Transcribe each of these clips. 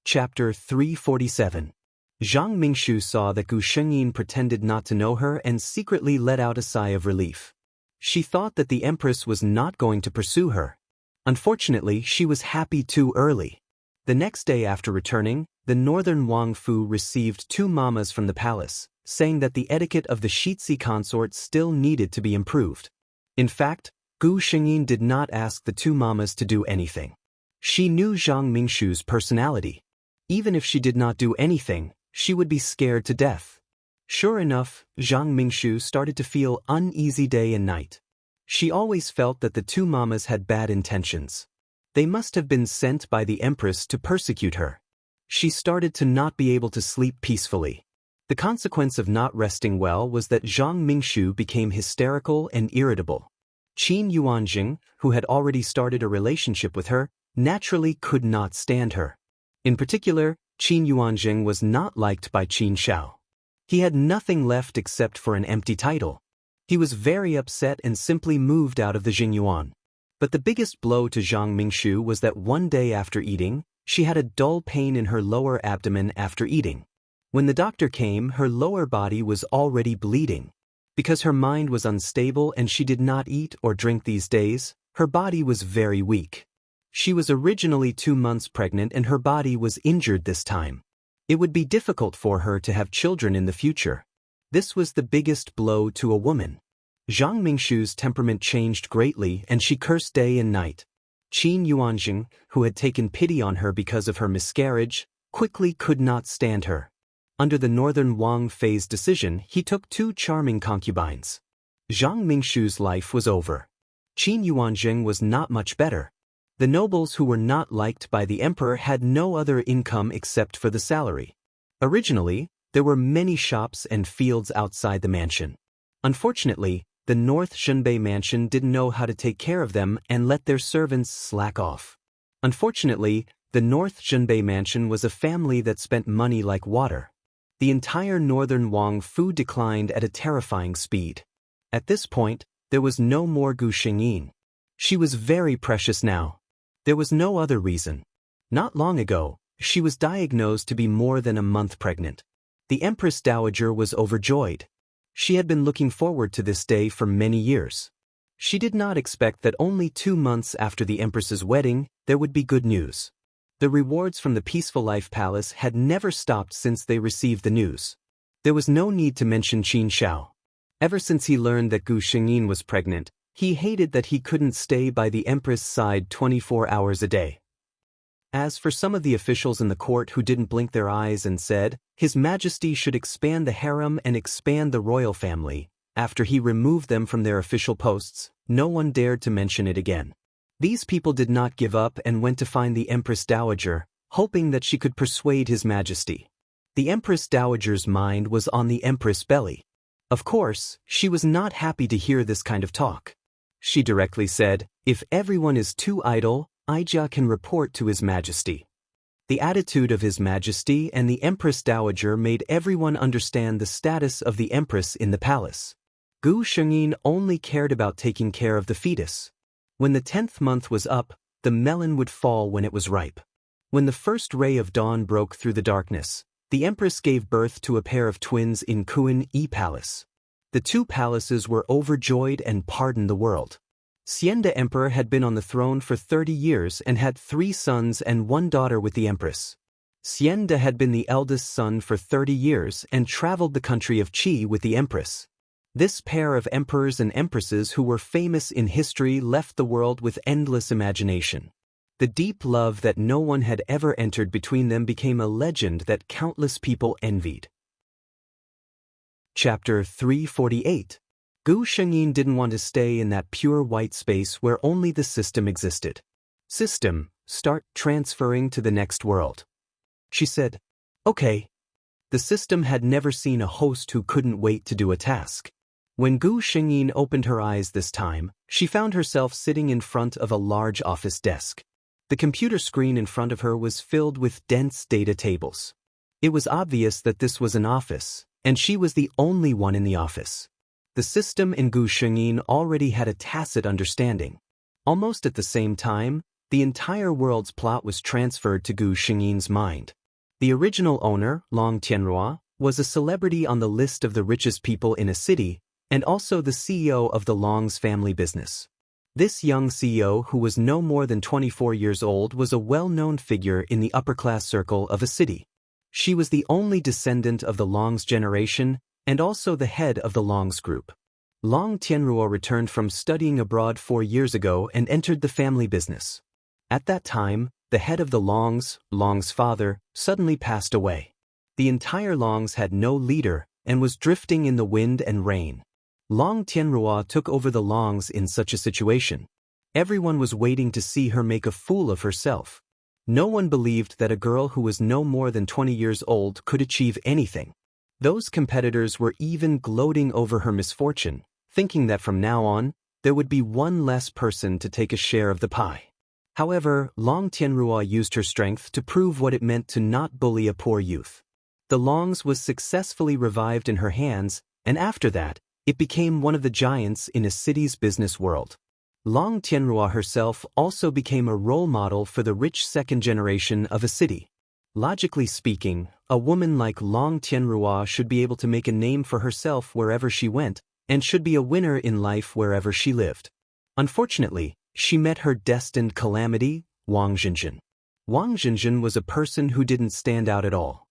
Chapter 347. Zhang Mingshu saw that Gu Shengyin pretended not to know her and secretly let out a sigh of relief. She thought that the empress was not going to pursue her. Unfortunately, she was happy too early. The next day after returning, the northern Wang Fu received 2 mamas from the palace, saying that the etiquette of the Shitzi consort still needed to be improved. In fact, Gu Shengyin did not ask the 2 mamas to do anything. She knew Zhang Mingshu's personality. Even if she did not do anything, she would be scared to death. Sure enough, Zhang Mingshu started to feel uneasy day and night. She always felt that the 2 mamas had bad intentions. They must have been sent by the empress to persecute her. She started to not be able to sleep peacefully. The consequence of not resting well was that Zhang Mingshu became hysterical and irritable. Qin Yuanjing, who had already started a relationship with her, naturally could not stand her. In particular, Qin Yuanjing was not liked by Qin Shao. He had nothing left except for an empty title. He was very upset and simply moved out of the Jingyuan. But the biggest blow to Zhang Mingshu was that one day after eating, she had a dull pain in her lower abdomen after eating. When the doctor came, her lower body was already bleeding. Because her mind was unstable and she did not eat or drink these days, her body was very weak. She was originally 2 months pregnant and her body was injured this time. It would be difficult for her to have children in the future. This was the biggest blow to a woman. Zhang Mingshu's temperament changed greatly and she cursed day and night. Qin Yuanjing, who had taken pity on her because of her miscarriage, quickly could not stand her. Under the northern Wang Fei's decision, he took 2 charming concubines. Zhang Mingshu's life was over. Qin Yuanjing was not much better. The nobles who were not liked by the emperor had no other income except for the salary. Originally, there were many shops and fields outside the mansion. Unfortunately, the North Zhenbei mansion didn't know how to take care of them and let their servants slack off. Unfortunately, the North Zhenbei mansion was a family that spent money like water. The entire northern Wang Fu declined at a terrifying speed. At this point, there was no more Gu Shengyin. She was very precious now. There was no other reason. Not long ago, she was diagnosed to be more than a month pregnant. The Empress Dowager was overjoyed. She had been looking forward to this day for many years. She did not expect that only 2 months after the Empress's wedding, there would be good news. The rewards from the Peaceful Life Palace had never stopped since they received the news. There was no need to mention Qin Shao. Ever since he learned that Gu Shengyin was pregnant, he hated that he couldn't stay by the Empress' side 24 hours a day. As for some of the officials in the court who didn't blink their eyes and said, His Majesty should expand the harem and expand the royal family, after he removed them from their official posts, no one dared to mention it again. These people did not give up and went to find the Empress Dowager, hoping that she could persuade His Majesty. The Empress Dowager's mind was on the Empress belly. Of course, she was not happy to hear this kind of talk. She directly said, If everyone is too idle, Aijia can report to His Majesty. The attitude of His Majesty and the Empress Dowager made everyone understand the status of the Empress in the palace. Gu Shengyin only cared about taking care of the fetus. When the 10th month was up, the melon would fall when it was ripe. When the first ray of dawn broke through the darkness, the Empress gave birth to a pair of twins in Kuan-Yi Palace. The 2 palaces were overjoyed and pardoned the world. Xianda Emperor had been on the throne for 30 years and had 3 sons and 1 daughter with the Empress. Xianda had been the eldest son for 30 years and traveled the country of Qi with the Empress. This pair of emperors and empresses who were famous in history left the world with endless imagination. The deep love that no one had ever entered between them became a legend that countless people envied. Chapter 348. Gu Shengyin didn't want to stay in that pure white space where only the system existed. System, start transferring to the next world. She said, Okay. The system had never seen a host who couldn't wait to do a task. When Gu Shengyin opened her eyes this time, she found herself sitting in front of a large office desk. The computer screen in front of her was filled with dense data tables. It was obvious that this was an office, and she was the only one in the office. The system and Gu Shengyin already had a tacit understanding. Almost at the same time, The entire world's plot was transferred to Gu Xingyin's mind. The original owner, Long Tianrua, was a celebrity on the list of the richest people in a city, and also the CEO of the Long's family business. This young CEO, who was no more than 24 years old, was a well-known figure in the upper-class circle of a city. She was the only descendant of the Long's generation, and also the head of the Long's group. Long Tianrua returned from studying abroad 4 years ago and entered the family business. At that time, the head of the Long's father, suddenly passed away. The entire Long's had no leader and was drifting in the wind and rain. Long Tianrua took over the Long's in such a situation. Everyone was waiting to see her make a fool of herself. No one believed that a girl who was no more than 20 years old could achieve anything. Those competitors were even gloating over her misfortune, thinking that from now on, there would be one less person to take a share of the pie. However, Long Tianrua used her strength to prove what it meant to not bully a poor youth. The Long's was successfully revived in her hands, and after that, it became one of the giants in a city's business world. Long Tianrua herself also became a role model for the rich second generation of a city. Logically speaking, a woman like Long Tianrua should be able to make a name for herself wherever she went, and should be a winner in life wherever she lived. Unfortunately, she met her destined calamity, Wang Zhenzhen. Wang Zhenzhen was a person who didn't stand out at all.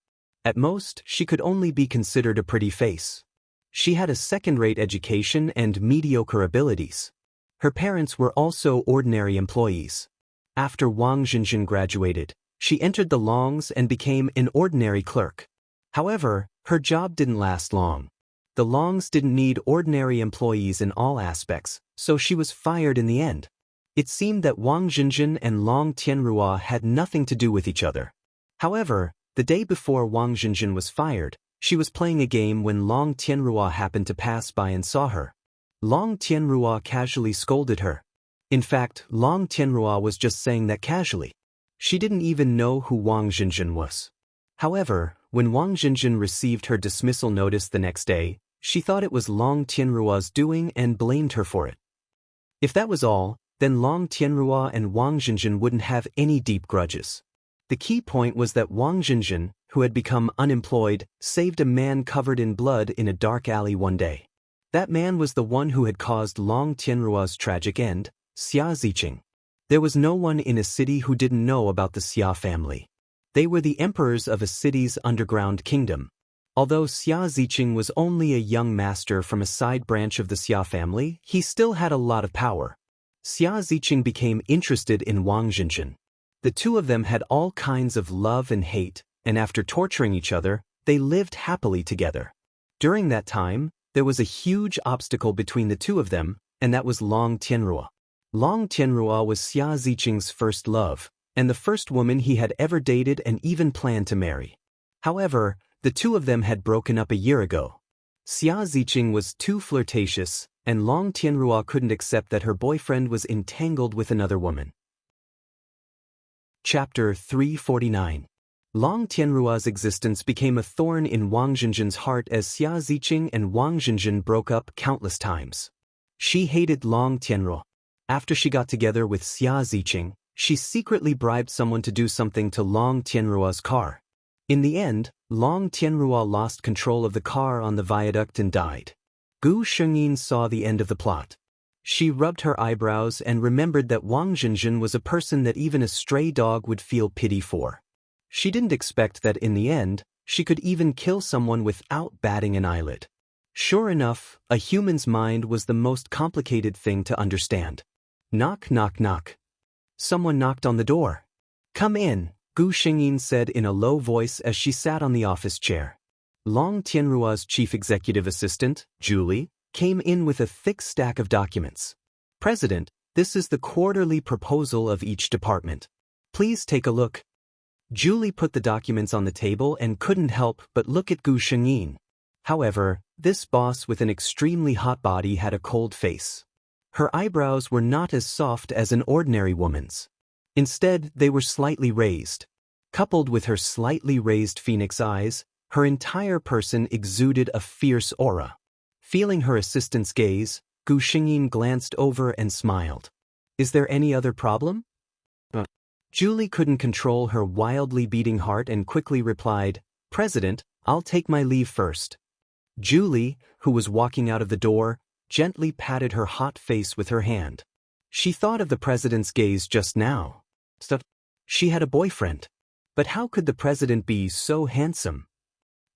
At most, she could only be considered a pretty face. She had a second-rate education and mediocre abilities. Her parents were also ordinary employees. After Wang Zhenzhen graduated, she entered the Long's and became an ordinary clerk. However, her job didn't last long. The Long's didn't need ordinary employees in all aspects, so she was fired in the end. It seemed that Wang Zhenzhen and Long Tianrua had nothing to do with each other. However, the day before Wang Zhenzhen was fired, she was playing a game when Long Tianrua happened to pass by and saw her. Long Tianrua casually scolded her. In fact, Long Tianrua was just saying that casually. She didn't even know who Wang Zhenzhen was. However, when Wang Zhenzhen received her dismissal notice the next day, she thought it was Long Tianrua's doing and blamed her for it. If that was all, then Long Tianrua and Wang Zhenzhen wouldn't have any deep grudges. The key point was that Wang Zhenzhen, who had become unemployed, saved a man covered in blood in a dark alley one day. That man was the one who had caused Long Tianrua's tragic end, Xia Ziqing. There was no one in a city who didn't know about the Xia family. They were the emperors of a city's underground kingdom. Although Xia Ziqing was only a young master from a side branch of the Xia family, he still had a lot of power. Xia Ziqing became interested in Wang Zhenzhen. The two of them had all kinds of love and hate, and after torturing each other, they lived happily together. During that time, there was a huge obstacle between the two of them, and that was Long Tianrua. Long Tianrua was Xia Ziqing's first love, and the first woman he had ever dated and even planned to marry. However, the two of them had broken up a year ago. Xia Ziqing was too flirtatious, and Long Tianrua couldn't accept that her boyfriend was entangled with another woman. Chapter 349. Long Tianrua's existence became a thorn in Wang Zhenzhen's heart as Xia Ziqing and Wang Zhenzhen broke up countless times. She hated Long Tianrua. After she got together with Xia Ziqing, she secretly bribed someone to do something to Long Tianrua's car. In the end, Long Tianrua lost control of the car on the viaduct and died. Gu Shengyin saw the end of the plot. She rubbed her eyebrows and remembered that Wang Zhenzhen was a person that even a stray dog would feel pity for. She didn't expect that in the end, she could even kill someone without batting an eyelid. Sure enough, a human's mind was the most complicated thing to understand. Knock, knock, knock. Someone knocked on the door. Come in, Gu Shengyin said in a low voice as she sat on the office chair. Long Tianrua's chief executive assistant, Julie, came in with a thick stack of documents. President, this is the quarterly proposal of each department. Please take a look. Julie put the documents on the table and couldn't help but look at Gu Shengyin. However, this boss with an extremely hot body had a cold face. Her eyebrows were not as soft as an ordinary woman's. Instead, they were slightly raised. Coupled with her slightly raised phoenix eyes, her entire person exuded a fierce aura. Feeling her assistant's gaze, Gu Shengyin glanced over and smiled. Is there any other problem? Julie couldn't control her wildly beating heart and quickly replied, "President, I'll take my leave first." Julie, who was walking out of the door, gently patted her hot face with her hand. She thought of the president's gaze just now. She had a boyfriend. But how could the president be so handsome?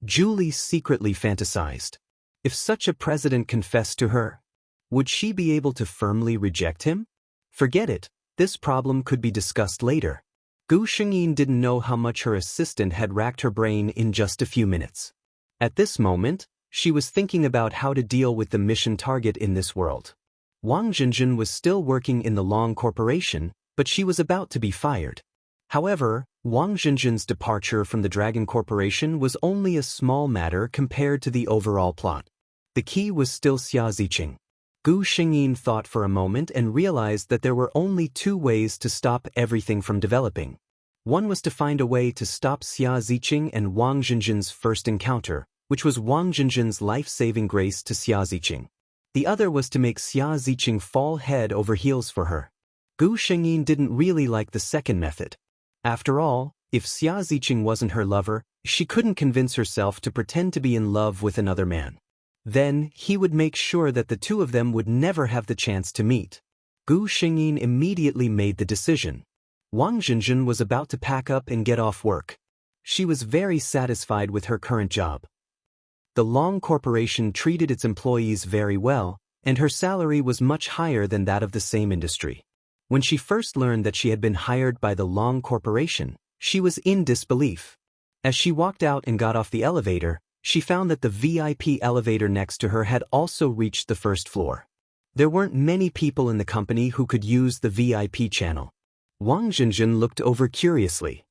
Julie secretly fantasized. If such a president confessed to her, would she be able to firmly reject him? Forget it, this problem could be discussed later. Gu Shengyin didn't know how much her assistant had racked her brain in just a few minutes. At this moment, she was thinking about how to deal with the mission target in this world. Wang Zhenjun was still working in the Long Corporation, but she was about to be fired. However, Wang Zhenjun's departure from the Dragon Corporation was only a small matter compared to the overall plot. The key was still Xia Ziqing. Gu Shengyin thought for a moment and realized that there were only two ways to stop everything from developing. One was to find a way to stop Xia Ziqing and Wang Zhenjun's first encounter, which was Wang Zhenjun's life-saving grace to Xia Ziqing. The other was to make Xia Ziqing fall head over heels for her. Gu Shengyin didn't really like the second method. After all, if Xia Ziqing wasn't her lover, she couldn't convince herself to pretend to be in love with another man. Then, he would make sure that the two of them would never have the chance to meet. Gu Shengyin immediately made the decision. Wang Zhenjun was about to pack up and get off work. She was very satisfied with her current job. The Long Corporation treated its employees very well, and her salary was much higher than that of the same industry. When she first learned that she had been hired by the Long Corporation, she was in disbelief. As she walked out and got off the elevator, she found that the VIP elevator next to her had also reached the first floor. There weren't many people in the company who could use the VIP channel. Wang Zhenjun looked over curiously.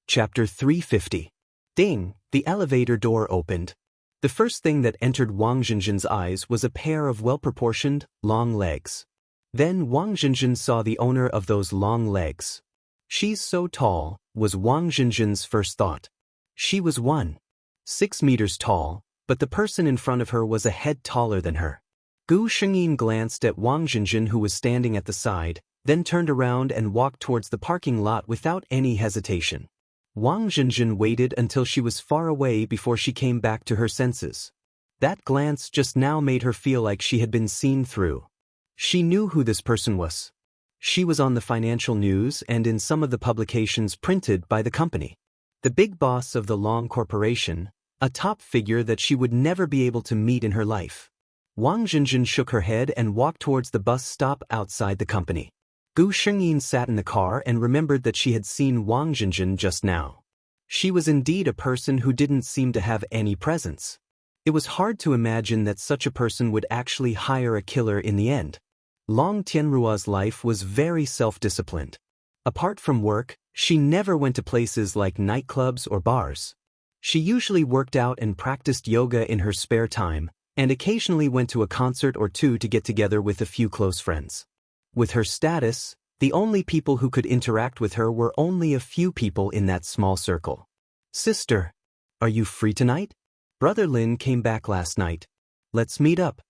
Chapter 350. Ding! The elevator door opened. The first thing that entered Wang Zhenjun's eyes was a pair of well-proportioned, long legs. Then Wang Zhenjun saw the owner of those long legs. "She's so tall," was Wang Zhenjun's first thought. She was 1.6 meters tall, but the person in front of her was a head taller than her. Gu Shengyin glanced at Wang Zhenjun, who was standing at the side, then turned around and walked towards the parking lot without any hesitation. Wang Zhenjun waited until she was far away before she came back to her senses. That glance just now made her feel like she had been seen through. She knew who this person was. She was on the financial news and in some of the publications printed by the company. The big boss of the Long Corporation, a top figure that she would never be able to meet in her life. Wang Zhenjun shook her head and walked towards the bus stop outside the company. Gu Shengyin sat in the car and remembered that she had seen Wang Zhenjun just now. She was indeed a person who didn't seem to have any presence. It was hard to imagine that such a person would actually hire a killer in the end. Long Tianruo's life was very self-disciplined. Apart from work, she never went to places like nightclubs or bars. She usually worked out and practiced yoga in her spare time, and occasionally went to a concert or two to get together with a few close friends. With her status, the only people who could interact with her were only a few people in that small circle. "Sister, are you free tonight? Brother Lin came back last night. Let's meet up."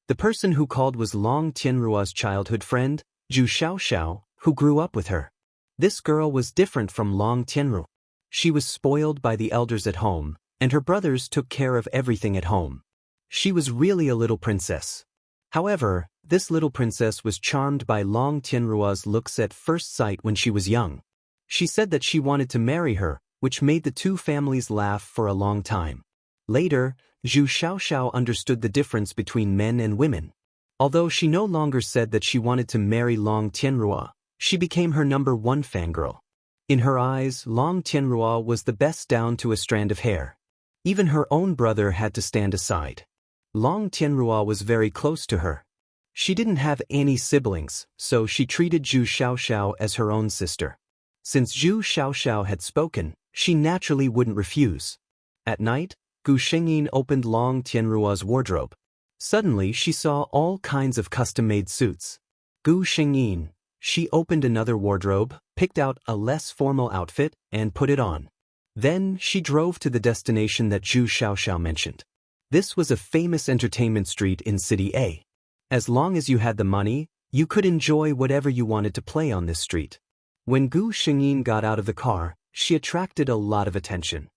The person who called was Long Tianruo's childhood friend, Zhu Xiaoxiao, who grew up with her. This girl was different from Long Tianruo. She was spoiled by the elders at home, and her brothers took care of everything at home. She was really a little princess. However, this little princess was charmed by Long Tianruo's looks at first sight when she was young. She said that she wanted to marry her, which made the two families laugh for a long time. Later, Zhu Xiaoxiao understood the difference between men and women. Although she no longer said that she wanted to marry Long Tianruo, she became her #1 fangirl. In her eyes, Long Tianruo was the best down to a strand of hair. Even her own brother had to stand aside. Long Tianruo was very close to her. She didn't have any siblings, so she treated Zhu Xiaoxiao as her own sister. Since Zhu Xiaoxiao had spoken, she naturally wouldn't refuse. At night, Gu Shengyin opened Long Tianruo's wardrobe. Suddenly she saw all kinds of custom-made suits. Gu Shengyin, she opened another wardrobe, picked out a less formal outfit, and put it on. Then she drove to the destination that Zhu Xiaoxiao mentioned. This was a famous entertainment street in City A. As long as you had the money, you could enjoy whatever you wanted to play on this street. When Gu Shengyin got out of the car, she attracted a lot of attention.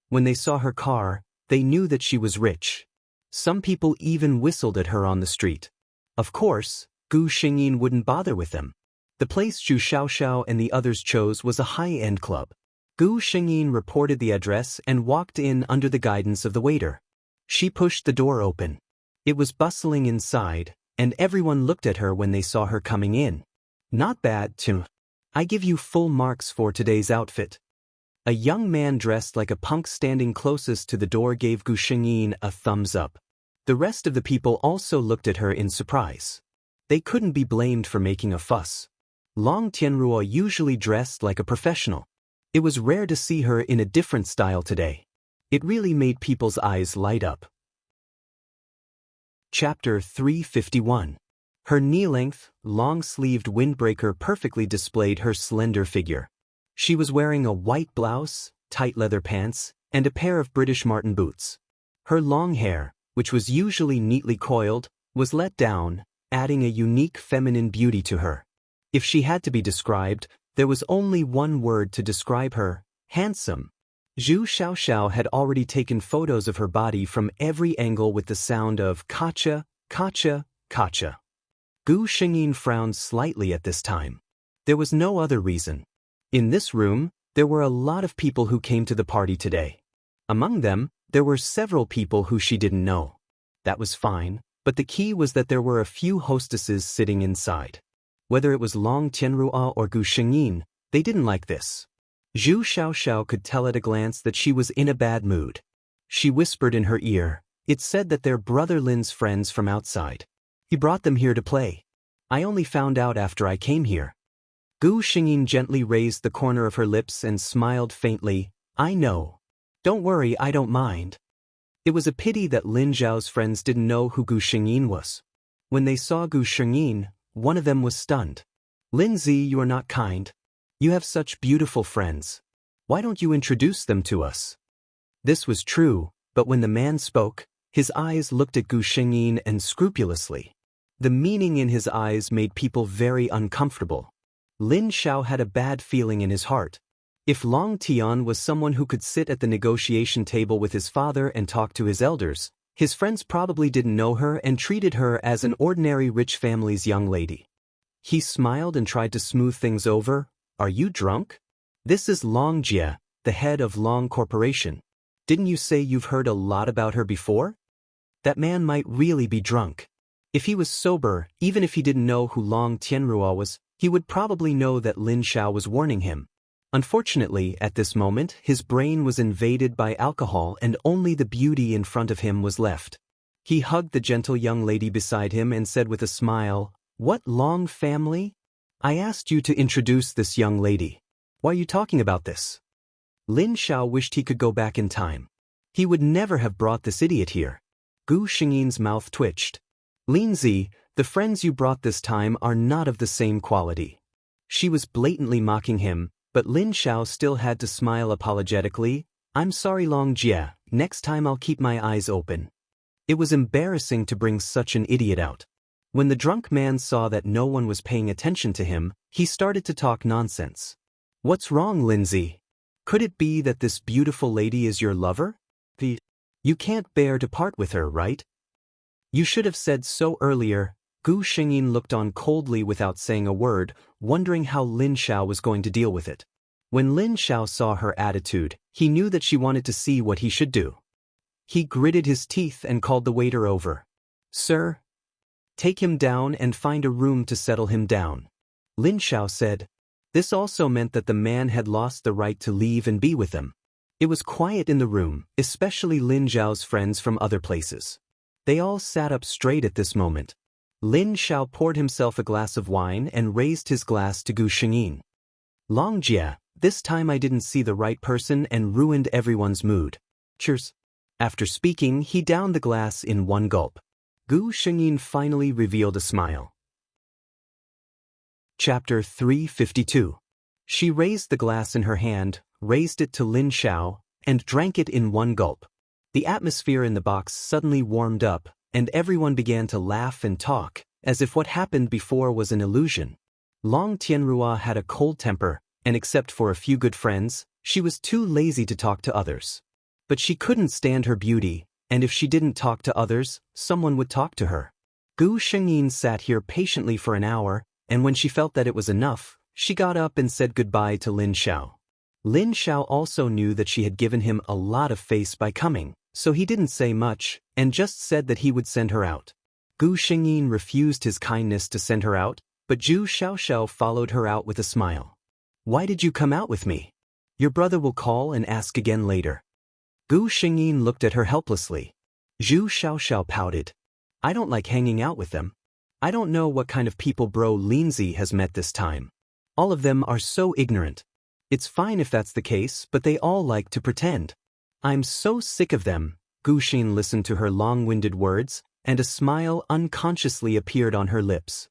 When they saw her car, they knew that she was rich. Some people even whistled at her on the street. Of course, Gu Shengyin wouldn't bother with them. The place Zhu Xiaoxiao and the others chose was a high-end club. Gu Shengyin reported the address and walked in under the guidance of the waiter. She pushed the door open. It was bustling inside, and everyone looked at her when they saw her coming in. Not bad, Tim. I give you full marks for today's outfit. A young man dressed like a punk standing closest to the door gave Gu Shengyin a thumbs up. The rest of the people also looked at her in surprise. They couldn't be blamed for making a fuss. Long Tianruo usually dressed like a professional. It was rare to see her in a different style today. It really made people's eyes light up. Chapter 351. Her knee-length, long-sleeved windbreaker perfectly displayed her slender figure. She was wearing a white blouse, tight leather pants, and a pair of British Martin boots. Her long hair, which was usually neatly coiled, was let down, adding a unique feminine beauty to her. If she had to be described, there was only one word to describe her: handsome. Zhu Xiaoxiao had already taken photos of her body from every angle with the sound of "Kacha, Kacha, Kacha." Gu Shengyin frowned slightly at this time. There was no other reason. In this room, there were a lot of people who came to the party today. Among them, there were several people who she didn't know. That was fine, but the key was that there were a few hostesses sitting inside. Whether it was Long Tianruo or Gu Shengyin, they didn't like this. Zhu Xiaoxiao could tell at a glance that she was in a bad mood. She whispered in her ear, "It said that they're brother Lin's friends from outside. He brought them here to play. I only found out after I came here." Gu Shengyin gently raised the corner of her lips and smiled faintly. "I know. Don't worry, I don't mind." It was a pity that Lin Zhao's friends didn't know who Gu Shengyin was. When they saw Gu Shengyin, one of them was stunned. "Lindsay, you are not kind. You have such beautiful friends. Why don't you introduce them to us?" This was true, but when the man spoke, his eyes looked at Gu Shengyin and scrupulously. The meaning in his eyes made people very uncomfortable. Lin Xiao had a bad feeling in his heart. If Long Tian was someone who could sit at the negotiation table with his father and talk to his elders, his friends probably didn't know her and treated her as an ordinary rich family's young lady. He smiled and tried to smooth things over. "Are you drunk? This is Long Jie, the head of Long Corporation. Didn't you say you've heard a lot about her before?" That man might really be drunk. If he was sober, even if he didn't know who Long Tianruo was, he would probably know that Lin Xiao was warning him. Unfortunately, at this moment, his brain was invaded by alcohol and only the beauty in front of him was left. He hugged the gentle young lady beside him and said with a smile, "What Long family? I asked you to introduce this young lady. Why are you talking about this?" Lin Xiao wished he could go back in time. He would never have brought this idiot here. Gu Shengyin's mouth twitched. "Lindsay, the friends you brought this time are not of the same quality." She was blatantly mocking him, but Lin Xiao still had to smile apologetically. "I'm sorry, Long Jie, next time I'll keep my eyes open." It was embarrassing to bring such an idiot out. When the drunk man saw that no one was paying attention to him, he started to talk nonsense. "What's wrong, Lindsay? Could it be that this beautiful lady is your lover? You can't bear to part with her, right? You should have said so earlier." Gu Shengyin looked on coldly without saying a word, wondering how Lin Xiao was going to deal with it. When Lin Xiao saw her attitude, he knew that she wanted to see what he should do. He gritted his teeth and called the waiter over. "Sir, take him down and find a room to settle him down." Lin Xiao said. This also meant that the man had lost the right to leave and be with them. It was quiet in the room, especially Lin Zhao's friends from other places. They all sat up straight at this moment. Lin Xiao poured himself a glass of wine and raised his glass to Gu Shengyin. "Long Jie, this time I didn't see the right person and ruined everyone's mood. Cheers." After speaking, he downed the glass in one gulp. Gu Shengyin finally revealed a smile. Chapter 352. She raised the glass in her hand, raised it to Lin Xiao, and drank it in one gulp. The atmosphere in the box suddenly warmed up, and everyone began to laugh and talk, as if what happened before was an illusion. Long Tianrua had a cold temper, and except for a few good friends, she was too lazy to talk to others. But she couldn't stand her beauty, and if she didn't talk to others, someone would talk to her. Gu Shengyin sat here patiently for an hour, and when she felt that it was enough, she got up and said goodbye to Lin Xiao. Lin Xiao also knew that she had given him a lot of face by coming, so he didn't say much, and just said that he would send her out. Gu Shengyin refused his kindness to send her out, but Zhu Xiaoxiao followed her out with a smile. "Why did you come out with me? Your brother will call and ask again later." Gu Shengyin looked at her helplessly. Zhu Xiaoxiao pouted. "I don't like hanging out with them. I don't know what kind of people bro Linzi has met this time. All of them are so ignorant. It's fine if that's the case, but they all like to pretend. I'm so sick of them." Gu Xin listened to her long-winded words, and a smile unconsciously appeared on her lips.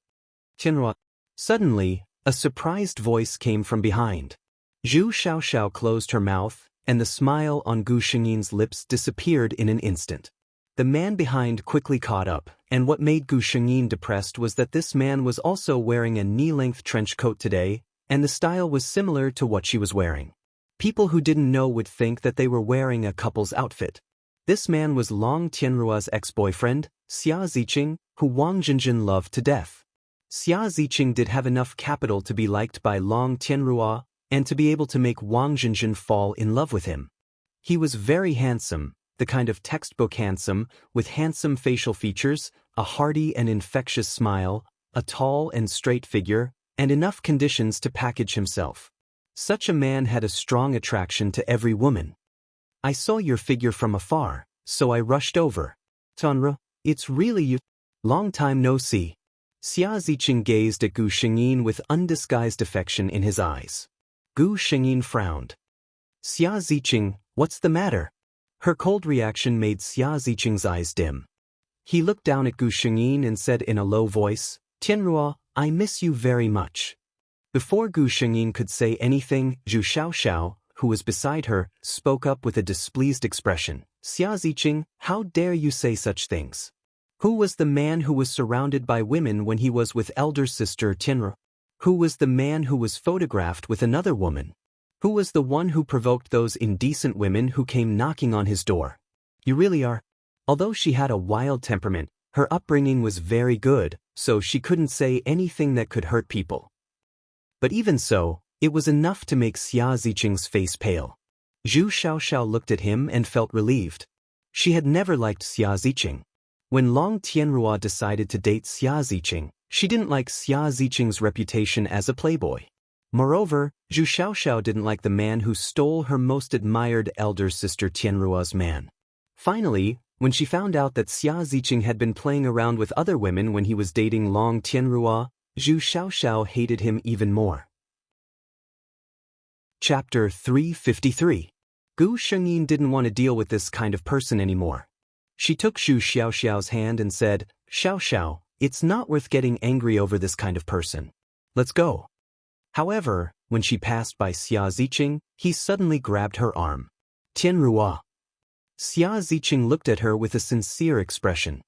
Tianrua. Suddenly, a surprised voice came from behind. Zhu Xiaoxiao closed her mouth, and the smile on Gu Shengyin's lips disappeared in an instant. The man behind quickly caught up, and what made Gu Shengyin depressed was that this man was also wearing a knee-length trench coat today, and the style was similar to what she was wearing. People who didn't know would think that they were wearing a couple's outfit. This man was Long Tianrua's ex-boyfriend, Xia Ziqing, who Wang Jinjin loved to death. Xia Ziqing did have enough capital to be liked by Long Tianrua, and to be able to make Wang Jinjin fall in love with him. He was very handsome, the kind of textbook handsome, with handsome facial features, a hearty and infectious smile, a tall and straight figure, and enough conditions to package himself. Such a man had a strong attraction to every woman. "I saw your figure from afar, so I rushed over. Tianrua, it's really you. Long time no see." Xia Ziqing gazed at Gu Shengyin with undisguised affection in his eyes. Gu Shengyin frowned. "Xia Ziqing, what's the matter?" Her cold reaction made Xia Ziqing's eyes dim. He looked down at Gu Shengyin and said in a low voice, "Tianrua, I miss you very much." Before Gu Shengyin could say anything, Zhu Xiaoxiao, who was beside her, spoke up with a displeased expression. "Xia Ziqing, how dare you say such things? Who was the man who was surrounded by women when he was with elder sister Tianrua? Who was the man who was photographed with another woman? Who was the one who provoked those indecent women who came knocking on his door? You really are." Although she had a wild temperament, her upbringing was very good, so she couldn't say anything that could hurt people. But even so, it was enough to make Xia Ziqing's face pale. Zhu Xiaoxiao looked at him and felt relieved. She had never liked Xia Ziqing. When Long Tianrua decided to date Xia Ziqing, she didn't like Xia Ziqing's reputation as a playboy. Moreover, Zhu Xiaoxiao didn't like the man who stole her most admired elder sister Tianrua's man. Finally, when she found out that Xia Ziqing had been playing around with other women when he was dating Long Tianrua, Zhu Xiaoxiao hated him even more. Chapter 353. Gu Shengyin didn't want to deal with this kind of person anymore. She took Zhu Xiaoxiao's hand and said, "Xiaoxiao, it's not worth getting angry over this kind of person. Let's go." However, when she passed by Xia Ziqing, he suddenly grabbed her arm. "Tianrua." Xia Ziqing looked at her with a sincere expression.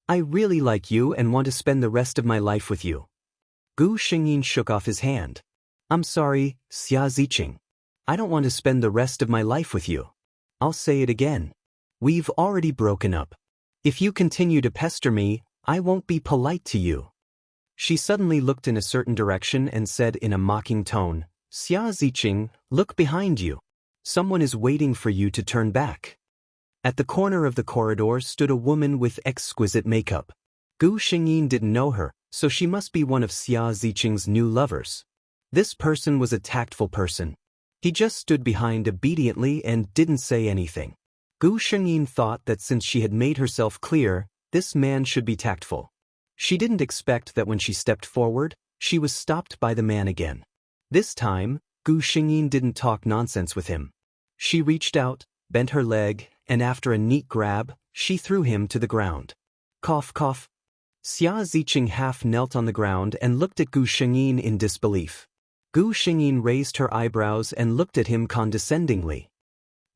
"I really like you and want to spend the rest of my life with you." Gu Shengyin shook off his hand. "I'm sorry, Xia Ziqing. I don't want to spend the rest of my life with you. I'll say it again. We've already broken up. If you continue to pester me, I won't be polite to you." She suddenly looked in a certain direction and said in a mocking tone, "Xia Ziqing, look behind you. Someone is waiting for you to turn back." At the corner of the corridor stood a woman with exquisite makeup. Gu Shengyin didn't know her, so she must be one of Xia Ziqing's new lovers. This person was a tactful person. He just stood behind obediently and didn't say anything. Gu Shengyin thought that since she had made herself clear, this man should be tactful. She didn't expect that when she stepped forward, she was stopped by the man again. This time, Gu Shengyin didn't talk nonsense with him. She reached out, bent her leg, and after a neat grab, she threw him to the ground. Cough, cough. Xia Ziqing half knelt on the ground and looked at Gu Shengyin in disbelief. Gu Shengyin raised her eyebrows and looked at him condescendingly.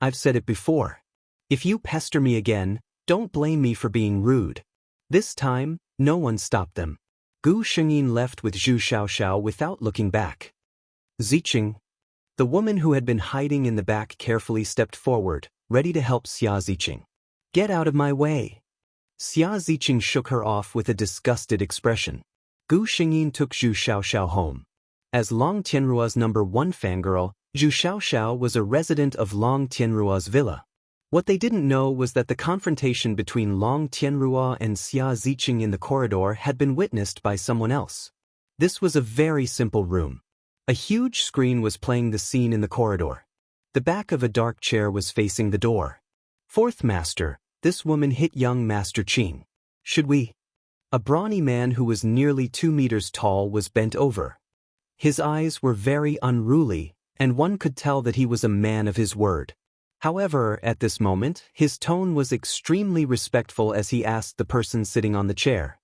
"I've said it before. If you pester me again, don't blame me for being rude." This time, no one stopped them. Gu Shengyin left with Zhu Xiaoxiao without looking back. Ziqing. The woman who had been hiding in the back carefully stepped forward, ready to help Xia Ziqing. Get out of my way. Xia Ziqing shook her off with a disgusted expression. Gu Shengyin took Zhu Xiaoxiao home. As Long Tianruo's #1 fangirl, Zhu Xiaoxiao was a resident of Long Tianruo's villa. What they didn't know was that the confrontation between Long Tianruo and Xia Ziqing in the corridor had been witnessed by someone else. This was a very simple room. A huge screen was playing the scene in the corridor. The back of a dark chair was facing the door. Fourth Master, this woman hit young Master Qing. Should we? A brawny man who was nearly 2 meters tall was bent over. His eyes were very unruly, and one could tell that he was a man of his word. However, at this moment, his tone was extremely respectful as he asked the person sitting on the chair.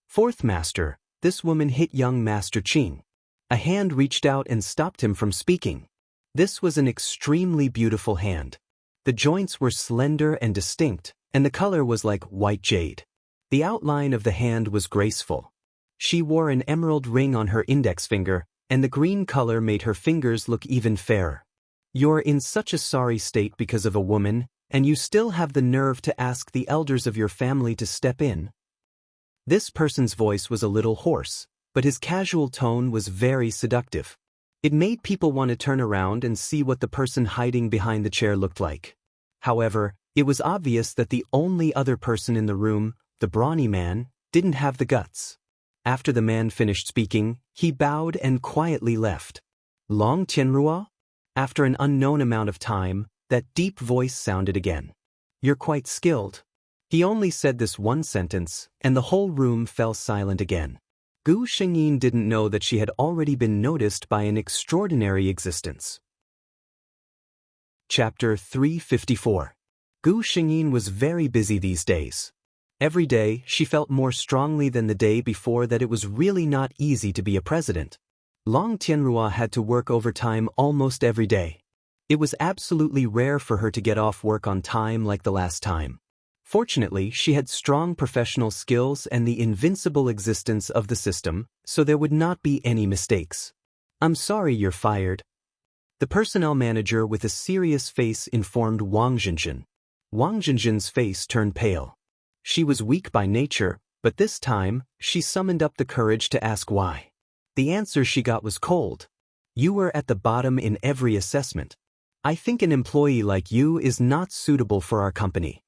Fourth Master, this woman hit young Master Qing. A hand reached out and stopped him from speaking. This was an extremely beautiful hand. The joints were slender and distinct, and the color was like white jade. The outline of the hand was graceful. She wore an emerald ring on her index finger, and the green color made her fingers look even fairer. You're in such a sorry state because of a woman, and you still have the nerve to ask the elders of your family to step in. This person's voice was a little hoarse, but his casual tone was very seductive. It made people want to turn around and see what the person hiding behind the chair looked like. However, it was obvious that the only other person in the room, the brawny man, didn't have the guts. After the man finished speaking, he bowed and quietly left. Long Tianruo? After an unknown amount of time, that deep voice sounded again. You're quite skilled. He only said this one sentence, and the whole room fell silent again. Gu Shengyin didn't know that she had already been noticed by an extraordinary existence. Chapter 354. Gu Shengyin was very busy these days. Every day, she felt more strongly than the day before that it was really not easy to be a president. Long Tianruo had to work overtime almost every day. It was absolutely rare for her to get off work on time like the last time. Fortunately, she had strong professional skills and the invincible existence of the system, so there would not be any mistakes. I'm sorry you're fired. The personnel manager with a serious face informed Wang Zhenzhen. Wang Zhenzhen's face turned pale. She was weak by nature, but this time, she summoned up the courage to ask why. The answer she got was cold. You were at the bottom in every assessment. I think an employee like you is not suitable for our company.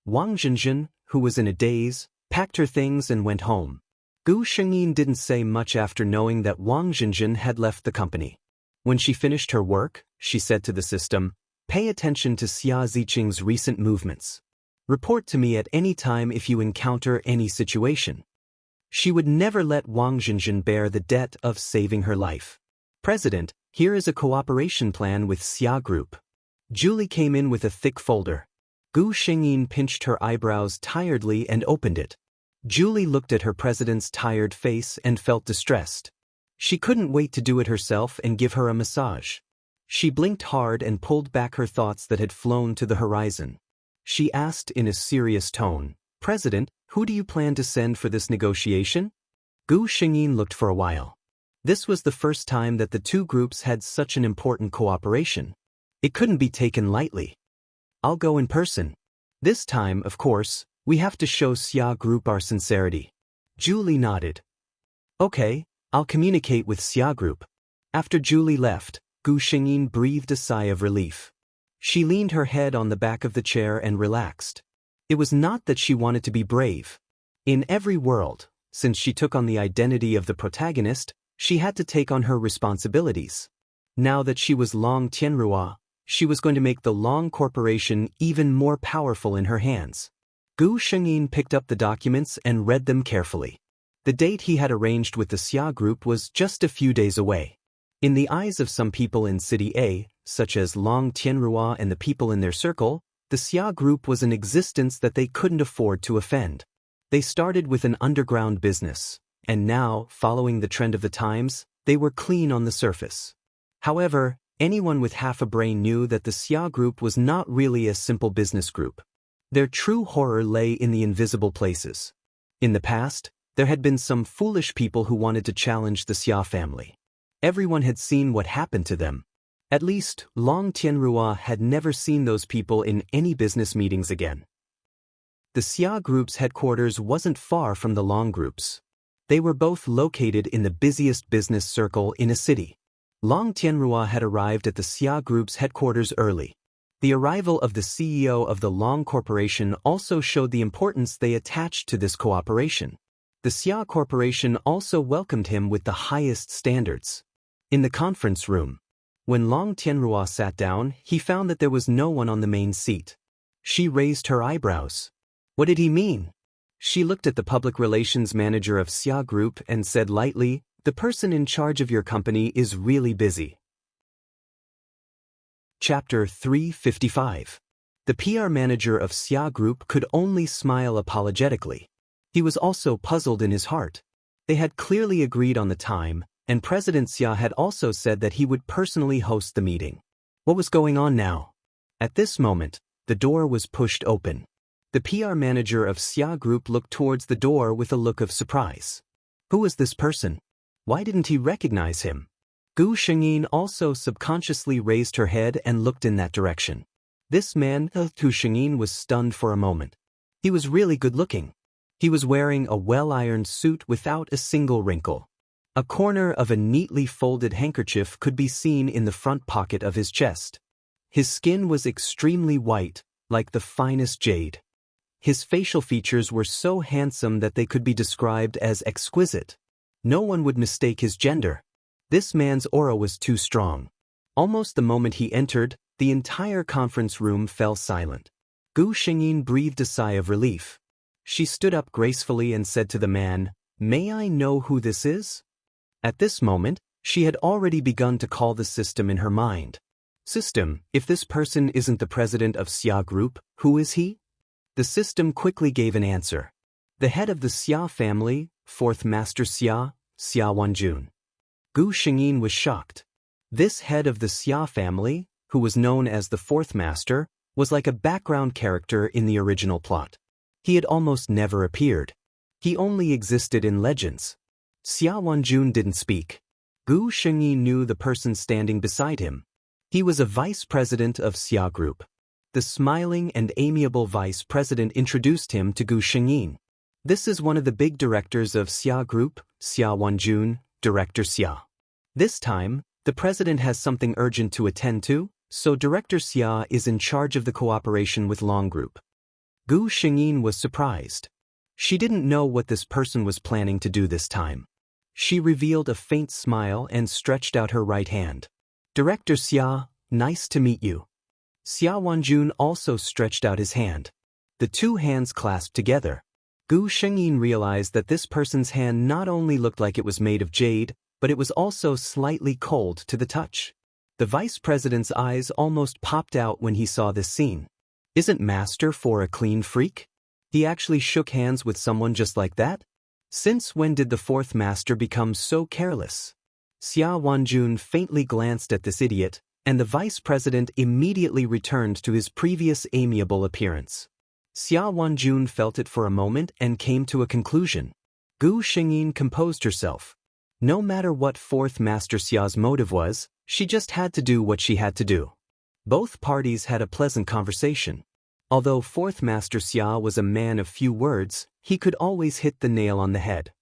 Wang Zhenzhen, who was in a daze, packed her things and went home. Gu Shengyin didn't say much after knowing that Wang Zhenzhen had left the company. When she finished her work, she said to the system, pay attention to Xia Ziqing's recent movements. Report to me at any time if you encounter any situation. She would never let Wang Zhenzhen bear the debt of saving her life. President, here is a cooperation plan with Xia Group. Julie came in with a thick folder. Gu Shengyin pinched her eyebrows tiredly and opened it. Julie looked at her president's tired face and felt distressed. She couldn't wait to do it herself and give her a massage. She blinked hard and pulled back her thoughts that had flown to the horizon. She asked in a serious tone, President, who do you plan to send for this negotiation? Gu Shengyin looked for a while. This was the first time that the two groups had such an important cooperation. It couldn't be taken lightly. I'll go in person. This time, of course, we have to show Xia Group our sincerity. Julie nodded. Okay, I'll communicate with Xia Group. After Julie left, Gu Shengyin breathed a sigh of relief. She leaned her head on the back of the chair and relaxed. It was not that she wanted to be brave. In every world, since she took on the identity of the protagonist, she had to take on her responsibilities. Now that she was Long Tianruo, she was going to make the Long Corporation even more powerful in her hands. Gu Shengyin picked up the documents and read them carefully. The date he had arranged with the Xia Group was just a few days away. In the eyes of some people in City A, such as Long Tianruo and the people in their circle, the Xia Group was an existence that they couldn't afford to offend. They started with an underground business, and now, following the trend of the times, they were clean on the surface. However, anyone with half a brain knew that the Xia Group was not really a simple business group. Their true horror lay in the invisible places. In the past, There had been some foolish people who wanted to challenge the Xia family. Everyone had seen what happened to them. At least, Long Tianrua had never seen those people in any business meetings again. The Xia Group's headquarters wasn't far from the Long Group's. They were both located in the busiest business circle in a city. Long Tianrua had arrived at the Xia Group's headquarters early. The arrival of the CEO of the Long Corporation also showed the importance they attached to this cooperation. The Xia Corporation also welcomed him with the highest standards. In the conference room, when Long Tianrua sat down, he found that there was no one on the main seat. She raised her eyebrows. What did he mean? She looked at the public relations manager of Xia Group and said lightly, "The person in charge of your company is really busy." Chapter 355. The PR manager of Xia Group could only smile apologetically. He was also puzzled in his heart. They had clearly agreed on the time, and President Xia had also said that he would personally host the meeting. What was going on now? At this moment, the door was pushed open. The PR manager of Xia Group looked towards the door with a look of surprise. Who was this person? Why didn't he recognize him? Gu Shengyin also subconsciously raised her head and looked in that direction. This man, Gu Shengyin, was stunned for a moment. He was really good-looking. He was wearing a well-ironed suit without a single wrinkle. A corner of a neatly folded handkerchief could be seen in the front pocket of his chest. His skin was extremely white, like the finest jade. His facial features were so handsome that they could be described as exquisite. No one would mistake his gender. This man's aura was too strong. Almost the moment he entered, the entire conference room fell silent. Gu Shengyin breathed a sigh of relief. She stood up gracefully and said to the man, "May I know who this is?" At this moment, she had already begun to call the system in her mind. "System, if this person isn't the president of Xia Group, who is he?" The system quickly gave an answer. The head of the Xia family, fourth master Xia, Xia Wanjun. Gu Shengyin was shocked. This head of the Xia family, who was known as the fourth master, was like a background character in the original plot. He had almost never appeared. He only existed in legends. Xia Wanjun didn't speak. Gu Shengyin knew the person standing beside him. He was a vice president of Xia Group. The smiling and amiable vice president introduced him to Gu Shengyin. "This is one of the big directors of Xia Group, Xia Wanjun, Director Xia. This time, the president has something urgent to attend to, so Director Xia is in charge of the cooperation with Long Group." Gu Shengyin was surprised. She didn't know what this person was planning to do this time. She revealed a faint smile and stretched out her right hand. "Director Xia, nice to meet you." Xia Wanjun also stretched out his hand. The two hands clasped together. Gu Shengyin realized that this person's hand not only looked like it was made of jade, but it was also slightly cold to the touch. The vice president's eyes almost popped out when he saw this scene. Isn't Master for a clean freak? He actually shook hands with someone just like that? Since when did the fourth master become so careless? Xia Wanjun faintly glanced at this idiot, and the vice president immediately returned to his previous amiable appearance. Xia Wanjun felt it for a moment and came to a conclusion. Gu Shengyin composed herself. No matter what fourth master Xia's motive was, she just had to do what she had to do. Both parties had a pleasant conversation. Although fourth master Xia was a man of few words, he could always hit the nail on the head.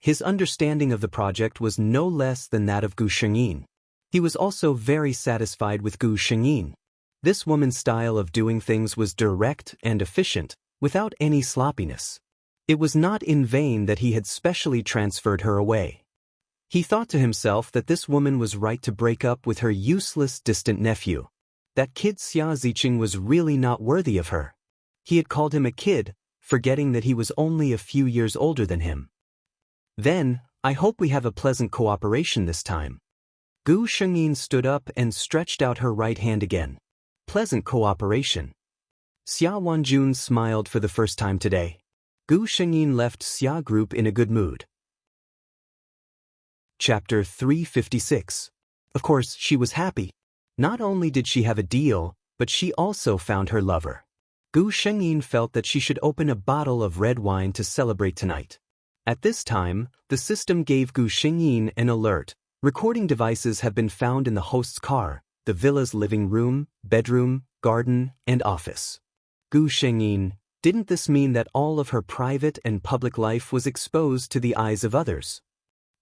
His understanding of the project was no less than that of Gu Shengyin. He was also very satisfied with Gu Shengyin. This woman's style of doing things was direct and efficient, without any sloppiness. It was not in vain that he had specially transferred her away. He thought to himself that this woman was right to break up with her useless distant nephew. That kid Xia Ziqing was really not worthy of her. He had called him a kid, forgetting that he was only a few years older than him. "Then, I hope we have a pleasant cooperation this time." Gu Shengyin stood up and stretched out her right hand again. Pleasant cooperation. Xia Wanjun smiled for the first time today. Gu Shengyin left Xia Group in a good mood. Chapter 356. Of course, she was happy. Not only did she have a deal, but she also found her lover. Gu Shengyin felt that she should open a bottle of red wine to celebrate tonight. At this time, the system gave Gu Xingyin an alert. Recording devices have been found in the host's car, the villa's living room, bedroom, garden, and office. Gu Xingyin, didn't this mean that all of her private and public life was exposed to the eyes of others?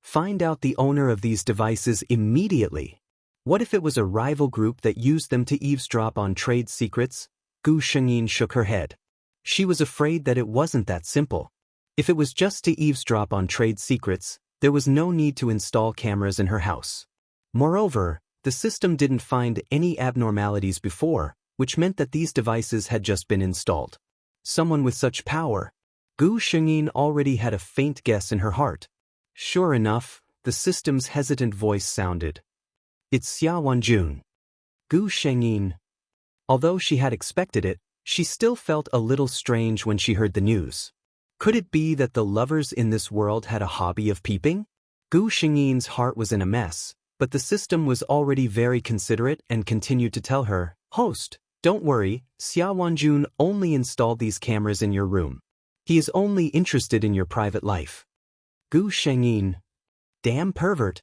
Find out the owner of these devices immediately. What if it was a rival group that used them to eavesdrop on trade secrets? Gu Xingyin shook her head. She was afraid that it wasn't that simple. If it was just to eavesdrop on trade secrets, there was no need to install cameras in her house. Moreover, the system didn't find any abnormalities before, which meant that these devices had just been installed. Someone with such power. Gu Xingyin already had a faint guess in her heart. Sure enough, the system's hesitant voice sounded. It's Xia Wanjun. Gu Xingyin. Although she had expected it, she still felt a little strange when she heard the news. Could it be that the lovers in this world had a hobby of peeping? Gu Xingyin's heart was in a mess, but the system was already very considerate and continued to tell her, "Host, don't worry, Xia Wanjun only installed these cameras in your room. He is only interested in your private life." Gu Xingyin. Damn pervert.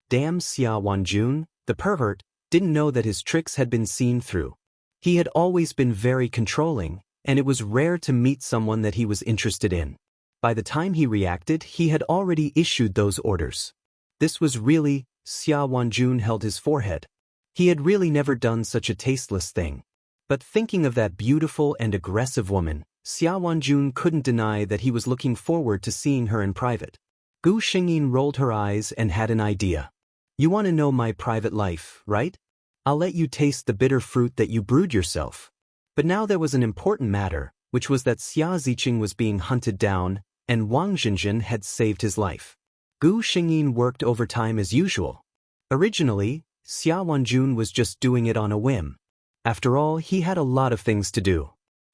Damn Xia Wanjun, the pervert, didn't know that his tricks had been seen through. He had always been very controlling, and it was rare to meet someone that he was interested in. By the time he reacted, he had already issued those orders. This was really, Xia Wanjun held his forehead. He had really never done such a tasteless thing. But thinking of that beautiful and aggressive woman, Xia Wanjun couldn't deny that he was looking forward to seeing her in private. Gu Xingyin rolled her eyes and had an idea. You want to know my private life, right? I'll let you taste the bitter fruit that you brewed yourself. But now there was an important matter, which was that Xia Ziqing was being hunted down, and Wang Zhenzhen had saved his life. Gu Xingyin worked overtime as usual. Originally, Xia Wanjun was just doing it on a whim. After all, he had a lot of things to do.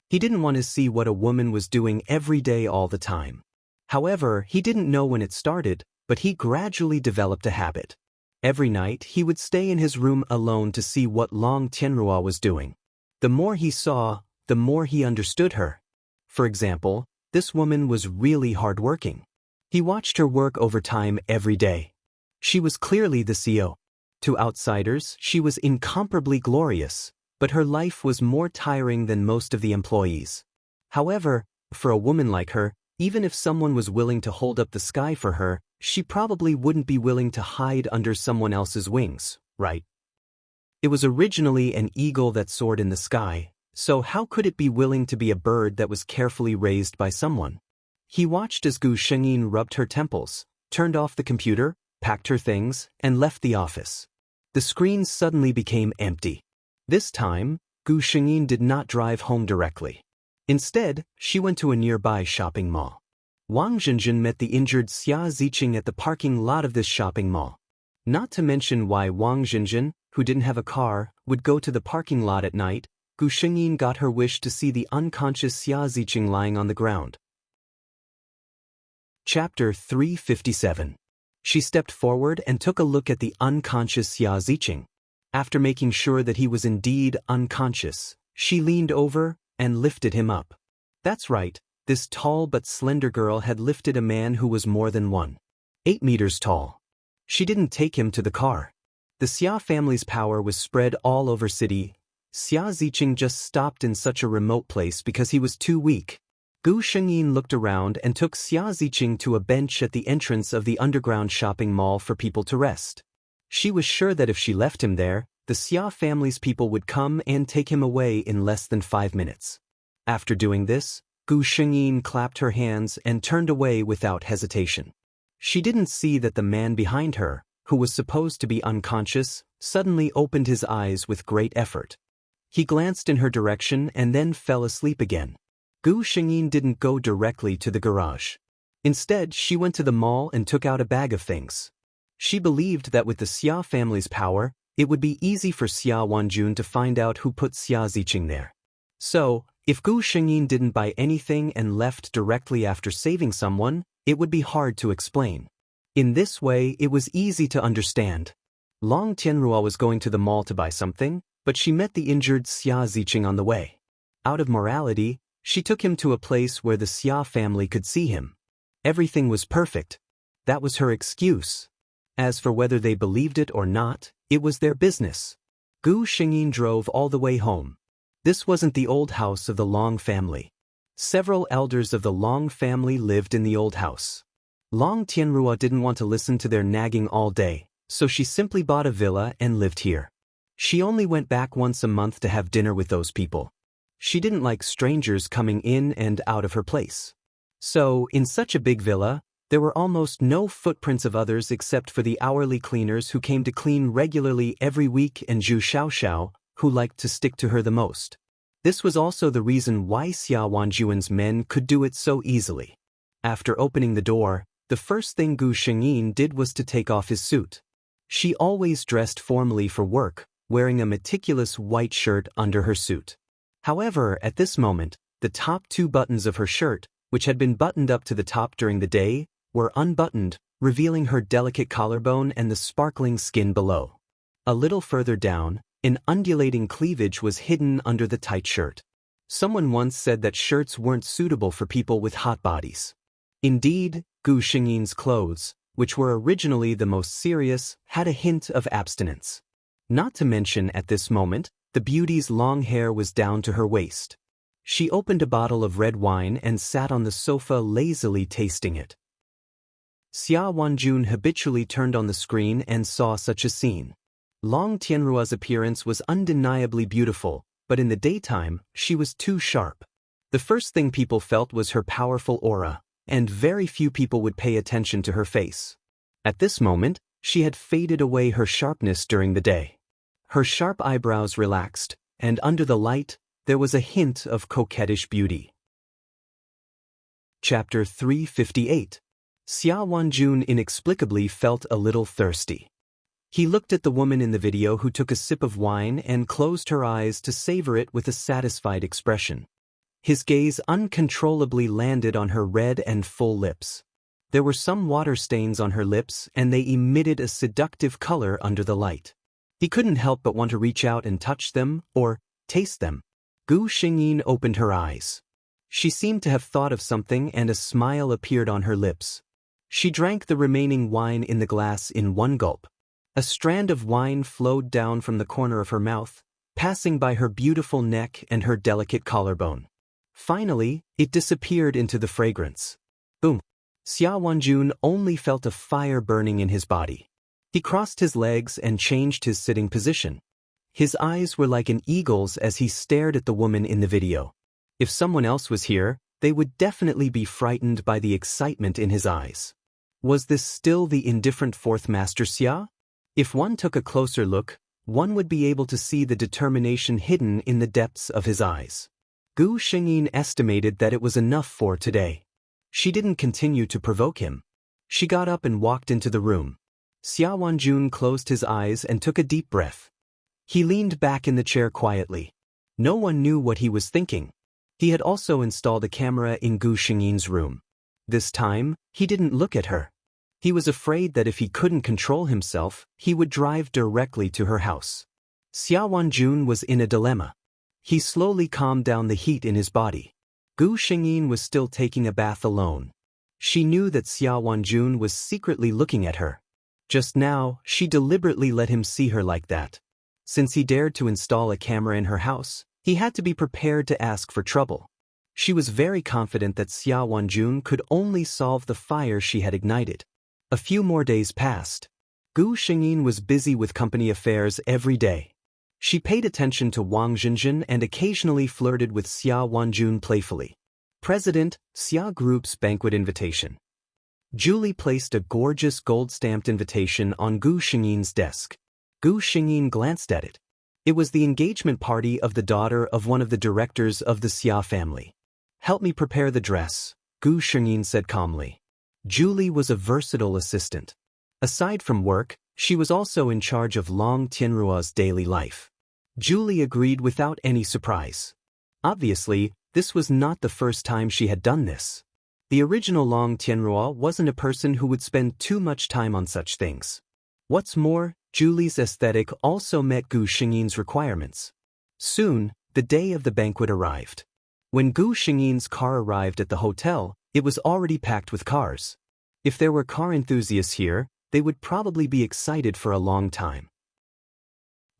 He didn't want to see what a woman was doing every day all the time. However, he didn't know when it started, but he gradually developed a habit. Every night, he would stay in his room alone to see what Long Tianrua was doing. The more he saw, the more he understood her. For example, this woman was really hardworking. He watched her work overtime every day. She was clearly the CEO. To outsiders, she was incomparably glorious, but her life was more tiring than most of the employees. However, for a woman like her, even if someone was willing to hold up the sky for her, she probably wouldn't be willing to hide under someone else's wings, right? It was originally an eagle that soared in the sky, so how could it be willing to be a bird that was carefully raised by someone? He watched as Gu Xingyin rubbed her temples, turned off the computer, packed her things, and left the office. The screen suddenly became empty. This time, Gu Xingyin did not drive home directly. Instead, she went to a nearby shopping mall. Wang Zhenzhen met the injured Xia Ziqing at the parking lot of this shopping mall. Not to mention why Wang Zhenzhen, who didn't have a car, would go to the parking lot at night, Gu Xingyin got her wish to see the unconscious Xia Ziqing lying on the ground. Chapter 357. She stepped forward and took a look at the unconscious Xia Ziqing. After making sure that he was indeed unconscious, she leaned over and lifted him up. That's right, this tall but slender girl had lifted a man who was more than 1.8 meters tall. She didn't take him to the car. The Xia family's power was spread all over city. Xia Ziqing just stopped in such a remote place because he was too weak. Gu Xingyin looked around and took Xia Ziqing to a bench at the entrance of the underground shopping mall for people to rest. She was sure that if she left him there, the Xia family's people would come and take him away in less than 5 minutes. After doing this, Gu Xingyin clapped her hands and turned away without hesitation. She didn't see that the man behind her, who was supposed to be unconscious, suddenly opened his eyes with great effort. He glanced in her direction and then fell asleep again. Gu Xingyin didn't go directly to the garage. Instead, she went to the mall and took out a bag of things. She believed that with the Xia family's power, it would be easy for Xia Wanjun to find out who put Xia Ziqing there. So, if Gu Xingyin didn't buy anything and left directly after saving someone, it would be hard to explain. In this way, it was easy to understand. Long Tianrua was going to the mall to buy something, but she met the injured Xia Ziqing on the way. Out of morality, she took him to a place where the Xia family could see him. Everything was perfect. That was her excuse. As for whether they believed it or not, it was their business. Gu Xingyin drove all the way home. This wasn't the old house of the Long family. Several elders of the Long family lived in the old house. Long Tianrua didn't want to listen to their nagging all day, so she simply bought a villa and lived here. She only went back once a month to have dinner with those people. She didn't like strangers coming in and out of her place. So, in such a big villa, there were almost no footprints of others except for the hourly cleaners who came to clean regularly every week and Zhu Xiaoxiao, who liked to stick to her the most. This was also the reason why Xia Wanjuan's men could do it so easily. After opening the door, the first thing Gu Xingyin did was to take off his suit. She always dressed formally for work, wearing a meticulous white shirt under her suit. However, at this moment, the top 2 buttons of her shirt, which had been buttoned up to the top during the day, were unbuttoned, revealing her delicate collarbone and the sparkling skin below. A little further down, an undulating cleavage was hidden under the tight shirt. Someone once said that shirts weren't suitable for people with hot bodies. Indeed, Gu Xingyin's clothes, which were originally the most serious, had a hint of abstinence. Not to mention at this moment, the beauty's long hair was down to her waist. She opened a bottle of red wine and sat on the sofa lazily tasting it. Xia Wanjun habitually turned on the screen and saw such a scene. Long Tianrua's appearance was undeniably beautiful, but in the daytime, she was too sharp. The first thing people felt was her powerful aura, and very few people would pay attention to her face. At this moment, she had faded away her sharpness during the day. Her sharp eyebrows relaxed, and under the light, there was a hint of coquettish beauty. Chapter 358. Xia Wanjun inexplicably felt a little thirsty. He looked at the woman in the video who took a sip of wine and closed her eyes to savor it with a satisfied expression. His gaze uncontrollably landed on her red and full lips. There were some water stains on her lips and they emitted a seductive color under the light. He couldn't help but want to reach out and touch them, or taste them. Gu Xingyin opened her eyes. She seemed to have thought of something and a smile appeared on her lips. She drank the remaining wine in the glass in one gulp. A strand of wine flowed down from the corner of her mouth, passing by her beautiful neck and her delicate collarbone. Finally, it disappeared into the fragrance. Boom! Xia Wanjun only felt a fire burning in his body. He crossed his legs and changed his sitting position. His eyes were like an eagle's as he stared at the woman in the video. If someone else was here, they would definitely be frightened by the excitement in his eyes. Was this still the indifferent fourth master Xia? If one took a closer look, one would be able to see the determination hidden in the depths of his eyes. Gu Xingyin estimated that it was enough for today. She didn't continue to provoke him. She got up and walked into the room. Xia Wanjun closed his eyes and took a deep breath. He leaned back in the chair quietly. No one knew what he was thinking. He had also installed a camera in Gu Xingyin's room. This time, he didn't look at her. He was afraid that if he couldn't control himself, he would drive directly to her house. Xia Wanjun was in a dilemma. He slowly calmed down the heat in his body. Gu Xingyin was still taking a bath alone. She knew that Xia Wanjun was secretly looking at her. Just now, she deliberately let him see her like that. Since he dared to install a camera in her house, he had to be prepared to ask for trouble. She was very confident that Xia Wanjun could only solve the fire she had ignited. A few more days passed. Gu Xingyin was busy with company affairs every day. She paid attention to Wang Zhinzhin and occasionally flirted with Xia Wanjun playfully. President, Xia Group's banquet invitation. Julie placed a gorgeous gold-stamped invitation on Gu Xingyin's desk. Gu Xingyin glanced at it. It was the engagement party of the daughter of one of the directors of the Xia family. "Help me prepare the dress," Gu Xingyin said calmly. Julie was a versatile assistant. Aside from work, she was also in charge of Long Tianrua's daily life. Julie agreed without any surprise. Obviously, this was not the first time she had done this. The original Long Tianrua wasn't a person who would spend too much time on such things. What's more, Julie's aesthetic also met Gu Xingyin's requirements. Soon, the day of the banquet arrived. When Gu Xingyin's car arrived at the hotel, It was already packed with cars. If there were car enthusiasts here, they would probably be excited for a long time.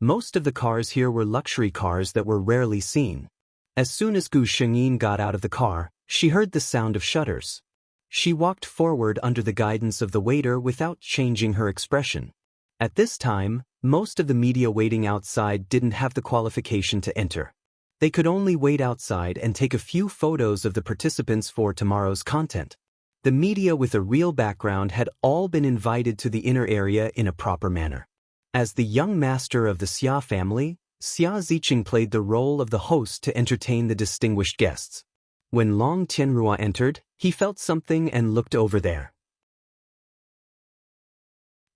Most of the cars here were luxury cars that were rarely seen. As soon as Gu Shengyin got out of the car, she heard the sound of shutters. She walked forward under the guidance of the waiter without changing her expression. At this time, most of the media waiting outside didn't have the qualification to enter. They could only wait outside and take a few photos of the participants for tomorrow's content. The media with a real background had all been invited to the inner area in a proper manner. As the young master of the Xia family, Xia Ziqing played the role of the host to entertain the distinguished guests. When Long Tianrua entered, he felt something and looked over there.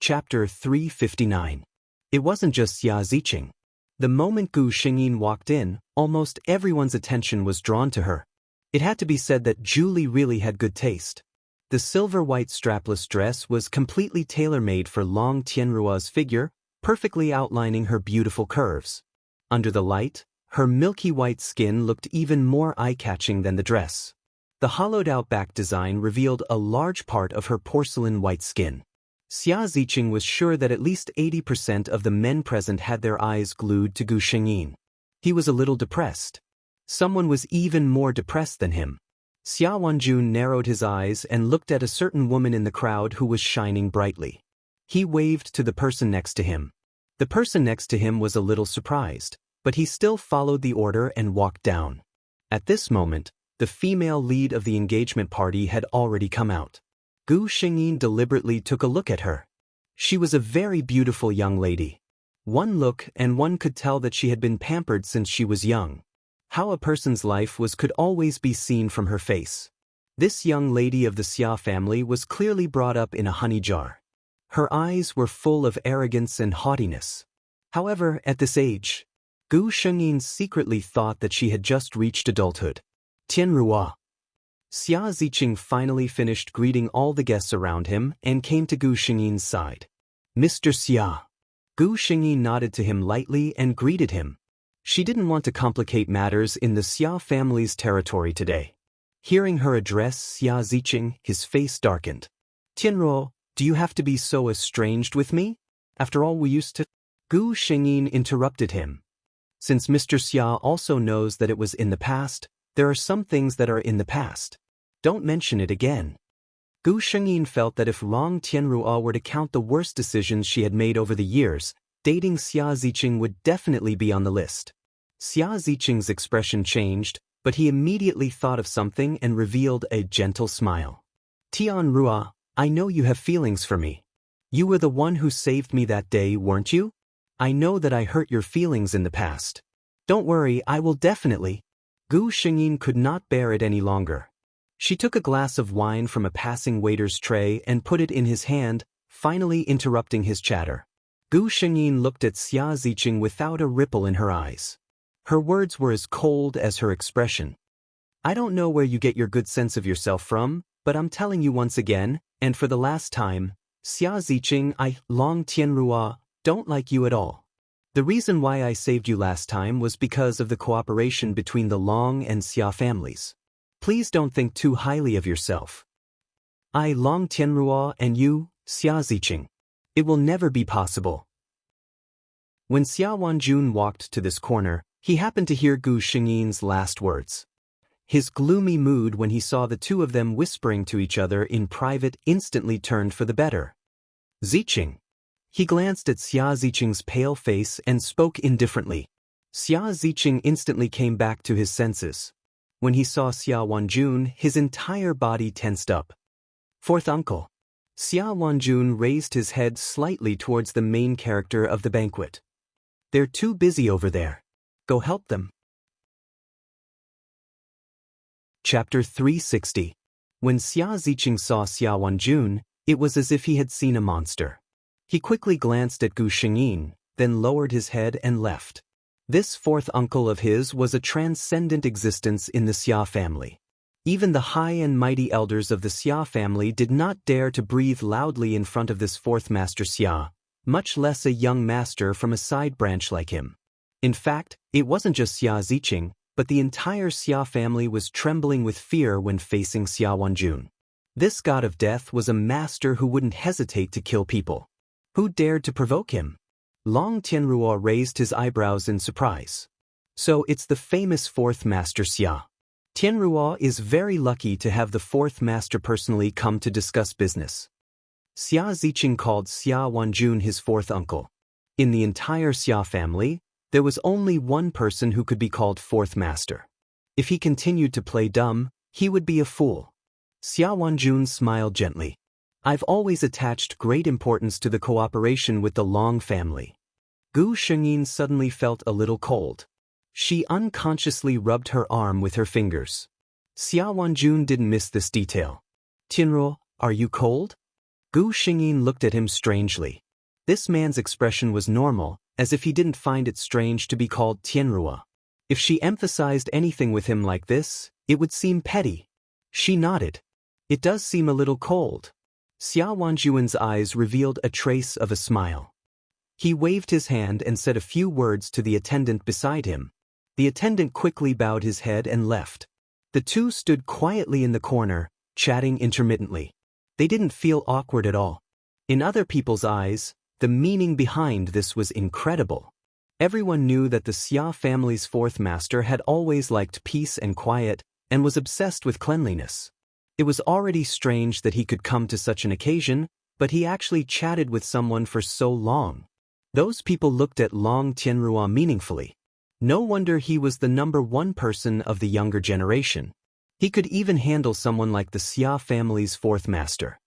Chapter 359. It wasn't just Xia Ziqing. The moment Gu Shengyin walked in, almost everyone's attention was drawn to her. It had to be said that Julie really had good taste. The silver-white strapless dress was completely tailor-made for Long Tianrua's figure, perfectly outlining her beautiful curves. Under the light, her milky white skin looked even more eye-catching than the dress. The hollowed-out back design revealed a large part of her porcelain white skin. Xia Ziqing was sure that at least 80% of the men present had their eyes glued to Gu Shengyin. He was a little depressed. Someone was even more depressed than him. Xia Wanjun narrowed his eyes and looked at a certain woman in the crowd who was shining brightly. He waved to the person next to him. The person next to him was a little surprised, but he still followed the order and walked down. At this moment, the female lead of the engagement party had already come out. Gu Shengyin deliberately took a look at her. She was a very beautiful young lady. One look and one could tell that she had been pampered since she was young. How a person's life was could always be seen from her face. This young lady of the Xia family was clearly brought up in a honey jar. Her eyes were full of arrogance and haughtiness. However, at this age, Gu Shengyin secretly thought that she had just reached adulthood. Tianrua. Xia Ziqing finally finished greeting all the guests around him and came to Gu Shengyin's side. Mr. Xia. Gu Shengyin nodded to him lightly and greeted him. She didn't want to complicate matters in the Xia family's territory today. Hearing her address Xia Ziqing, his face darkened. Tianruo, do you have to be so estranged with me? After all, we used to... Gu Shengyin interrupted him. Since Mr. Xia also knows that it was in the past, there are some things that are in the past. Don't mention it again. Gu Shengyin felt that if Long Tianrua were to count the worst decisions she had made over the years, dating Xia Ziqing would definitely be on the list. Xia Ziqing's expression changed, but he immediately thought of something and revealed a gentle smile. Tianrua, I know you have feelings for me. You were the one who saved me that day, weren't you? I know that I hurt your feelings in the past. Don't worry, I will definitely. Gu Shengyin could not bear it any longer. She took a glass of wine from a passing waiter's tray and put it in his hand, finally interrupting his chatter. Gu Shengyin looked at Xia Ziqing without a ripple in her eyes. Her words were as cold as her expression. I don't know where you get your good sense of yourself from, but I'm telling you once again, and for the last time, Xia Ziqing, I, Long Tianrua, don't like you at all. The reason why I saved you last time was because of the cooperation between the Long and Xia families. Please don't think too highly of yourself. I, Long Tianrua, and you, Xia Ziqing. It will never be possible. When Xia Wanjun walked to this corner, he happened to hear Gu Shengyin's last words. His gloomy mood when he saw the two of them whispering to each other in private instantly turned for the better. Ziqing. He glanced at Xia Ziqing's pale face and spoke indifferently. Xia Ziqing instantly came back to his senses. When he saw Xia Wanjun, his entire body tensed up. Fourth uncle. Xia Wanjun raised his head slightly towards the main character of the banquet. They're too busy over there. Go help them. Chapter 360. When Xia Ziqing saw Xia Wanjun, it was as if he had seen a monster. He quickly glanced at Gu Shengyin, then lowered his head and left. This fourth uncle of his was a transcendent existence in the Xia family. Even the high and mighty elders of the Xia family did not dare to breathe loudly in front of this fourth master Xia, much less a young master from a side branch like him. In fact, it wasn't just Xia Ziqing, but the entire Xia family was trembling with fear when facing Xia Wanjun. This god of death was a master who wouldn't hesitate to kill people. Who dared to provoke him? Long Tianruo raised his eyebrows in surprise. So it's the famous fourth master Xia. Tianruo is very lucky to have the fourth master personally come to discuss business. Xia Ziqing called Xia Wanjun his fourth uncle. In the entire Xia family, there was only one person who could be called fourth master. If he continued to play dumb, he would be a fool. Xia Wanjun smiled gently. I've always attached great importance to the cooperation with the Long family. Gu Shengyin suddenly felt a little cold. She unconsciously rubbed her arm with her fingers. Xia Wanjun didn't miss this detail. Tianruo, are you cold? Gu Shengyin looked at him strangely. This man's expression was normal, as if he didn't find it strange to be called Tianruo. If she emphasized anything with him like this, it would seem petty. She nodded. It does seem a little cold. Xia Wanjun's eyes revealed a trace of a smile. He waved his hand and said a few words to the attendant beside him. The attendant quickly bowed his head and left. The two stood quietly in the corner, chatting intermittently. They didn't feel awkward at all. In other people's eyes, the meaning behind this was incredible. Everyone knew that the Xia family's fourth master had always liked peace and quiet, and was obsessed with cleanliness. It was already strange that he could come to such an occasion, but he actually chatted with someone for so long. Those people looked at Long Tianruo meaningfully. No wonder he was the number one person of the younger generation. He could even handle someone like the Xia family's fourth master.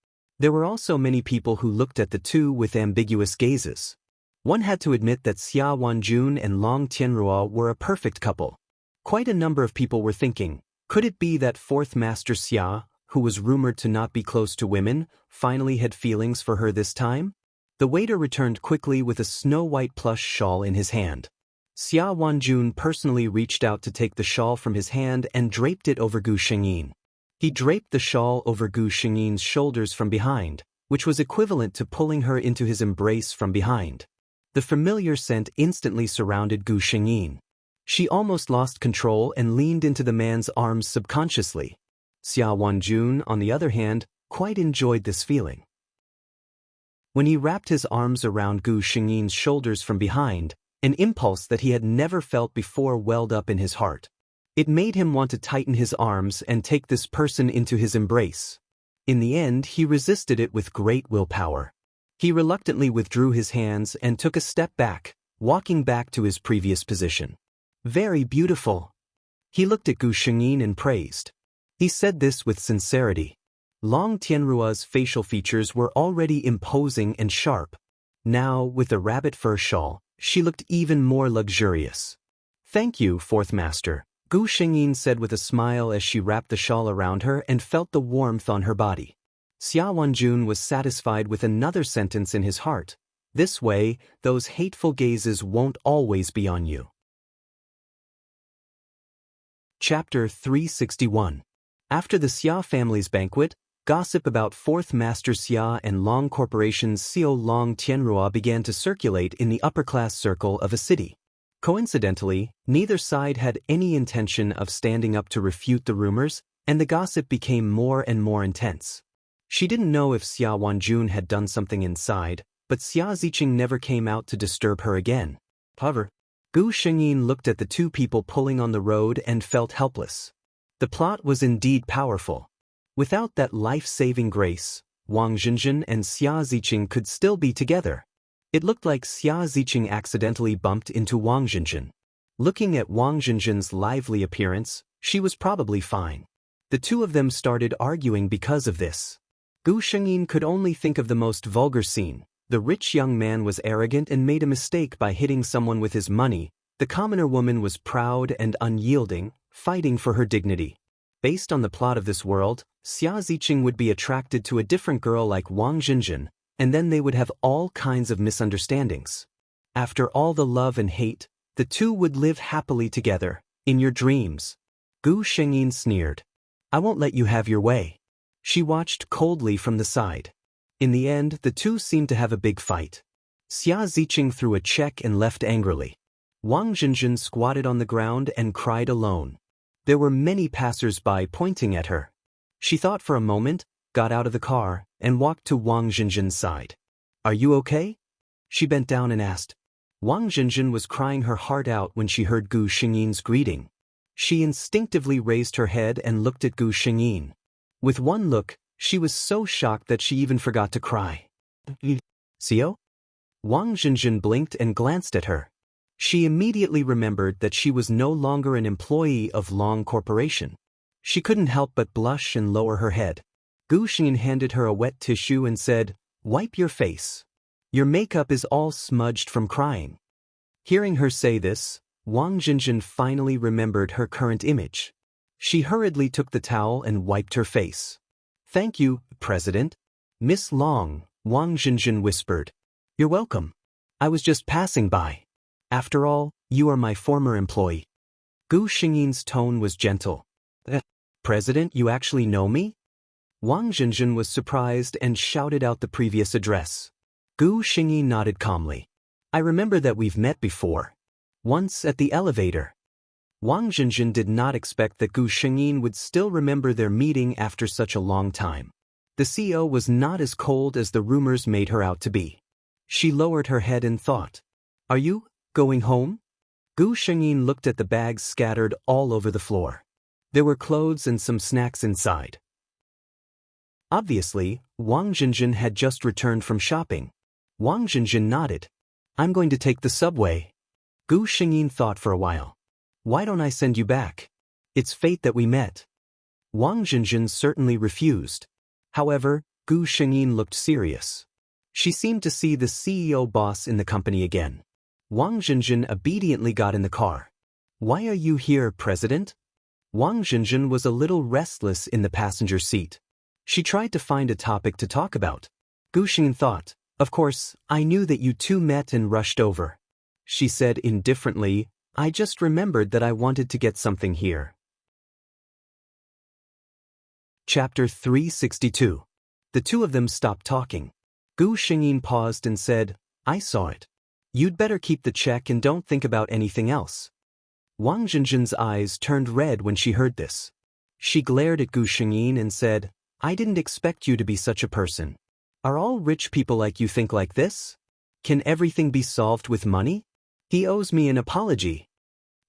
There were also many people who looked at the two with ambiguous gazes. One had to admit that Xia Wanjun and Long Tianruo were a perfect couple. Quite a number of people were thinking, could it be that fourth master Xia, who was rumored to not be close to women, finally had feelings for her this time? The waiter returned quickly with a snow-white plush shawl in his hand. Xia Wanjun personally reached out to take the shawl from his hand and draped it over Gu Shengyin. He draped the shawl over Gu Shengyin's shoulders from behind, which was equivalent to pulling her into his embrace from behind. The familiar scent instantly surrounded Gu Shengyin. She almost lost control and leaned into the man's arms subconsciously. Xia Wanjun, on the other hand, quite enjoyed this feeling. When he wrapped his arms around Gu Shengyin's shoulders from behind, an impulse that he had never felt before welled up in his heart. It made him want to tighten his arms and take this person into his embrace. In the end, he resisted it with great willpower. He reluctantly withdrew his hands and took a step back, walking back to his previous position. Very beautiful. He looked at Gu Shengyin and praised. He said this with sincerity. Long Tianruo's facial features were already imposing and sharp. Now, with the rabbit fur shawl, she looked even more luxurious. Thank you, fourth master, Gu Shengyin said with a smile as she wrapped the shawl around her and felt the warmth on her body. Xia Wanjun was satisfied with another sentence in his heart. This way, those hateful gazes won't always be on you. Chapter 361. After the Xia family's banquet, gossip about fourth master Xia and Long Corporation's CEO Long Tianruo began to circulate in the upper-class circle of a city. Coincidentally, neither side had any intention of standing up to refute the rumors, and the gossip became more and more intense. She didn't know if Xia Wanjun had done something inside, but Xia Ziqing never came out to disturb her again. However, Gu Shengyin looked at the two people pulling on the road and felt helpless. The plot was indeed powerful. Without that life-saving grace, Wang Zhenzhen and Xia Ziqing could still be together. It looked like Xia Ziqing accidentally bumped into Wang Zhenzhen. Looking at Wang Zhenzhen's lively appearance, she was probably fine. The two of them started arguing because of this. Gu Shengyin could only think of the most vulgar scene. The rich young man was arrogant and made a mistake by hitting someone with his money. The commoner woman was proud and unyielding, fighting for her dignity. Based on the plot of this world, Xia Ziqing would be attracted to a different girl like Wang Zhenzhen, and then they would have all kinds of misunderstandings. After all the love and hate, the two would live happily together, in your dreams. Gu Shengyin sneered. I won't let you have your way. She watched coldly from the side. In the end, the two seemed to have a big fight. Xia Ziqing threw a check and left angrily. Wang Jinjin squatted on the ground and cried alone. There were many passers-by pointing at her. She thought for a moment, got out of the car, and walked to Wang Jinjin's side. "Are you okay?" She bent down and asked. Wang Jinjin was crying her heart out when she heard Gu Xingyin's greeting. She instinctively raised her head and looked at Gu Xingyin. With one look, she was so shocked that she even forgot to cry. "Xiao?" Wang Jinjin blinked and glanced at her. She immediately remembered that she was no longer an employee of Long Corporation. She couldn't help but blush and lower her head. Gu Xingyin handed her a wet tissue and said, "Wipe your face. Your makeup is all smudged from crying." Hearing her say this, Wang Jinjin finally remembered her current image. She hurriedly took the towel and wiped her face. "Thank you, President." "Miss Long," Wang Jinjin whispered. "You're welcome. I was just passing by. After all, you are my former employee." Gu Xingyin's tone was gentle. "President, you actually know me?" Wang Jinjin was surprised and shouted out the previous address. Gu Xingyin nodded calmly. "I remember that we've met before. Once at the elevator." Wang Jinjin did not expect that Gu Xingyin would still remember their meeting after such a long time. The CEO was not as cold as the rumors made her out to be. She lowered her head and thought, "Are you going home?" Gu Xingyin looked at the bags scattered all over the floor. There were clothes and some snacks inside. Obviously, Wang Jinjin had just returned from shopping. Wang Jinjin nodded. "I'm going to take the subway." Gu Xingyin thought for a while. "Why don't I send you back? It's fate that we met." Wang Jinjin certainly refused. However, Gu Xingyin looked serious. She seemed to see the CEO boss in the company again. Wang Jinjin obediently got in the car. "Why are you here, President?" Wang Jinjin was a little restless in the passenger seat. She tried to find a topic to talk about. Gu Xingyin thought, "Of course, I knew that you two met and rushed over." She said indifferently, "I just remembered that I wanted to get something here." Chapter 362. The two of them stopped talking. Gu Xingyin paused and said, "I saw it. You'd better keep the check and don't think about anything else." Wang Jinjin's eyes turned red when she heard this. She glared at Gu Xingyin and said, "I didn't expect you to be such a person. Are all rich people like you think like this? Can everything be solved with money? He owes me an apology."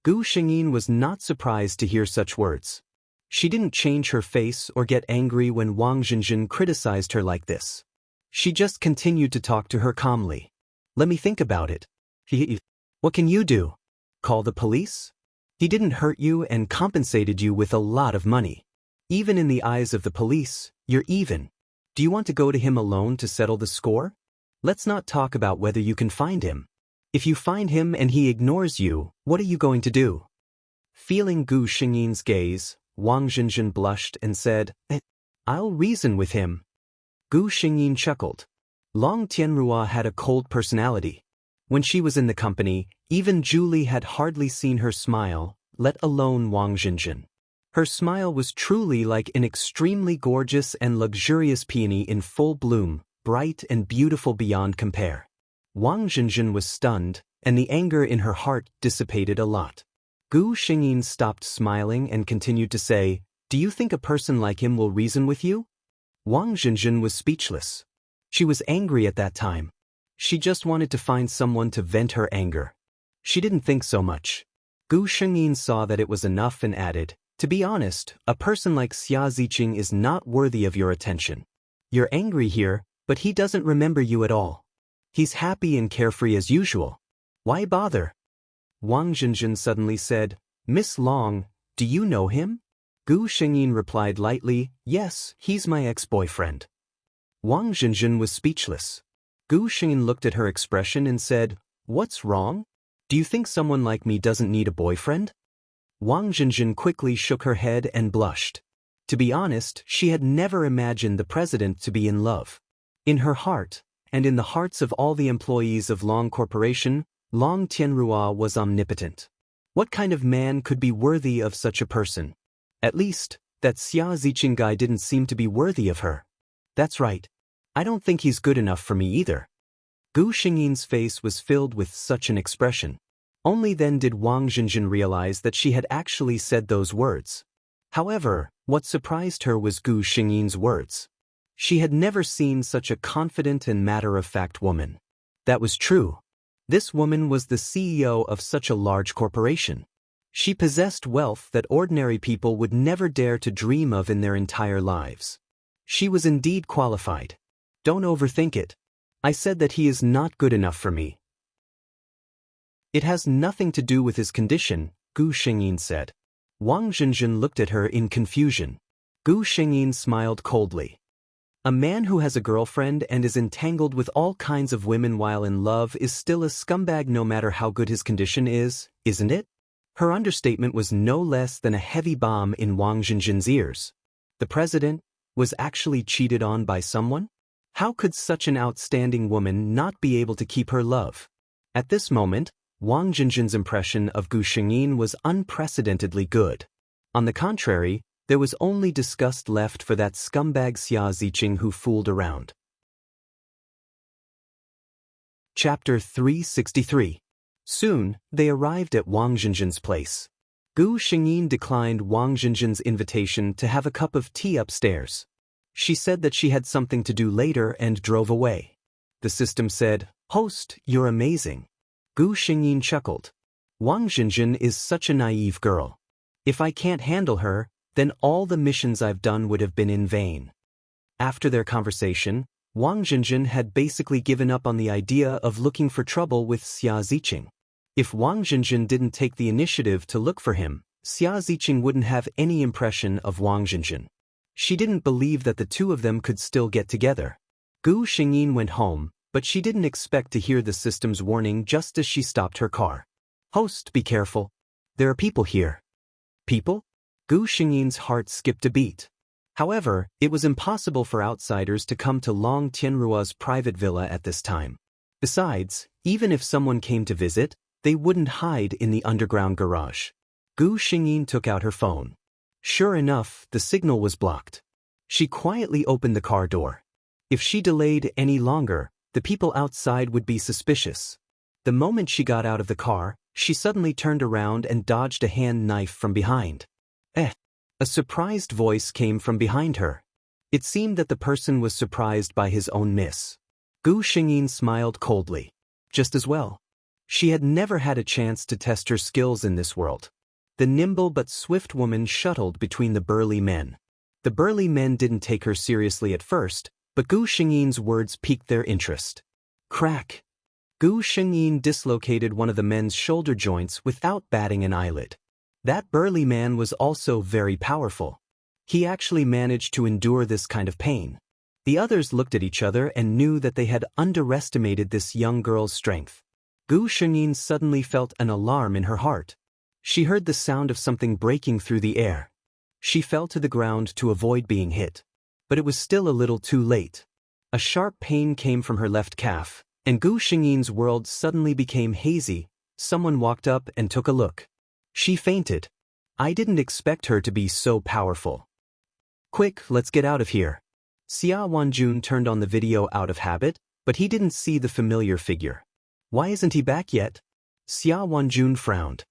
Gu Xingyin was not surprised to hear such words. She didn't change her face or get angry when Wang Jinjin criticized her like this. She just continued to talk to her calmly. "Let me think about it. What can you do? Call the police? He didn't hurt you and compensated you with a lot of money. Even in the eyes of the police, you're even. Do you want to go to him alone to settle the score? Let's not talk about whether you can find him. If you find him and he ignores you, what are you going to do?" Feeling Gu Xingyin's gaze, Wang Jinjin blushed and said, "I'll reason with him." Gu Xingyin chuckled. Long Tianrua had a cold personality. When she was in the company, even Julie had hardly seen her smile, let alone Wang Jinjin. Her smile was truly like an extremely gorgeous and luxurious peony in full bloom, bright and beautiful beyond compare. Wang Jinjin was stunned, and the anger in her heart dissipated a lot. Gu Xingyin stopped smiling and continued to say, "Do you think a person like him will reason with you?" Wang Jinjin was speechless. She was angry at that time. She just wanted to find someone to vent her anger. She didn't think so much. Gu Xingyin saw that it was enough and added, "To be honest, a person like Xia Ziqing is not worthy of your attention. You're angry here, but he doesn't remember you at all. He's happy and carefree as usual. Why bother?" Wang Jinjin suddenly said, "Miss Long, do you know him?" Gu Xingyin replied lightly, "Yes, he's my ex-boyfriend." Wang Jinjin was speechless. Gu Xingyin looked at her expression and said, "What's wrong? Do you think someone like me doesn't need a boyfriend?" Wang Jinjin quickly shook her head and blushed. To be honest, she had never imagined the president to be in love. In her heart, and in the hearts of all the employees of Long Corporation, Long Tianrua was omnipotent. What kind of man could be worthy of such a person? At least, that Xia Ziqing guy didn't seem to be worthy of her. That's right. I don't think he's good enough for me either. Gu Xingyin's face was filled with such an expression. Only then did Wang Zhenjin realize that she had actually said those words. However, what surprised her was Gu Xingyin's words. She had never seen such a confident and matter-of-fact woman. That was true. This woman was the CEO of such a large corporation. She possessed wealth that ordinary people would never dare to dream of in their entire lives. She was indeed qualified. Don't overthink it. I said that he is not good enough for me. It has nothing to do with his condition, Gu Xingyin said. Wang Zhenjin looked at her in confusion. Gu Xingyin smiled coldly. A man who has a girlfriend and is entangled with all kinds of women while in love is still a scumbag no matter how good his condition is, isn't it? Her understatement was no less than a heavy bomb in Wang Zhenjin's ears. The president was actually cheated on by someone? How could such an outstanding woman not be able to keep her love? At this moment, Wang Zhenjin's impression of Gu Xingyin was unprecedentedly good. On the contrary, there was only disgust left for that scumbag Xia Ziqing who fooled around. Chapter 363. Soon, they arrived at Wang Zhenjin's place. Gu Xingyin declined Wang Zhenjin's invitation to have a cup of tea upstairs. She said that she had something to do later and drove away. The system said, "Host, you're amazing." Gu Xingyin chuckled. Wang Zhenjin is such a naive girl. If I can't handle her, then all the missions I've done would have been in vain. After their conversation, Wang Zhenjin had basically given up on the idea of looking for trouble with Xia Ziqing. If Wang Zhenjin didn't take the initiative to look for him, Xia Ziqing wouldn't have any impression of Wang Zhenjin. She didn't believe that the two of them could still get together. Gu Xingyin went home, but she didn't expect to hear the system's warning just as she stopped her car. "Host, be careful. There are people here." People? Gu Xingyin's heart skipped a beat. However, it was impossible for outsiders to come to Long Tianruo's private villa at this time. Besides, even if someone came to visit, they wouldn't hide in the underground garage. Gu Xingyin took out her phone. Sure enough, the signal was blocked. She quietly opened the car door. If she delayed any longer, the people outside would be suspicious. The moment she got out of the car, she suddenly turned around and dodged a hand knife from behind. A surprised voice came from behind her. It seemed that the person was surprised by his own miss. Gu Xingyin smiled coldly. Just as well. She had never had a chance to test her skills in this world. The nimble but swift woman shuttled between the burly men. The burly men didn't take her seriously at first, but Gu Xingyin's words piqued their interest. Crack! Gu Xingyin dislocated one of the men's shoulder joints without batting an eyelid. That burly man was also very powerful. He actually managed to endure this kind of pain. The others looked at each other and knew that they had underestimated this young girl's strength. Gu Xingyin suddenly felt an alarm in her heart. She heard the sound of something breaking through the air. She fell to the ground to avoid being hit. But it was still a little too late. A sharp pain came from her left calf, and Gu Xingyin's world suddenly became hazy. Someone walked up and took a look. She fainted. I didn't expect her to be so powerful. Quick, let's get out of here. Xia Wanjun turned on the video out of habit, but he didn't see the familiar figure. Why isn't he back yet? Xia Wanjun frowned.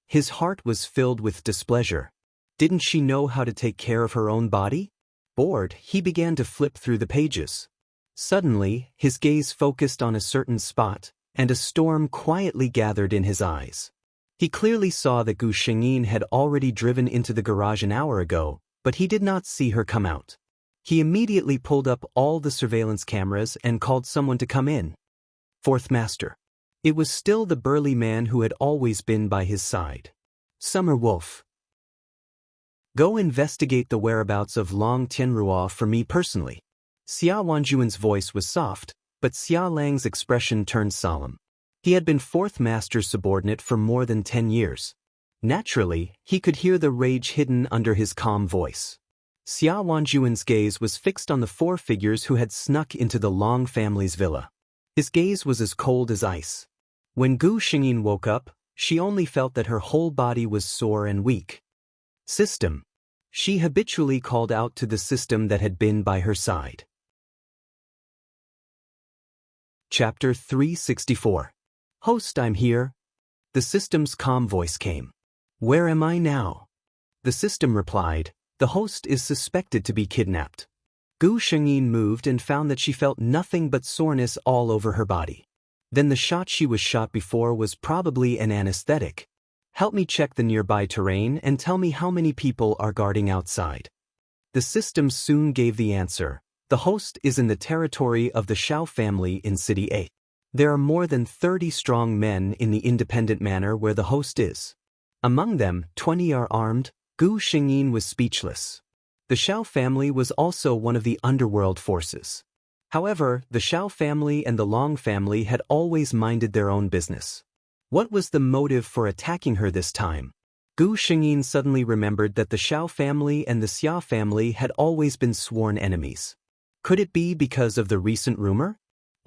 His heart was filled with displeasure. Didn't she know how to take care of her own body? Bored, he began to flip through the pages. Suddenly, his gaze focused on a certain spot, and a storm quietly gathered in his eyes. He clearly saw that Gu Xingyin had already driven into the garage an hour ago, but he did not see her come out. He immediately pulled up all the surveillance cameras and called someone to come in. Fourth Master. It was still the burly man who had always been by his side. Summer Wolf. Go investigate the whereabouts of Long Tianruo for me personally. Xia Wanjuan's voice was soft, but Xia Lang's expression turned solemn. He had been Fourth Master's subordinate for more than 10 years. Naturally, he could hear the rage hidden under his calm voice. Xia Wanjuan's gaze was fixed on the four figures who had snuck into the Long family's villa. His gaze was as cold as ice. When Gu Xingyin woke up, she only felt that her whole body was sore and weak. System. She habitually called out to the system that had been by her side. Chapter 364. Host, I'm here. The system's calm voice came. "Where am I now?" The system replied, "The host is suspected to be kidnapped." Gu Shengyin moved and found that she felt nothing but soreness all over her body. Then the shot she was shot before was probably an anesthetic. "Help me check the nearby terrain and tell me how many people are guarding outside." The system soon gave the answer. The host is in the territory of the Shao family in City A. There are more than 30 strong men in the independent manor where the host is. Among them, 20 are armed. Gu Shengyin was speechless. The Shao family was also one of the underworld forces. However, the Shao family and the Long family had always minded their own business. What was the motive for attacking her this time? Gu Shengyin suddenly remembered that the Shao family and the Xia family had always been sworn enemies. Could it be because of the recent rumor?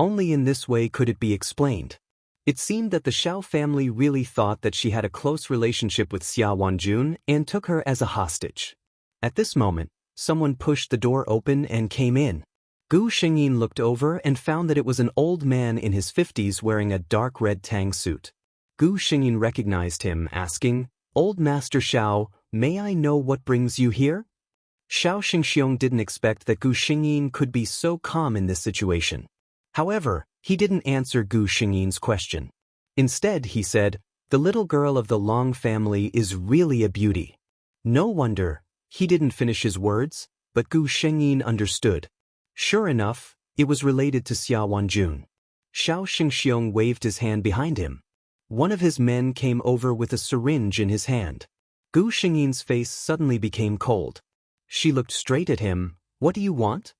Only in this way could it be explained. It seemed that the Shao family really thought that she had a close relationship with Xia Wanjun and took her as a hostage. At this moment, someone pushed the door open and came in. Gu Shengyin looked over and found that it was an old man in his 50s wearing a dark red tang suit. Gu Shengyin recognized him, asking, "Old Master Shao, may I know what brings you here?" Shao Xingxiong didn't expect that Gu Shengyin could be so calm in this situation. However, he didn't answer Gu Shengyin's question. Instead, he said, "The little girl of the Long family is really a beauty." No wonder. He didn't finish his words, but Gu Shengyin understood. Sure enough, it was related to Xia Wanjun. Shao Xingxiong waved his hand behind him. One of his men came over with a syringe in his hand. Gu Shengyin's face suddenly became cold. She looked straight at him. "What do you want?"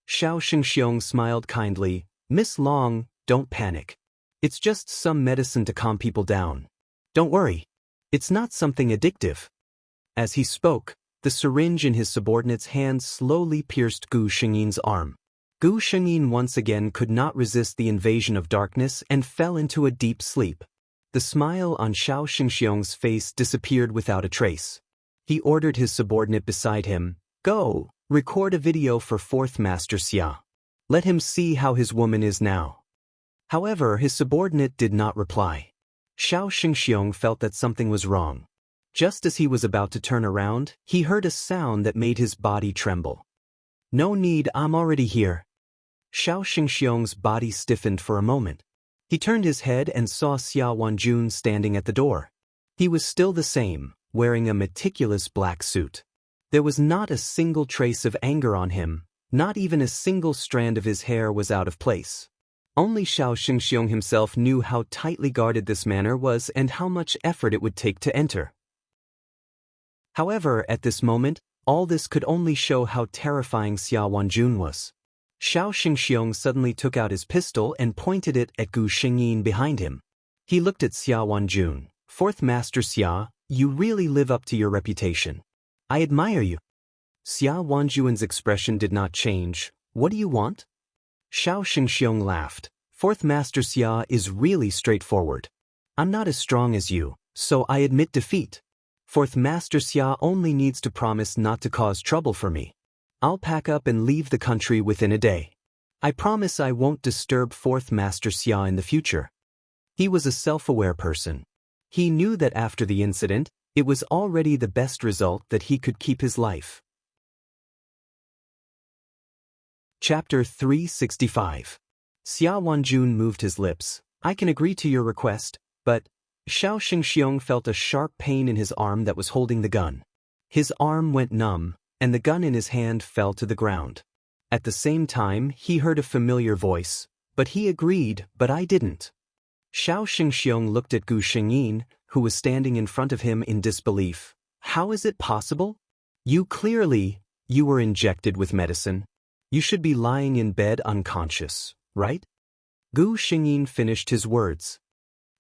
Shao Xingxiong smiled kindly. "Miss Long, don't panic. It's just some medicine to calm people down. Don't worry. It's not something addictive." As he spoke, the syringe in his subordinate's hand slowly pierced Gu Shengyin's arm. Gu Shengyin once again could not resist the invasion of darkness and fell into a deep sleep. The smile on Shao Xingxiong's face disappeared without a trace. He ordered his subordinate beside him, "Go, record a video for 4th Master Xia. Let him see how his woman is now." However, his subordinate did not reply. Shao Xingxiong felt that something was wrong. Just as he was about to turn around, he heard a sound that made his body tremble. "No need, I'm already here." Shao Xingxiong's body stiffened for a moment. He turned his head and saw Xia Wanjun standing at the door. He was still the same, wearing a meticulous black suit. There was not a single trace of anger on him, not even a single strand of his hair was out of place. Only Shao Xingxiong himself knew how tightly guarded this manor was and how much effort it would take to enter. However, at this moment, all this could only show how terrifying Xia Wanjun was. Shao Xingxiong suddenly took out his pistol and pointed it at Gu Shengyin behind him. He looked at Xia Wanjun. "4th Master Xia, you really live up to your reputation. I admire you." Xia Wanjun's expression did not change. "What do you want?" Shao Xingxiong laughed. "4th Master Xia is really straightforward. I'm not as strong as you, so I admit defeat. 4th Master Xia only needs to promise not to cause trouble for me. I'll pack up and leave the country within a day. I promise I won't disturb 4th Master Xia in the future." He was a self-aware person. He knew that after the incident, it was already the best result that he could keep his life. Chapter 365. Xia Wanjun moved his lips. "I can agree to your request, but..." Shao Xingxiong felt a sharp pain in his arm that was holding the gun. His arm went numb, and the gun in his hand fell to the ground. At the same time, he heard a familiar voice. "But he agreed, but I didn't." Shao Xingxiong looked at Gu Shengyin, who was standing in front of him in disbelief. "How is it possible? You were injected with medicine. You should be lying in bed unconscious, right?" Gu Shengyin finished his words.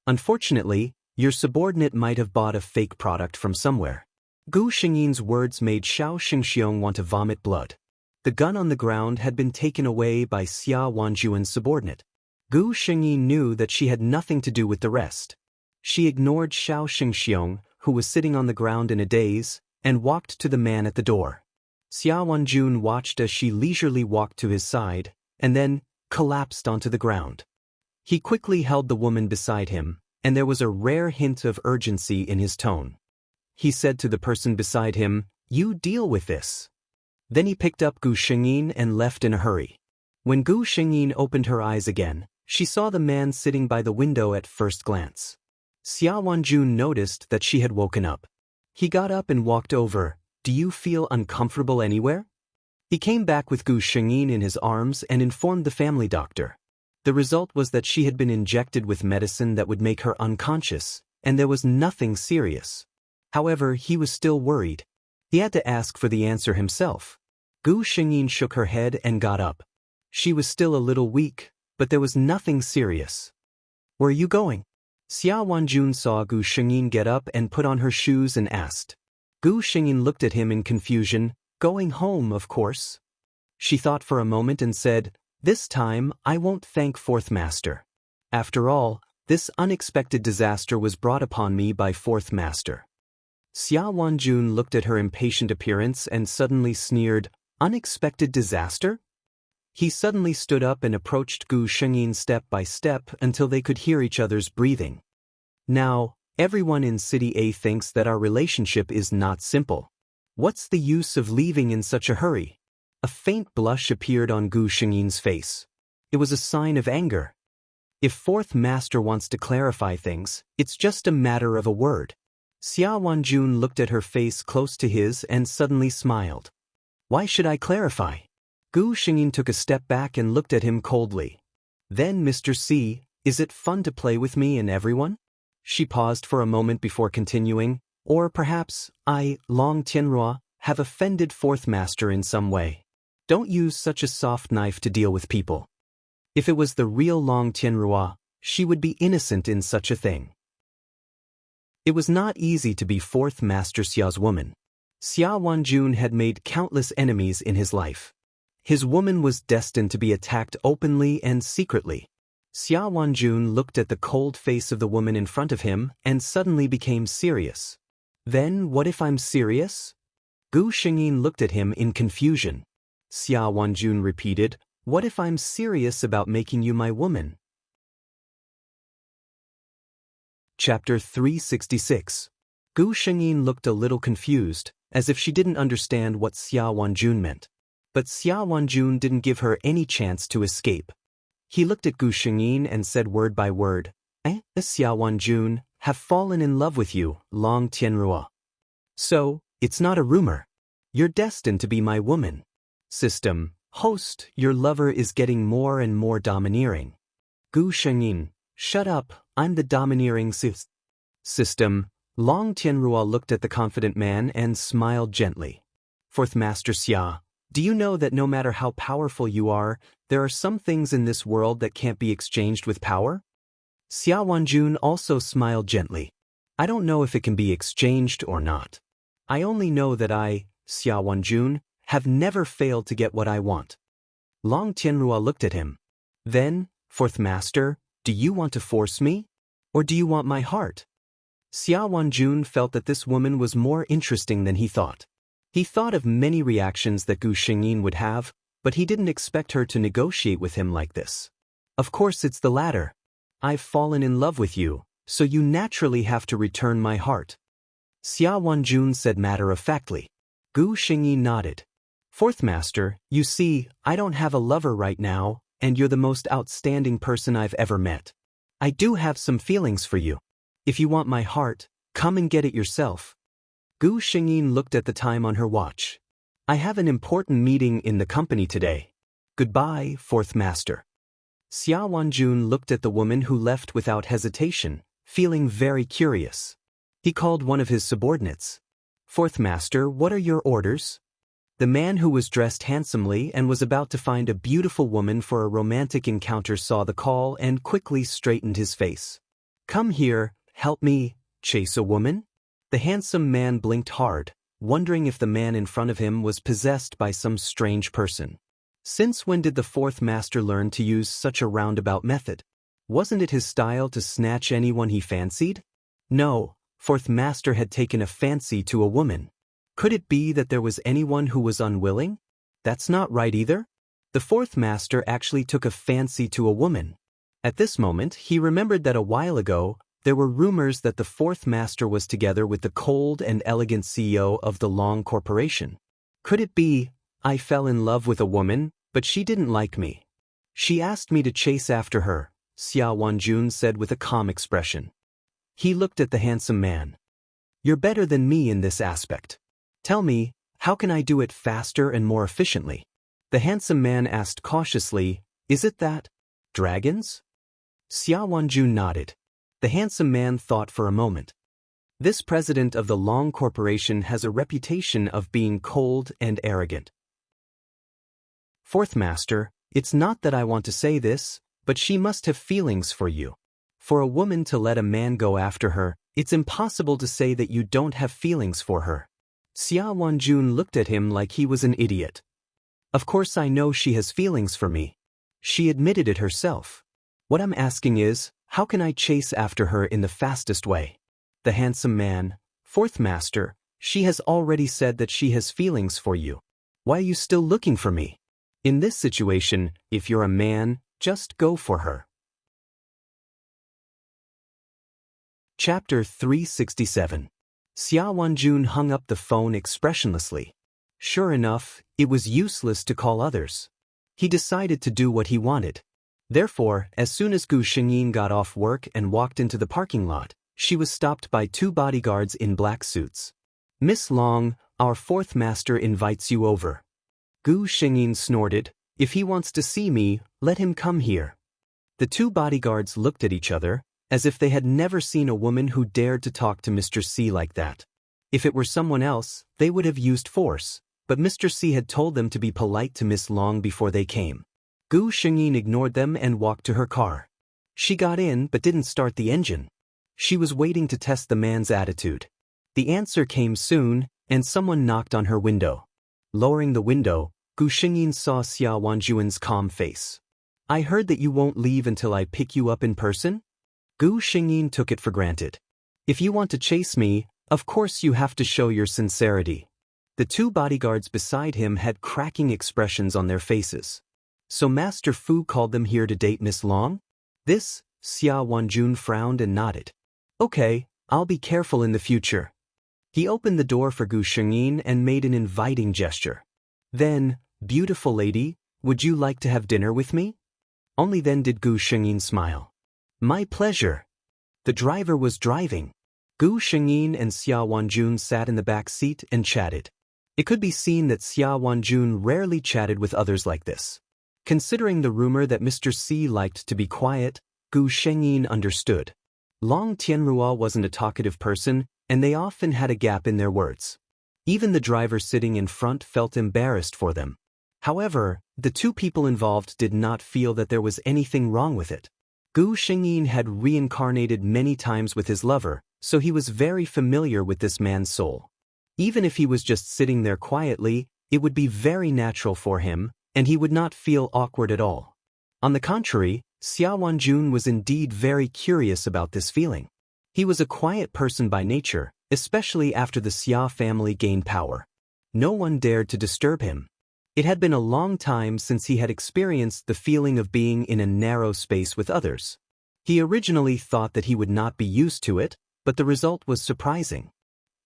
"Unfortunately, your subordinate might have bought a fake product from somewhere." Gu Shengyin's words made Shao Xingxiong want to vomit blood. The gun on the ground had been taken away by Xia Wanjun's subordinate. Gu Shengyin knew that she had nothing to do with the rest. She ignored Shao Xingxiong, who was sitting on the ground in a daze, and walked to the man at the door. Xia Wanjun watched as she leisurely walked to his side, and then collapsed onto the ground. He quickly held the woman beside him, and there was a rare hint of urgency in his tone. He said to the person beside him, "You deal with this." Then he picked up Gu Shengyin and left in a hurry. When Gu Shengyin opened her eyes again, she saw the man sitting by the window at first glance. Xia Wanjun noticed that she had woken up. He got up and walked over. "Do you feel uncomfortable anywhere?" He came back with Gu Shengyin in his arms and informed the family doctor. The result was that she had been injected with medicine that would make her unconscious, and there was nothing serious. However, he was still worried. He had to ask for the answer himself. Gu Shengyin shook her head and got up. She was still a little weak, but there was nothing serious. "Where are you going?" Xia Wanjun saw Gu Shengyin get up and put on her shoes and asked. Gu Shengyin looked at him in confusion. "Going home, of course." She thought for a moment and said, "This time I won't thank Fourth Master. After all, this unexpected disaster was brought upon me by Fourth Master." Xia Wanjun looked at her impatient appearance and suddenly sneered, "Unexpected disaster?" He suddenly stood up and approached Gu Shengyin step by step until they could hear each other's breathing. "Now, everyone in City A thinks that our relationship is not simple. What's the use of leaving in such a hurry?" A faint blush appeared on Gu Shengyin's face. It was a sign of anger. If Fourth Master wants to clarify things, it's just a matter of a word. Xia Wanjun looked at her face close to his and suddenly smiled. "Why should I clarify?" Gu Shengyin took a step back and looked at him coldly. "Then, Mr. C, is it fun to play with me and everyone?" She paused for a moment before continuing. "Or perhaps I, Long Tianrua, have offended Fourth Master in some way. Don't use such a soft knife to deal with people." If it was the real Long Tianrua, she would be innocent in such a thing. It was not easy to be Fourth Master Xia's woman. Xia Wanjun had made countless enemies in his life. His woman was destined to be attacked openly and secretly. Xia Wanjun looked at the cold face of the woman in front of him and suddenly became serious. "Then what if I'm serious?" Gu Shengyin looked at him in confusion. Xia Wanjun repeated, "What if I'm serious about making you my woman?" Chapter 366. Gu Shengyin looked a little confused, as if she didn't understand what Xia Wanjun meant. But Xia Wanjun didn't give her any chance to escape. He looked at Gu Shengyin and said word by word, Xia Wanjun, have fallen in love with you, Long Tianrua. So, it's not a rumor. You're destined to be my woman. System, host, your lover is getting more and more domineering. Gu Shengyin, shut up, I'm the domineering System, Long Tianrua looked at the confident man and smiled gently. Fourth Master Xia, do you know that no matter how powerful you are, there are some things in this world that can't be exchanged with power? Xia Wanjun also smiled gently. I don't know if it can be exchanged or not. I only know that I, Xia Wanjun, have never failed to get what I want. Long Tianrua looked at him. Then, Fourth Master, do you want to force me? Or do you want my heart? Xia Wanjun felt that this woman was more interesting than he thought. He thought of many reactions that Gu Shengyin would have, but he didn't expect her to negotiate with him like this. Of course it's the latter. I've fallen in love with you, so you naturally have to return my heart. Xia Wanjun said matter-of-factly. Gu Shengyin nodded. Fourth Master, you see, I don't have a lover right now, and you're the most outstanding person I've ever met. I do have some feelings for you. If you want my heart, come and get it yourself. Gu Shengyin looked at the time on her watch. I have an important meeting in the company today. Goodbye, Fourth Master. Xia Wanjun looked at the woman who left without hesitation, feeling very curious. He called one of his subordinates. Fourth Master, what are your orders? The man who was dressed handsomely and was about to find a beautiful woman for a romantic encounter saw the call and quickly straightened his face. Come here, help me, chase a woman? The handsome man blinked hard, wondering if the man in front of him was possessed by some strange person. Since when did the Fourth Master learn to use such a roundabout method? Wasn't it his style to snatch anyone he fancied? No, Fourth Master had taken a fancy to a woman. Could it be that there was anyone who was unwilling? That's not right either. The Fourth Master actually took a fancy to a woman. At this moment, he remembered that a while ago, There were rumors that the fourth master was together with the cold and elegant CEO of the Long Corporation. Could it be, I fell in love with a woman, but she didn't like me? She asked me to chase after her, Xia Wanjun said with a calm expression. He looked at the handsome man. You're better than me in this aspect. Tell me, how can I do it faster and more efficiently? The handsome man asked cautiously, is it that? Dragons? Xia Wanjun nodded. The handsome man thought for a moment. This president of the Long Corporation has a reputation of being cold and arrogant. Fourth master, it's not that I want to say this, but she must have feelings for you. For a woman to let a man go after her, it's impossible to say that you don't have feelings for her. Xia Wanjun looked at him like he was an idiot. Of course I know she has feelings for me. She admitted it herself. What I'm asking is, how can I chase after her in the fastest way? The handsome man, fourth master, she has already said that she has feelings for you. Why are you still looking for me? In this situation, if you're a man, just go for her. Chapter 367. Xia Wanjun hung up the phone expressionlessly. Sure enough, it was useless to call others. He decided to do what he wanted. Therefore, as soon as Gu Shengyin got off work and walked into the parking lot, she was stopped by two bodyguards in black suits. Miss Long, our fourth master invites you over. Gu Shengyin snorted, if he wants to see me, let him come here. The two bodyguards looked at each other, as if they had never seen a woman who dared to talk to Mr. C like that. If it were someone else, they would have used force, but Mr. C had told them to be polite to Miss Long before they came. Gu Shengyin ignored them and walked to her car. She got in but didn't start the engine. She was waiting to test the man's attitude. The answer came soon, and someone knocked on her window. Lowering the window, Gu Shengyin saw Xia Wanjun's calm face. I heard that you won't leave until I pick you up in person? Gu Shengyin took it for granted. If you want to chase me, of course you have to show your sincerity. The two bodyguards beside him had cracking expressions on their faces. So Master Fu called them here to date Miss Long? This, Xia Wanjun frowned and nodded. Okay, I'll be careful in the future. He opened the door for Gu Shengyin and made an inviting gesture. Then, beautiful lady, would you like to have dinner with me? Only then did Gu Shengyin smile. My pleasure. The driver was driving. Gu Shengyin and Xia Wanjun sat in the back seat and chatted. It could be seen that Xia Wanjun rarely chatted with others like this. Considering the rumor that Mr. C liked to be quiet, Gu Shengyin understood. Long Tianrua wasn't a talkative person, and they often had a gap in their words. Even the driver sitting in front felt embarrassed for them. However, the two people involved did not feel that there was anything wrong with it. Gu Shengyin had reincarnated many times with his lover, so he was very familiar with this man's soul. Even if he was just sitting there quietly, it would be very natural for him, and he would not feel awkward at all. On the contrary, Xia Wanjun was indeed very curious about this feeling. He was a quiet person by nature, especially after the Xia family gained power. No one dared to disturb him. It had been a long time since he had experienced the feeling of being in a narrow space with others. He originally thought that he would not be used to it, but the result was surprising.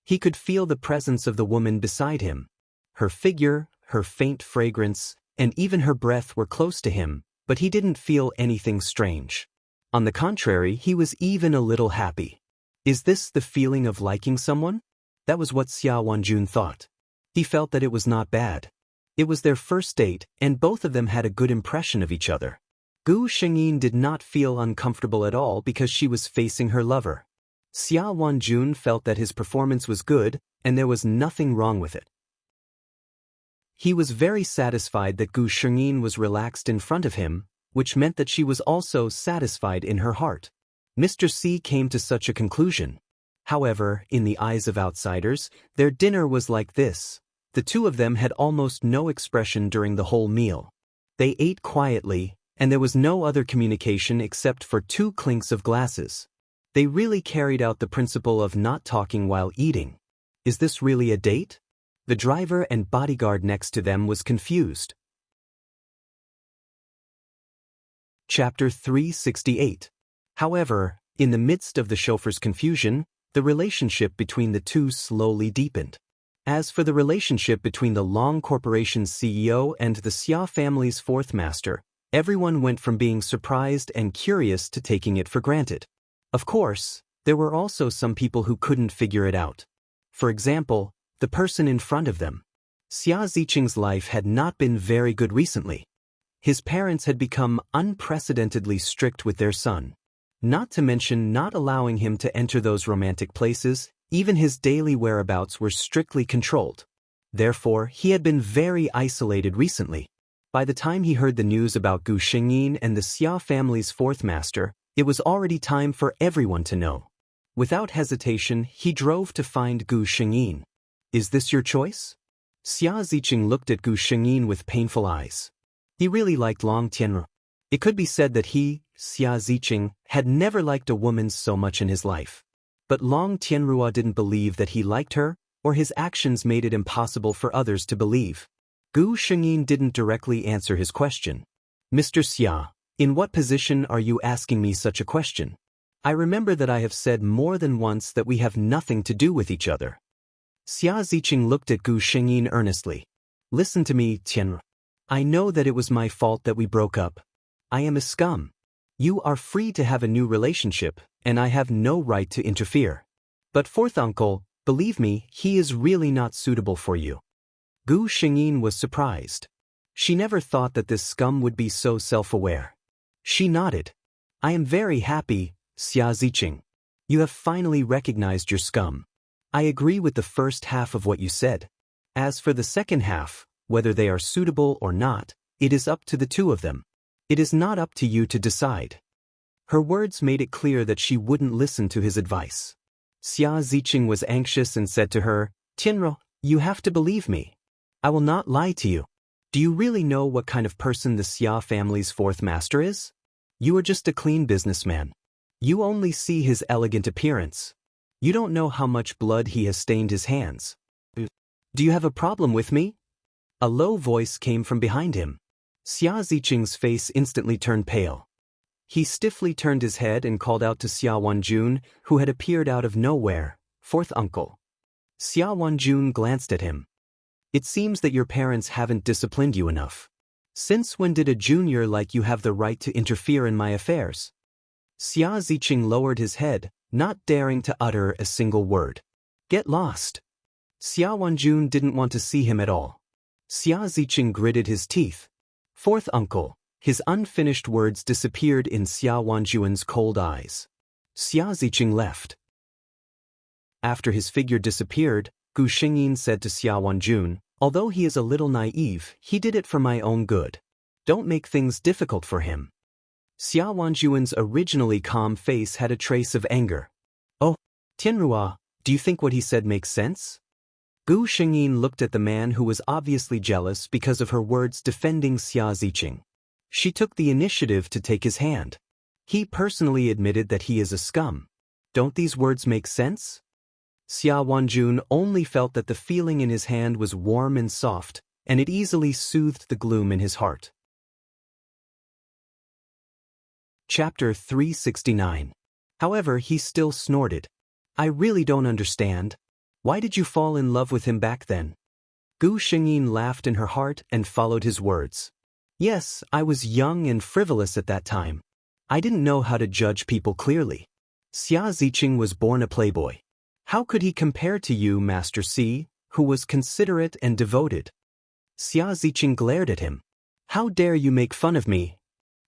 He could feel the presence of the woman beside him. Her figure, her faint fragrance, and even her breath were close to him, but he didn't feel anything strange. On the contrary, he was even a little happy. Is this the feeling of liking someone? That was what Xia Wanjun thought. He felt that it was not bad. It was their first date, and both of them had a good impression of each other. Gu Shengyin did not feel uncomfortable at all because she was facing her lover. Xia Wanjun felt that his performance was good, and there was nothing wrong with it. He was very satisfied that Gu Shengyin was relaxed in front of him, which meant that she was also satisfied in her heart. Mr. C came to such a conclusion. However, in the eyes of outsiders, their dinner was like this. The two of them had almost no expression during the whole meal. They ate quietly, and there was no other communication except for two clinks of glasses. They really carried out the principle of not talking while eating. Is this really a date? The driver and bodyguard next to them was confused. Chapter 368. However, In the midst of the chauffeur's confusion, the relationship between the two slowly deepened. As for the relationship between the Long Corporation's CEO and the Xia family's fourth master, everyone went from being surprised and curious to taking it for granted. Of course, there were also some people who couldn't figure it out. For example, the person in front of them. Xia Ziqing's life had not been very good recently. His parents had become unprecedentedly strict with their son. Not to mention not allowing him to enter those romantic places, even his daily whereabouts were strictly controlled. Therefore, he had been very isolated recently. By the time he heard the news about Gu Shengyin and the Xia family's fourth master, it was already time for everyone to know. Without hesitation, he drove to find Gu Shengyin. "Is this your choice?" Xia Ziqing looked at Gu Shengyin with painful eyes. He really liked Long Tianru. It could be said that he, Xia Ziqing, had never liked a woman so much in his life. But Long Tianrua didn't believe that he liked her, or his actions made it impossible for others to believe. Gu Shengyin didn't directly answer his question. "Mr. Xia, in what position are you asking me such a question? I remember that I have said more than once that we have nothing to do with each other." Xia Ziqing looked at Gu Shengyin earnestly. "Listen to me, Tianru. I know that it was my fault that we broke up. I am a scum. You are free to have a new relationship, and I have no right to interfere. But fourth uncle, believe me, he is really not suitable for you." Gu Shengyin was surprised. She never thought that this scum would be so self-aware. She nodded. "I am very happy, Xia Ziqing. You have finally recognized your scum. I agree with the first half of what you said. As for the second half, whether they are suitable or not, it is up to the two of them. It is not up to you to decide." Her words made it clear that she wouldn't listen to his advice. Xia Ziqing was anxious and said to her, "Tianru, you have to believe me. I will not lie to you. Do you really know what kind of person the Xia family's fourth master is? You are just a clean businessman. You only see his elegant appearance. You don't know how much blood he has stained his hands. Do you have a problem with me?" A low voice came from behind him. Xia Ziqing's face instantly turned pale. He stiffly turned his head and called out to Xia Wanjun, who had appeared out of nowhere, "Fourth uncle." Xia Wanjun glanced at him. "It seems that your parents haven't disciplined you enough. Since when did a junior like you have the right to interfere in my affairs?" Xia Ziqing lowered his head, not daring to utter a single word. "Get lost." Xia Wanjun didn't want to see him at all. Xia Ziqing gritted his teeth. "Fourth uncle." His unfinished words disappeared in Xia Wanjun's cold eyes. Xia Ziqing left. After his figure disappeared, Gu Shengyin said to Xia Wanjun, "Although he is a little naive, he did it for my own good. Don't make things difficult for him." Xia Wanjun's originally calm face had a trace of anger. "Oh, Tianrua, do you think what he said makes sense?" Gu Shengyin looked at the man who was obviously jealous because of her words defending Xia Ziqing. She took the initiative to take his hand. He personally admitted that he is a scum. Don't these words make sense? Xia Wanjun only felt that the feeling in his hand was warm and soft, and it easily soothed the gloom in his heart. Chapter 369. However, he still snorted. "I really don't understand. Why did you fall in love with him back then?" Gu Shengyin laughed in her heart and followed his words. "Yes, I was young and frivolous at that time. I didn't know how to judge people clearly. Xia Ziqing was born a playboy. How could he compare to you, Master C, who was considerate and devoted?" Xia Ziqing glared at him. "How dare you make fun of me?"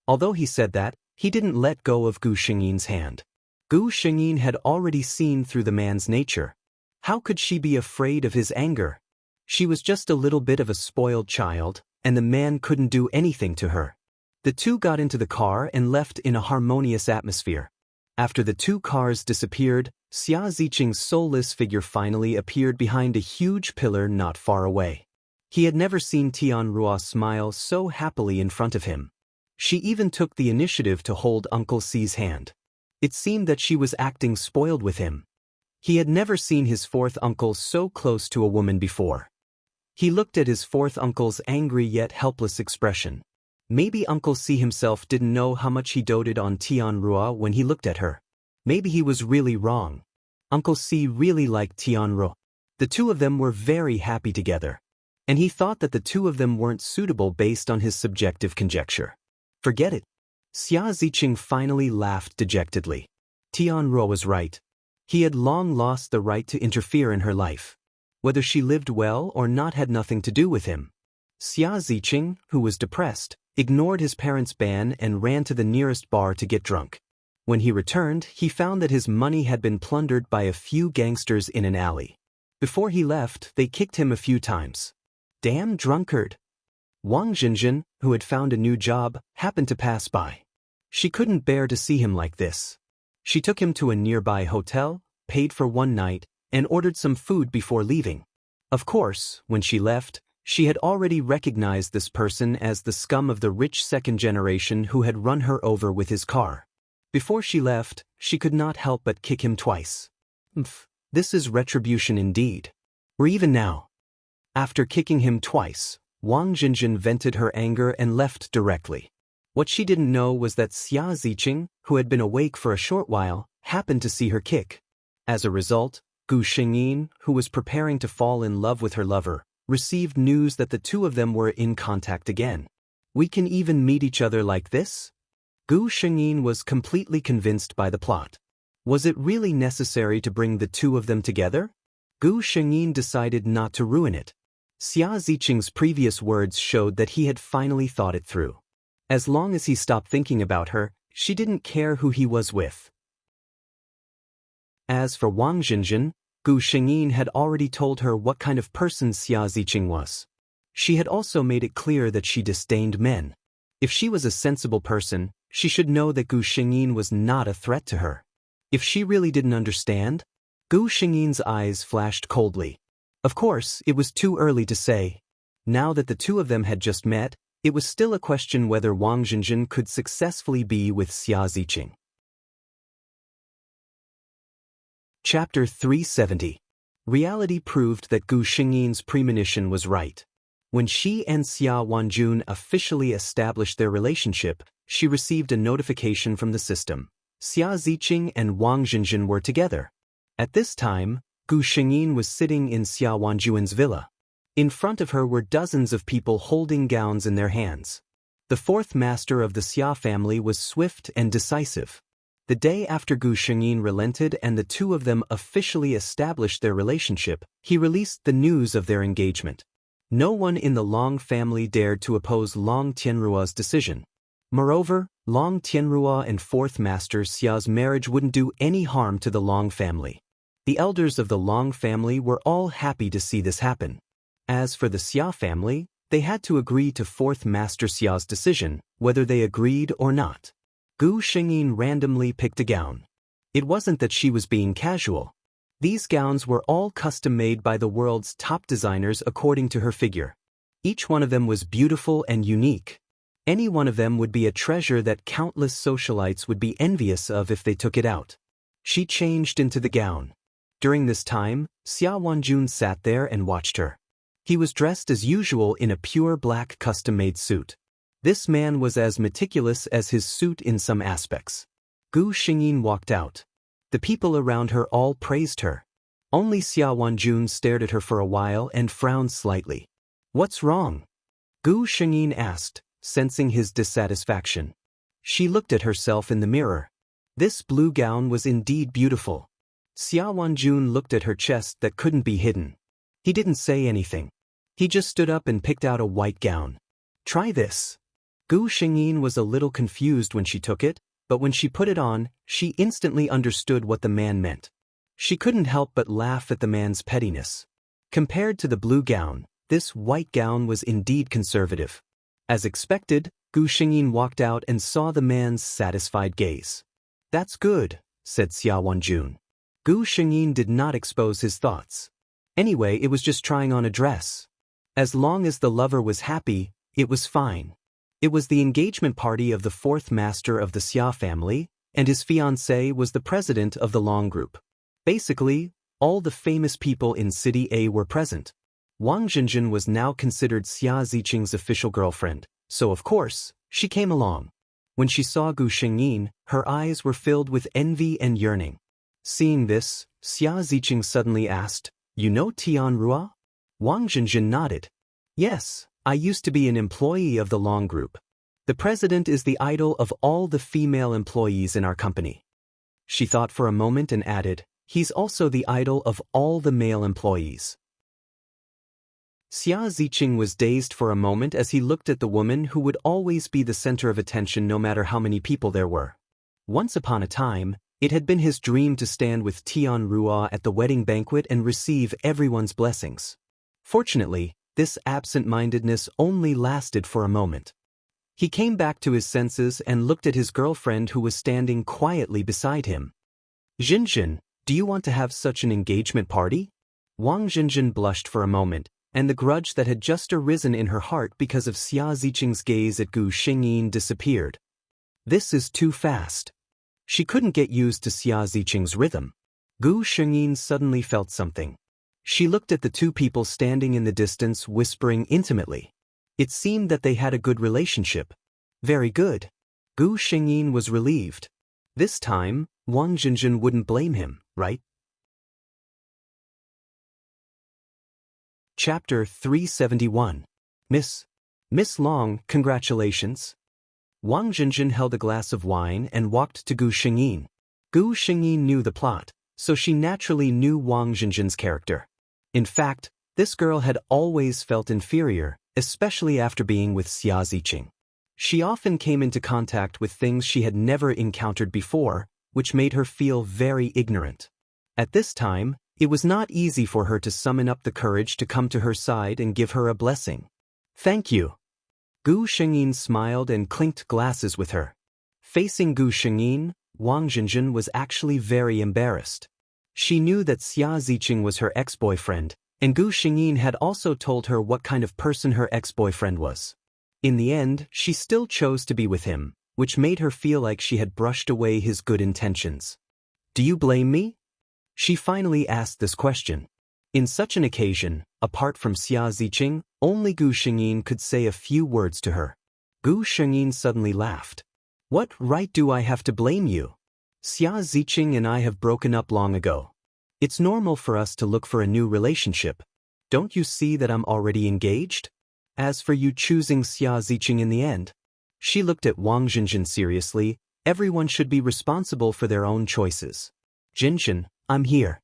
Although he said that, he didn't let go of Gu Shengyin's hand. Gu Shengyin had already seen through the man's nature. How could she be afraid of his anger? She was just a little bit of a spoiled child, and the man couldn't do anything to her. The two got into the car and left in a harmonious atmosphere. After the two cars disappeared, Xia Ziqing's soulless figure finally appeared behind a huge pillar not far away. He had never seen Tianrua smile so happily in front of him. She even took the initiative to hold Uncle C's hand. It seemed that she was acting spoiled with him. He had never seen his fourth uncle so close to a woman before. He looked at his fourth uncle's angry yet helpless expression. Maybe Uncle C himself didn't know how much he doted on Tianrua when he looked at her. Maybe he was really wrong. Uncle C really liked Tianru. The two of them were very happy together. And he thought that the two of them weren't suitable based on his subjective conjecture. Forget it. Xia Ziqing finally laughed dejectedly. Tianru was right. He had long lost the right to interfere in her life. Whether she lived well or not had nothing to do with him. Xia Ziqing, who was depressed, ignored his parents' ban and ran to the nearest bar to get drunk. When he returned, he found that his money had been plundered by a few gangsters in an alley. Before he left, they kicked him a few times. Damn drunkard. Wang Jinjin, who had found a new job, happened to pass by. She couldn't bear to see him like this. She took him to a nearby hotel, paid for one night, and ordered some food before leaving. Of course, when she left, she had already recognized this person as the scum of the rich second generation who had run her over with his car. Before she left, she could not help but kick him twice. This is retribution indeed. Or even now. After kicking him twice, Wang Jinjin vented her anger and left directly. What she didn't know was that Xia Ziqing, who had been awake for a short while, happened to see her kick. As a result, Gu Xingyin, who was preparing to fall in love with her lover, received news that the two of them were in contact again. We can even meet each other like this? Gu Xingyin was completely convinced by the plot. Was it really necessary to bring the two of them together? Gu Xingyin decided not to ruin it. Xia Ziqing's previous words showed that he had finally thought it through. As long as he stopped thinking about her, she didn't care who he was with. As for Wang Jinjin, Gu Xingyin had already told her what kind of person Xia Ziqing was. She had also made it clear that she disdained men. If she was a sensible person, she should know that Gu Xingyin was not a threat to her. If she really didn't understand? Gu Xingyin's eyes flashed coldly. Of course, it was too early to say. Now that the two of them had just met, it was still a question whether Wang Jinjin could successfully be with Xia Ziqing. Chapter 370. Reality proved that Gu Xingyin's premonition was right. When she and Xia Wanjun officially established their relationship, she received a notification from the system. Xia Ziqing and Wang Jinjin were together. At this time, Gu Xingyin was sitting in Xia Wanjun's villa. In front of her were dozens of people holding gowns in their hands. The fourth master of the Xia family was swift and decisive. The day after Gu Xingyin relented and the two of them officially established their relationship, he released the news of their engagement. No one in the Long family dared to oppose Long Tianruo's decision. Moreover, Long Tianruo and fourth master Xia's marriage wouldn't do any harm to the Long family. The elders of the Long family were all happy to see this happen. As for the Xia family, they had to agree to fourth master Xia's decision, whether they agreed or not. Gu Xingyin randomly picked a gown. It wasn't that she was being casual. These gowns were all custom-made by the world's top designers according to her figure. Each one of them was beautiful and unique. Any one of them would be a treasure that countless socialites would be envious of if they took it out. She changed into the gown. During this time, Xia Wanjun sat there and watched her. He was dressed as usual in a pure black custom-made suit. This man was as meticulous as his suit in some aspects. Gu Xingyin walked out. The people around her all praised her. Only Xia Wanjun stared at her for a while and frowned slightly. "What's wrong?" Gu Xingyin asked, sensing his dissatisfaction. She looked at herself in the mirror. This blue gown was indeed beautiful. Xia Wanjun looked at her chest that couldn't be hidden. He didn't say anything. He just stood up and picked out a white gown. "Try this." Gu Xingyin was a little confused when she took it, but when she put it on, she instantly understood what the man meant. She couldn't help but laugh at the man's pettiness. Compared to the blue gown, this white gown was indeed conservative. As expected, Gu Xingyin walked out and saw the man's satisfied gaze. "That's good," said Xia Wanjun. Gu Xingyin did not expose his thoughts. Anyway, it was just trying on a dress. As long as the lover was happy, it was fine. It was the engagement party of the fourth master of the Xia family, and his fiancée was the president of the Long group. Basically, all the famous people in City A were present. Wang Jinjin was now considered Xia Ziqing's official girlfriend, so of course, she came along. When she saw Gu Shengyin, her eyes were filled with envy and yearning. Seeing this, Xia Ziqing suddenly asked, "You know Tian Rua?" Wang Zhenjin nodded. "Yes, I used to be an employee of the Long Group. The president is the idol of all the female employees in our company." She thought for a moment and added, "He's also the idol of all the male employees." Xia Ziqing was dazed for a moment as he looked at the woman who would always be the center of attention no matter how many people there were. Once upon a time, it had been his dream to stand with Tian Rua at the wedding banquet and receive everyone's blessings. Fortunately, this absent-mindedness only lasted for a moment. He came back to his senses and looked at his girlfriend who was standing quietly beside him. "Zhinzhin, do you want to have such an engagement party?" Wang Zhenjin blushed for a moment, and the grudge that had just arisen in her heart because of Xia Ziqing's gaze at Gu Shengyin disappeared. This is too fast. She couldn't get used to Xia Ziqing's rhythm. Gu Shengyin suddenly felt something. She looked at the two people standing in the distance whispering intimately. It seemed that they had a good relationship. Very good. Gu Shengyin was relieved. This time, Wang Zhenjin wouldn't blame him, right? Chapter 371. Miss Long, congratulations. Wang Zhenjin held a glass of wine and walked to Gu Shengyin. Gu Shengyin knew the plot, so she naturally knew Wang Zhenjin's character. In fact, this girl had always felt inferior, especially after being with Xia Ziqing. She often came into contact with things she had never encountered before, which made her feel very ignorant. At this time, it was not easy for her to summon up the courage to come to her side and give her a blessing. "Thank you." Gu Shengyin smiled and clinked glasses with her. Facing Gu Shengyin, Wang Zhenjin was actually very embarrassed. She knew that Xia Ziqing was her ex-boyfriend, and Gu Shengyin had also told her what kind of person her ex-boyfriend was. In the end, she still chose to be with him, which made her feel like she had brushed away his good intentions. "Do you blame me?" She finally asked this question. In such an occasion, apart from Xia Ziqing, only Gu Shengyin could say a few words to her. Gu Shengyin suddenly laughed. "What right do I have to blame you? Xia Ziqing and I have broken up long ago. It's normal for us to look for a new relationship. Don't you see that I'm already engaged? As for you choosing Xia Ziqing in the end," she looked at Wang Zhenjin seriously, "everyone should be responsible for their own choices. Zhenjin, I'm here.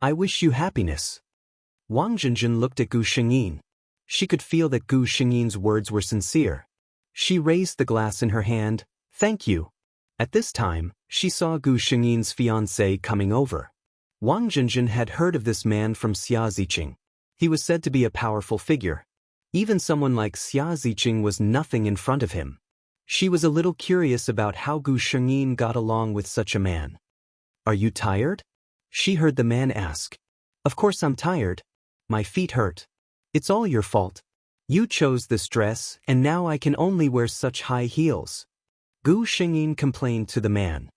I wish you happiness." Wang Zhenjin looked at Gu Shengyin. She could feel that Gu Shengyin's words were sincere. She raised the glass in her hand. "Thank you." At this time, she saw Gu Shengyin's fiancé coming over. Wang Zhenjin had heard of this man from Xia Ziqing. He was said to be a powerful figure. Even someone like Xia Ziqing was nothing in front of him. She was a little curious about how Gu Shengyin got along with such a man. "Are you tired?" she heard the man ask. "Of course I'm tired. My feet hurt. It's all your fault. You chose this dress and now I can only wear such high heels." Gu Shengyin complained to the man.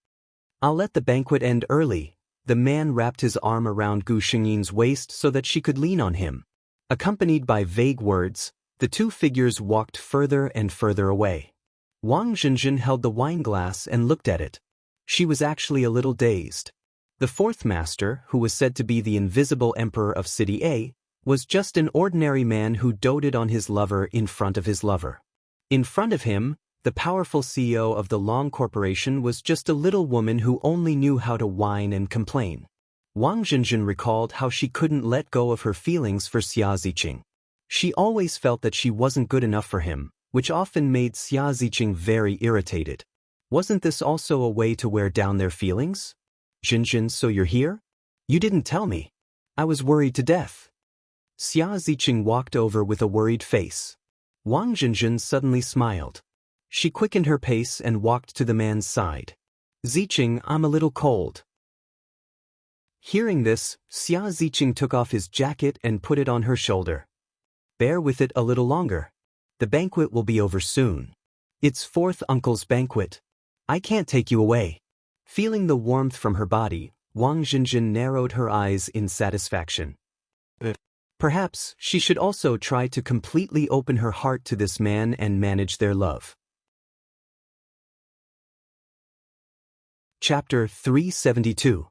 "I'll let the banquet end early." The man wrapped his arm around Gu Shengyin's waist so that she could lean on him. Accompanied by vague words, the two figures walked further and further away. Wang Zhenjin held the wine glass and looked at it. She was actually a little dazed. The fourth master, who was said to be the invisible emperor of City A, was just an ordinary man who doted on his lover in front of his lover. In front of him, the powerful CEO of the Long Corporation was just a little woman who only knew how to whine and complain. Wang Zhenjin recalled how she couldn't let go of her feelings for Xia Ziqing. She always felt that she wasn't good enough for him, which often made Xia Ziqing very irritated. Wasn't this also a way to wear down their feelings? "Zhenjin, so you're here? You didn't tell me. I was worried to death." Xia Ziqing walked over with a worried face. Wang Zhenjin suddenly smiled. She quickened her pace and walked to the man's side. "Ziqing, I'm a little cold." Hearing this, Xia Ziqing took off his jacket and put it on her shoulder. "Bear with it a little longer. The banquet will be over soon. It's fourth uncle's banquet. I can't take you away." Feeling the warmth from her body, Wang Zhenjin narrowed her eyes in satisfaction. Perhaps she should also try to completely open her heart to this man and manage their love. Chapter 372.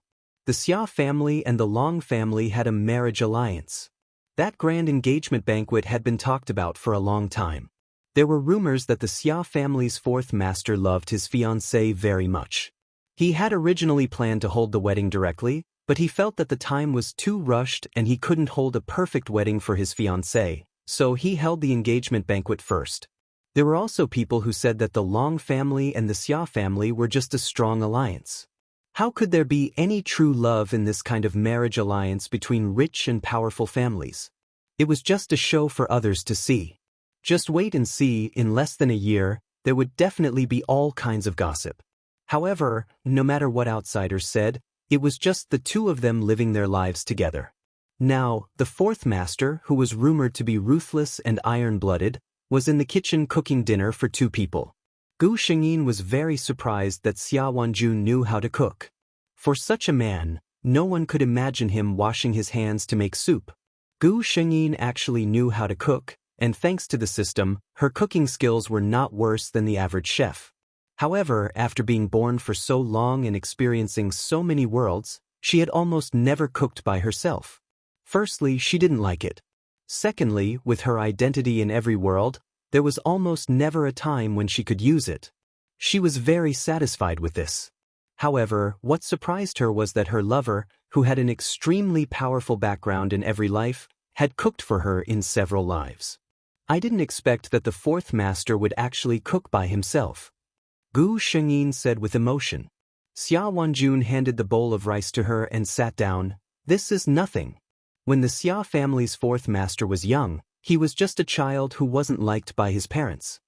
The Xia family and the Long family had a marriage alliance. That grand engagement banquet had been talked about for a long time. There were rumors that the Xia family's fourth master loved his fiancée very much. He had originally planned to hold the wedding directly, but he felt that the time was too rushed and he couldn't hold a perfect wedding for his fiancée, so he held the engagement banquet first. There were also people who said that the Long family and the Xia family were just a strong alliance. How could there be any true love in this kind of marriage alliance between rich and powerful families? It was just a show for others to see. Just wait and see, in less than a year, there would definitely be all kinds of gossip. However, no matter what outsiders said, it was just the two of them living their lives together. Now, the fourth master, who was rumored to be ruthless and iron-blooded, was in the kitchen cooking dinner for two people. Gu Shengyin was very surprised that Xia Wanjun knew how to cook. For such a man, no one could imagine him washing his hands to make soup. Gu Shengyin actually knew how to cook, and thanks to the system, her cooking skills were not worse than the average chef. However, after being born for so long and experiencing so many worlds, she had almost never cooked by herself. Firstly, she didn't like it. Secondly, with her identity in every world, there was almost never a time when she could use it. She was very satisfied with this. However, what surprised her was that her lover, who had an extremely powerful background in every life, had cooked for her in several lives. I didn't expect that the fourth master would actually cook by himself. Gu Shengyin said with emotion. Xia Wanjun handed the bowl of rice to her and sat down. This is nothing. When the Xia family's fourth master was young, he was just a child who wasn't liked by his parents.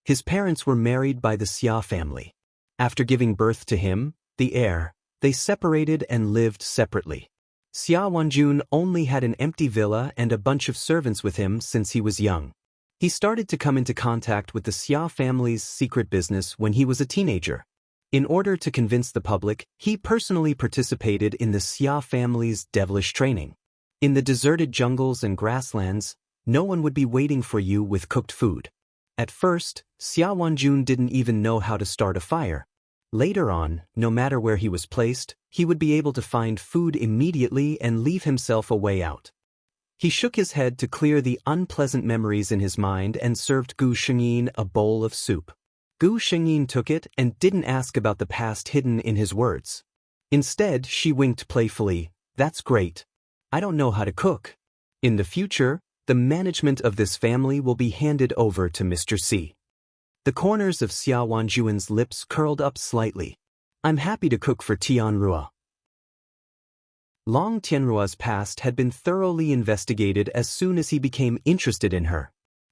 His parents were married by the Xia family. After giving birth to him, the heir, they separated and lived separately. Xia Wanjun only had an empty villa and a bunch of servants with him since he was young. He started to come into contact with the Xia family's secret business when he was a teenager. In order to convince the public, he personally participated in the Xia family's devilish training. In the deserted jungles and grasslands, no one would be waiting for you with cooked food. At first, Xia Wanjun didn't even know how to start a fire. Later on, no matter where he was placed, he would be able to find food immediately and leave himself a way out. He shook his head to clear the unpleasant memories in his mind and served Gu Shengyin a bowl of soup. Gu Shengyin took it and didn't ask about the past hidden in his words. Instead, she winked playfully. That's great. I don't know how to cook. In the future, the management of this family will be handed over to Mr. C. The corners of Xia Wanjun's lips curled up slightly. I'm happy to cook for Tianrua. Long Tianrua's past had been thoroughly investigated as soon as he became interested in her.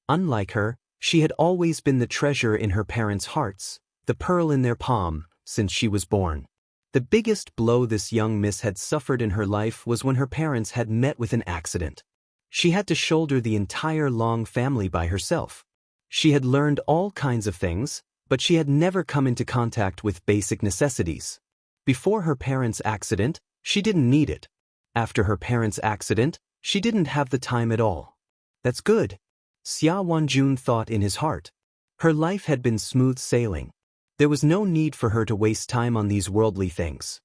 Unlike her, she had always been the treasure in her parents' hearts, the pearl in their palm, since she was born. The biggest blow this young miss had suffered in her life was when her parents had met with an accident. She had to shoulder the entire Long family by herself. She had learned all kinds of things, but she had never come into contact with basic necessities. Before her parents' accident, she didn't need it. After her parents' accident, she didn't have the time at all. That's good, Xia Wanjun thought in his heart. Her life had been smooth sailing. There was no need for her to waste time on these worldly things.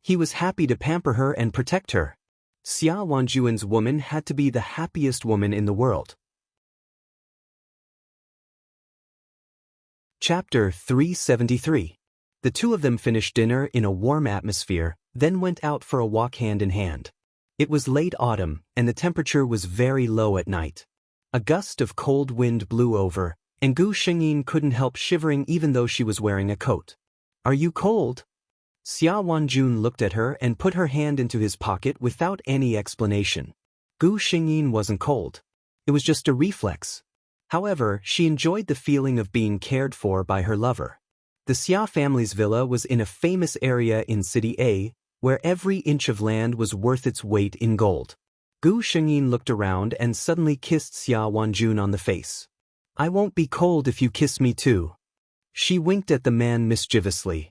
He was happy to pamper her and protect her. Xia Wanjun's woman had to be the happiest woman in the world. Chapter 373. The two of them finished dinner in a warm atmosphere, then went out for a walk hand in hand. It was late autumn, and the temperature was very low at night. A gust of cold wind blew over, and Gu Shengyin couldn't help shivering even though she was wearing a coat. Are you cold? Xia Wanjun looked at her and put her hand into his pocket without any explanation. Gu Shengyin wasn't cold. It was just a reflex. However, she enjoyed the feeling of being cared for by her lover. The Xia family's villa was in a famous area in City A, where every inch of land was worth its weight in gold. Gu Shengyin looked around and suddenly kissed Xia Wanjun on the face. I won't be cold if you kiss me too. She winked at the man mischievously.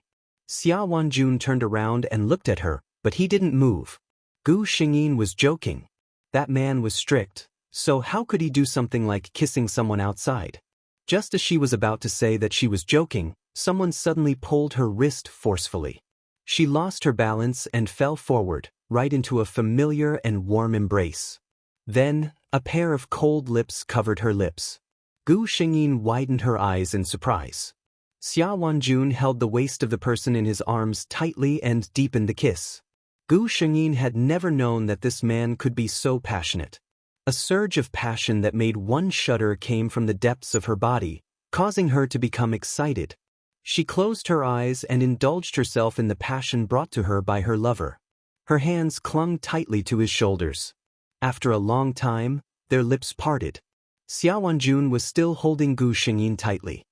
Xia Wanjun turned around and looked at her, but he didn't move. Gu Shengyin was joking. That man was strict, so how could he do something like kissing someone outside? Just as she was about to say that she was joking, someone suddenly pulled her wrist forcefully. She lost her balance and fell forward, right into a familiar and warm embrace. Then, a pair of cold lips covered her lips. Gu Xingyin widened her eyes in surprise. Xia Wanjun held the waist of the person in his arms tightly and deepened the kiss. Gu Xingyin had never known that this man could be so passionate. A surge of passion that made one shudder came from the depths of her body, causing her to become excited. She closed her eyes and indulged herself in the passion brought to her by her lover. Her hands clung tightly to his shoulders. After a long time, their lips parted. Xia Wanjun was still holding Gu Xingyin tightly.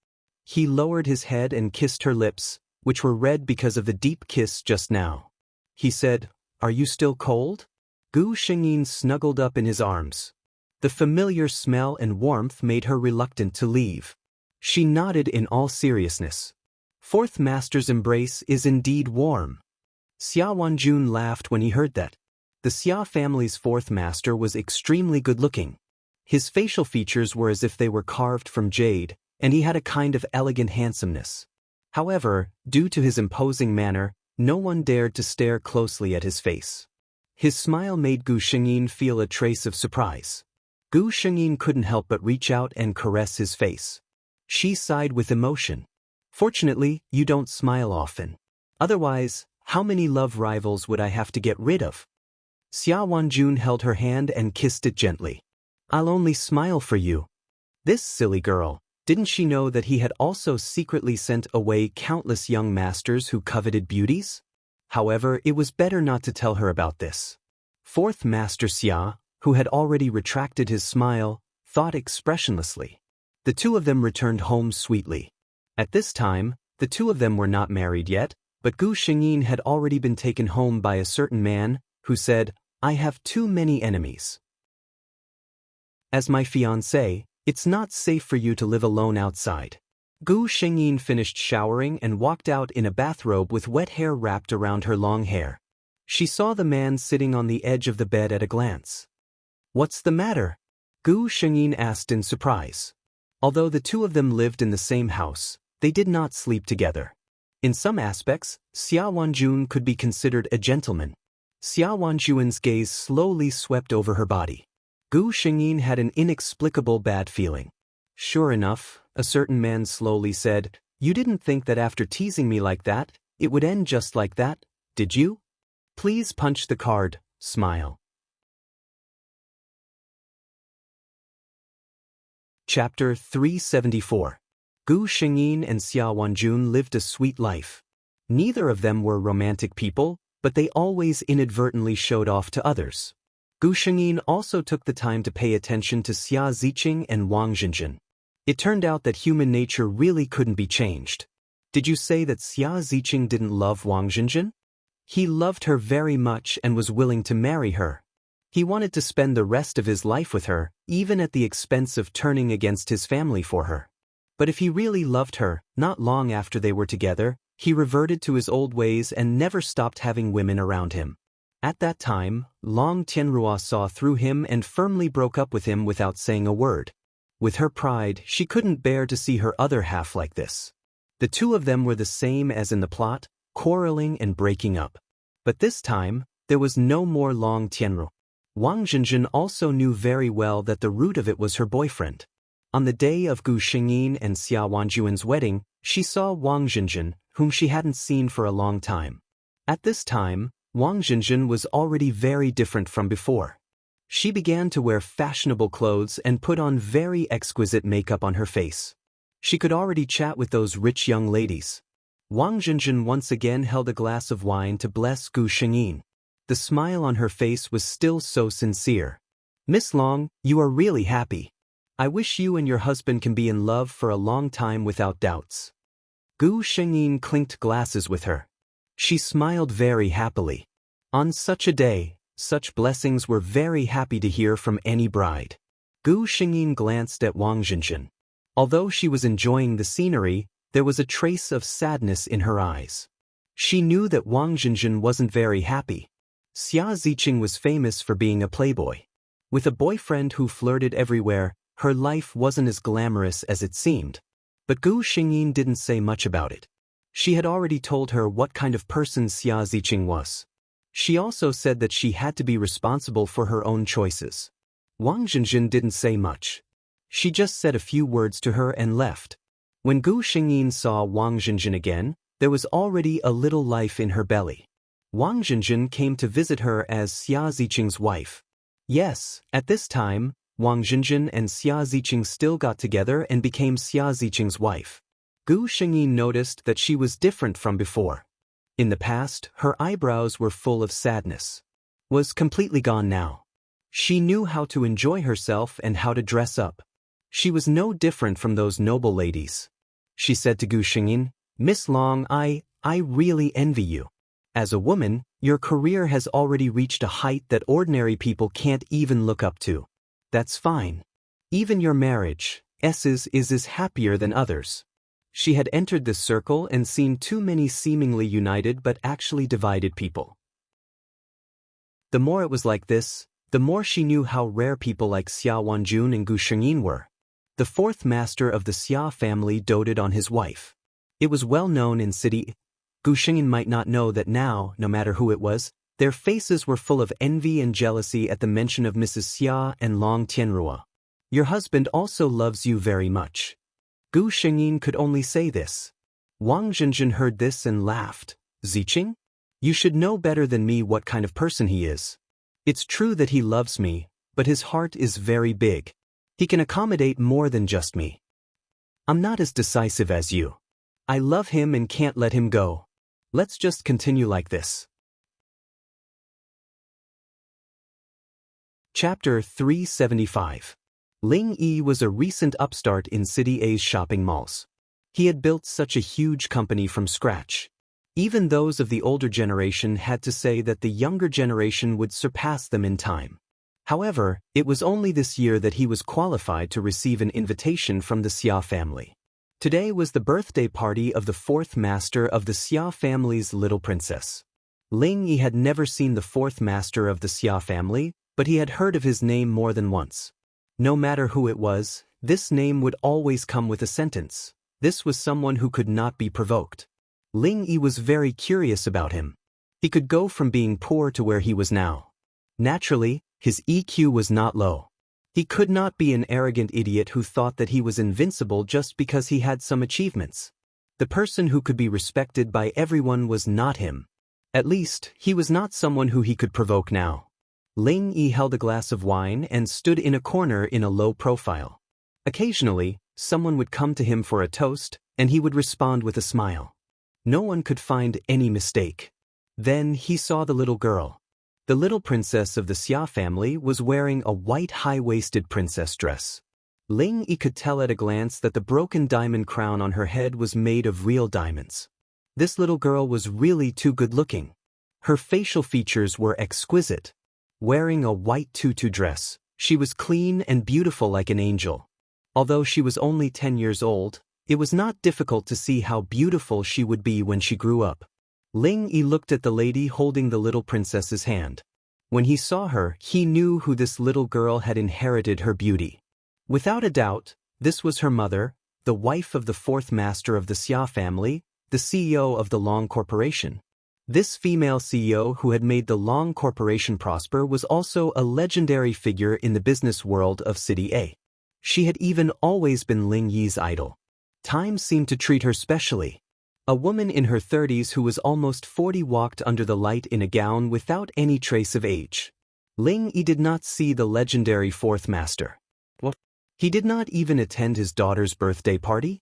He lowered his head and kissed her lips, which were red because of the deep kiss just now. He said, "Are you still cold?" Gu Xingyin snuggled up in his arms. The familiar smell and warmth made her reluctant to leave. She nodded in all seriousness. Fourth Master's embrace is indeed warm. Xia Wanjun laughed when he heard that. The Xia family's fourth master was extremely good-looking. His facial features were as if they were carved from jade, and he had a kind of elegant handsomeness. However, due to his imposing manner, no one dared to stare closely at his face. His smile made Gu Xingyin feel a trace of surprise. Gu Xingyin couldn't help but reach out and caress his face. She sighed with emotion. "Fortunately, you don't smile often. Otherwise, how many love rivals would I have to get rid of?" Xia Wanjun held her hand and kissed it gently. "I'll only smile for you." This silly girl, didn't she know that he had also secretly sent away countless young masters who coveted beauties? However, it was better not to tell her about this. Fourth Master Xia, who had already retracted his smile, thought expressionlessly. The two of them returned home sweetly. At this time, the two of them were not married yet, but Gu Xingyin had already been taken home by a certain man, who said, "I have too many enemies. As my fiancé, it's not safe for you to live alone outside." Gu Xingyin finished showering and walked out in a bathrobe with wet hair wrapped around her long hair. She saw the man sitting on the edge of the bed at a glance. "What's the matter?" Gu Xingyin asked in surprise. Although the two of them lived in the same house, they did not sleep together. In some aspects, Xia Wanjun could be considered a gentleman. Xia Wanjun's gaze slowly swept over her body. Gu Xingyin had an inexplicable bad feeling. "Sure enough," a certain man slowly said, "you didn't think that after teasing me like that, it would end just like that, did you? Please punch the card, smile." Chapter 374. Gu Xingyin and Xia Wanjun lived a sweet life. Neither of them were romantic people, but they always inadvertently showed off to others. Gu Xingyin also took the time to pay attention to Xia Ziqing and Wang Zhenzhen. It turned out that human nature really couldn't be changed. Did you say that Xia Ziqing didn't love Wang Zhenzhen? He loved her very much and was willing to marry her. He wanted to spend the rest of his life with her, even at the expense of turning against his family for her. But if he really loved her, not long after they were together, he reverted to his old ways and never stopped having women around him. At that time, Long Tianrua saw through him and firmly broke up with him without saying a word. With her pride, she couldn't bear to see her other half like this. The two of them were the same as in the plot, quarreling and breaking up. But this time, there was no more Long Tianru. Wang Zhenzhen also knew very well that the root of it was her boyfriend. On the day of Gu Xingyin and Xia Wanjun's wedding, she saw Wang Zhenzhen, whom she hadn't seen for a long time. At this time, Wang Zhenzhen was already very different from before. She began to wear fashionable clothes and put on very exquisite makeup on her face. She could already chat with those rich young ladies. Wang Zhenzhen once again held a glass of wine to bless Gu Xingyin. The smile on her face was still so sincere. "Miss Long, you are really happy. I wish you and your husband can be in love for a long time without doubts." Gu Xingyin clinked glasses with her. She smiled very happily. On such a day, such blessings were very happy to hear from any bride. Gu Xingyin glanced at Wang Zhenzhen. Although she was enjoying the scenery, there was a trace of sadness in her eyes. She knew that Wang Zhenzhen wasn't very happy. Xia Ziqing was famous for being a playboy. With a boyfriend who flirted everywhere, her life wasn't as glamorous as it seemed. But Gu Xingyin didn't say much about it. She had already told her what kind of person Xia Ziqing was. She also said that she had to be responsible for her own choices. Wang Zhenjin didn't say much. She just said a few words to her and left. When Gu Xingyin saw Wang Zhenjin again, there was already a little life in her belly. Wang Zhenjin came to visit her as Xia Ziqing's wife. Yes, at this time, Wang Zhenjin and Xia Ziqing still got together and became Xia Ziqing's wife. Gu Xingyin noticed that she was different from before. In the past, her eyebrows were full of sadness. Was completely gone now. She knew how to enjoy herself and how to dress up. She was no different from those noble ladies. She said to Gu Xingyin, "Miss Long, I really envy you. As a woman, your career has already reached a height that ordinary people can't even look up to. That's fine. Even your marriage, is happier than others." She had entered this circle and seen too many seemingly united but actually divided people. The more it was like this, the more she knew how rare people like Xia Wanjun and Gu Xingyin were. The fourth master of the Xia family doted on his wife. It was well known in city. Gu Xingyin might not know that now, no matter who it was, their faces were full of envy and jealousy at the mention of Mrs. Xia and Long Tianrua. "Your husband also loves you very much." Gu Xingyin could only say this. Wang Zhenjin heard this and laughed. "Ziqing? You should know better than me what kind of person he is. It's true that he loves me, but his heart is very big. He can accommodate more than just me. I'm not as decisive as you. I love him and can't let him go. Let's just continue like this." Chapter 375. Ling Yi was a recent upstart in City A's shopping malls. He had built such a huge company from scratch. Even those of the older generation had to say that the younger generation would surpass them in time. However, it was only this year that he was qualified to receive an invitation from the Xia family. Today was the birthday party of the fourth master of the Xia family's little princess. Ling Yi had never seen the fourth master of the Xia family, but he had heard of his name more than once. No matter who it was, this name would always come with a sentence. This was someone who could not be provoked. Ling Yi was very curious about him. He could go from being poor to where he was now. Naturally, his EQ was not low. He could not be an arrogant idiot who thought that he was invincible just because he had some achievements. The person who could be respected by everyone was not him. At least, he was not someone who he could provoke now. Ling Yi held a glass of wine and stood in a corner in a low profile. Occasionally, someone would come to him for a toast, and he would respond with a smile. No one could find any mistake. Then he saw the little girl. The little princess of the Xia family was wearing a white high-waisted princess dress. Ling Yi could tell at a glance that the broken diamond crown on her head was made of real diamonds. This little girl was really too good-looking. Her facial features were exquisite. Wearing a white tutu dress, she was clean and beautiful like an angel. Although she was only 10 years old, it was not difficult to see how beautiful she would be when she grew up. Ling Yi looked at the lady holding the little princess's hand. When he saw her, he knew who this little girl had inherited her beauty. Without a doubt, this was her mother, the wife of the fourth master of the Xia family, the CEO of the Long Corporation. This female CEO who had made the Long Corporation prosper was also a legendary figure in the business world of City A. She had even always been Ling Yi's idol. Time seemed to treat her specially. A woman in her 30s who was almost 40 walked under the light in a gown without any trace of age. Ling Yi did not see the legendary fourth master. What? He did not even attend his daughter's birthday party?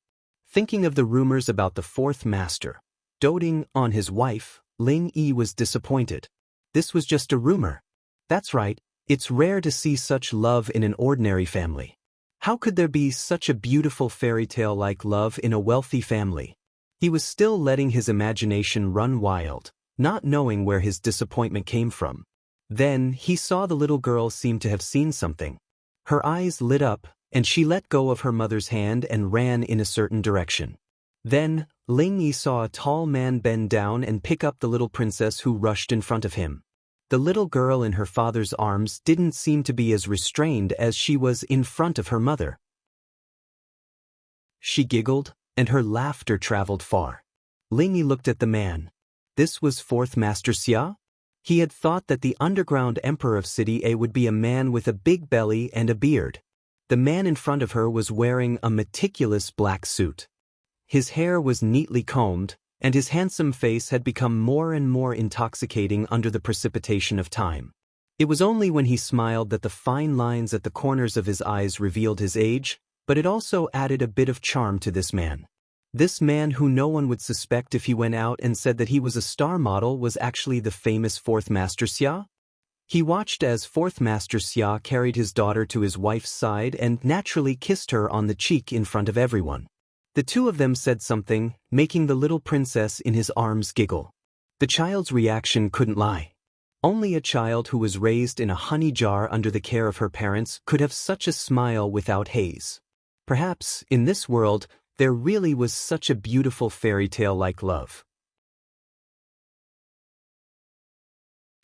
Thinking of the rumors about the fourth master doting on his wife, Ling Yi was disappointed. This was just a rumor. That's right, it's rare to see such love in an ordinary family. How could there be such a beautiful fairy tale like love in a wealthy family? He was still letting his imagination run wild, not knowing where his disappointment came from. Then he saw the little girl seem to have seen something. Her eyes lit up, and she let go of her mother's hand and ran in a certain direction. Then, Ling Yi saw a tall man bend down and pick up the little princess who rushed in front of him. The little girl in her father's arms didn't seem to be as restrained as she was in front of her mother. She giggled, and her laughter traveled far. Ling Yi looked at the man. This was Fourth Master Xia? He had thought that the underground emperor of City A would be a man with a big belly and a beard. The man in front of her was wearing a meticulous black suit. His hair was neatly combed, and his handsome face had become more and more intoxicating under the precipitation of time. It was only when he smiled that the fine lines at the corners of his eyes revealed his age, but it also added a bit of charm to this man. This man who no one would suspect if he went out and said that he was a star model was actually the famous Fourth Master Xia? He watched as Fourth Master Xia carried his daughter to his wife's side and naturally kissed her on the cheek in front of everyone. The two of them said something, making the little princess in his arms giggle. The child's reaction couldn't lie. Only a child who was raised in a honey jar under the care of her parents could have such a smile without haze. Perhaps, in this world, there really was such a beautiful fairy tale like love.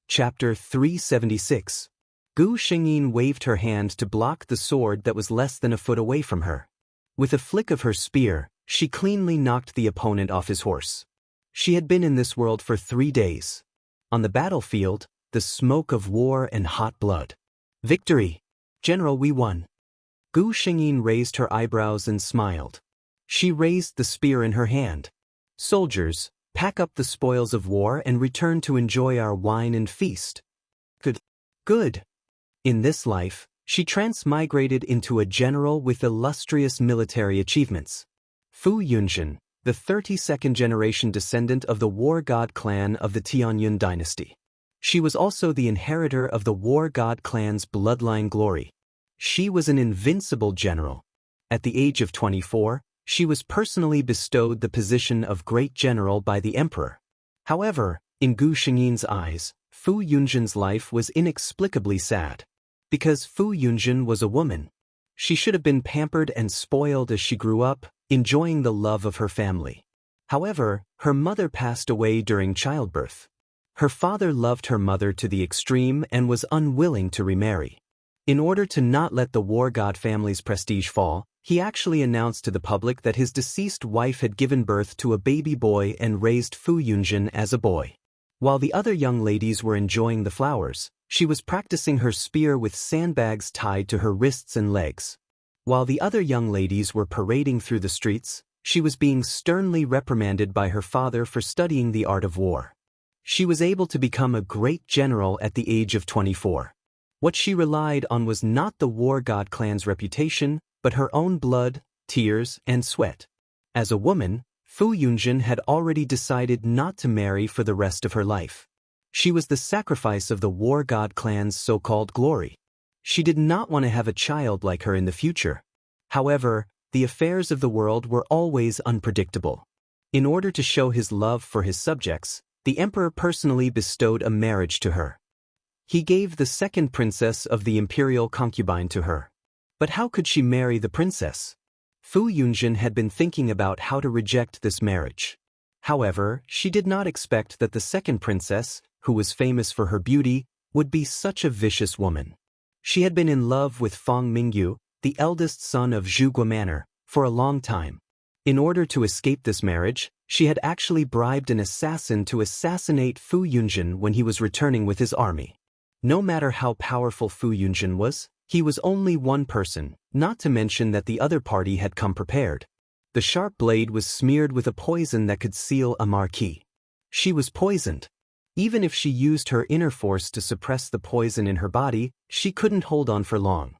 Chapter 376. Gu Shengyin waved her hand to block the sword that was less than a foot away from her. With a flick of her spear, she cleanly knocked the opponent off his horse. She had been in this world for 3 days. On the battlefield, the smoke of war and hot blood. Victory! General, we won. Gu Shengyin raised her eyebrows and smiled. She raised the spear in her hand. Soldiers, pack up the spoils of war and return to enjoy our wine and feast. Good. In this life, she transmigrated into a general with illustrious military achievements. Fu Yunjin, the 32nd generation descendant of the war god clan of the Tianyun dynasty. She was also the inheritor of the war god clan's bloodline glory. She was an invincible general. At the age of 24, she was personally bestowed the position of great general by the emperor. However, in Gu Shengyin's eyes, Fu Yunjin's life was inexplicably sad. Because Fu Yunjin was a woman. She should have been pampered and spoiled as she grew up, enjoying the love of her family. However, her mother passed away during childbirth. Her father loved her mother to the extreme and was unwilling to remarry. In order to not let the war god family's prestige fall, he actually announced to the public that his deceased wife had given birth to a baby boy and raised Fu Yunjin as a boy. While the other young ladies were enjoying the flowers, she was practicing her spear with sandbags tied to her wrists and legs. While the other young ladies were parading through the streets, she was being sternly reprimanded by her father for studying the art of war. She was able to become a great general at the age of 24. What she relied on was not the war god clan's reputation, but her own blood, tears, and sweat. As a woman, Fu Yunjin had already decided not to marry for the rest of her life. She was the sacrifice of the war god clan's so-called glory. She did not want to have a child like her in the future. However, the affairs of the world were always unpredictable. In order to show his love for his subjects, the emperor personally bestowed a marriage to her. He gave the second princess of the imperial concubine to her. But how could she marry the princess? Fu Yunjin had been thinking about how to reject this marriage. However, she did not expect that the second princess, who was famous for her beauty, would be such a vicious woman. She had been in love with Feng Mingyu, the eldest son of Zhugua Manor, for a long time. In order to escape this marriage, she had actually bribed an assassin to assassinate Fu Yunjin when he was returning with his army. No matter how powerful Fu Yunjin was, he was only one person, not to mention that the other party had come prepared. The sharp blade was smeared with a poison that could seal a marquis. She was poisoned. Even if she used her inner force to suppress the poison in her body, she couldn't hold on for long.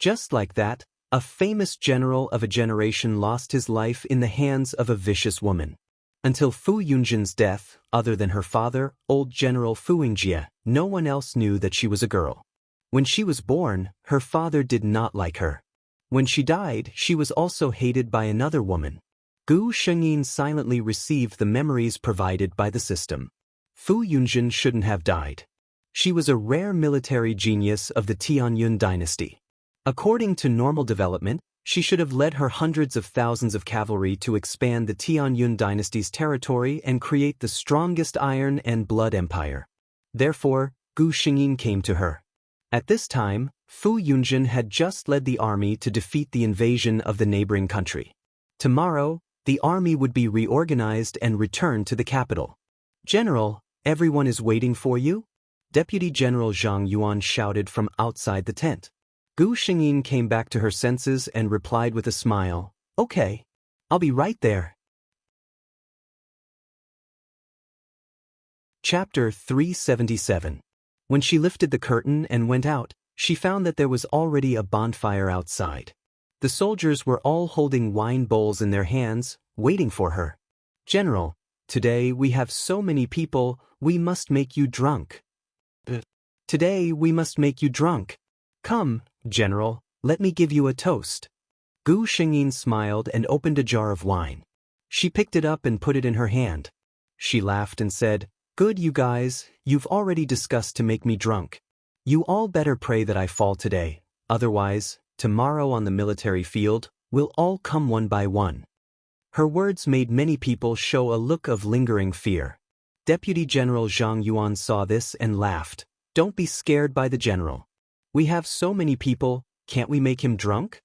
Just like that, a famous general of a generation lost his life in the hands of a vicious woman. Until Fu Yunjin's death, other than her father, old General Fu Yingjie, no one else knew that she was a girl. When she was born, her father did not like her. When she died, she was also hated by another woman. Gu Shengyin silently received the memories provided by the system. Fu Yunjin shouldn't have died. She was a rare military genius of the Tianyun dynasty. According to normal development, she should have led her hundreds of thousands of cavalry to expand the Tianyun dynasty's territory and create the strongest iron and blood empire. Therefore, Gu Shengyin came to her. At this time, Fu Yunjin had just led the army to defeat the invasion of the neighboring country. Tomorrow, the army would be reorganized and returned to the capital. "General, everyone is waiting for you?" Deputy General Zhang Yuan shouted from outside the tent. Gu Shengyin came back to her senses and replied with a smile, "Okay, I'll be right there." Chapter 377. When she lifted the curtain and went out, she found that there was already a bonfire outside. The soldiers were all holding wine bowls in their hands, waiting for her. "General, today we have so many people, we must make you drunk. Today we must make you drunk. Come, General, let me give you a toast." Gu Shengyin smiled and opened a jar of wine. She picked it up and put it in her hand. She laughed and said, "Good, you guys, you've already discussed to make me drunk. You all better pray that I fall today, otherwise, tomorrow on the military field, we'll all come one by one." Her words made many people show a look of lingering fear. Deputy General Zhang Yuan saw this and laughed. "Don't be scared by the general. We have so many people, can't we make him drunk?"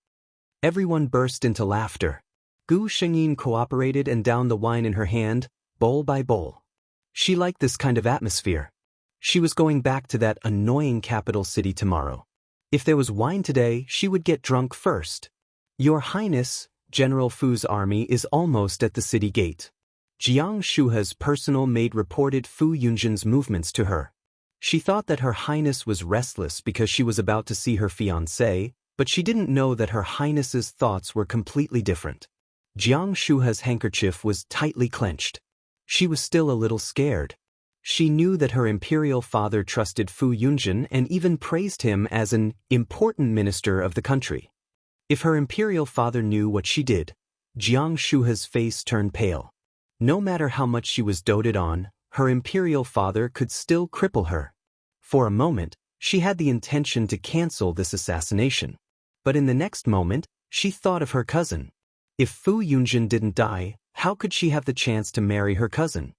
Everyone burst into laughter. Gu Shengyin cooperated and downed the wine in her hand, bowl by bowl. She liked this kind of atmosphere. She was going back to that annoying capital city tomorrow. If there was wine today, she would get drunk first. "Your Highness, General Fu's army is almost at the city gate." Jiang Shuha's personal maid reported Fu Yunjin's movements to her. She thought that Her Highness was restless because she was about to see her fiancé, but she didn't know that Her Highness's thoughts were completely different. Jiang Shuha's handkerchief was tightly clenched. She was still a little scared. She knew that her imperial father trusted Fu Yunjin and even praised him as an important minister of the country. If her imperial father knew what she did, Jiang Shuha's face turned pale. No matter how much she was doted on, her imperial father could still cripple her. For a moment, she had the intention to cancel this assassination. But in the next moment, she thought of her cousin. If Fu Yunjin didn't die, how could she have the chance to marry her cousin?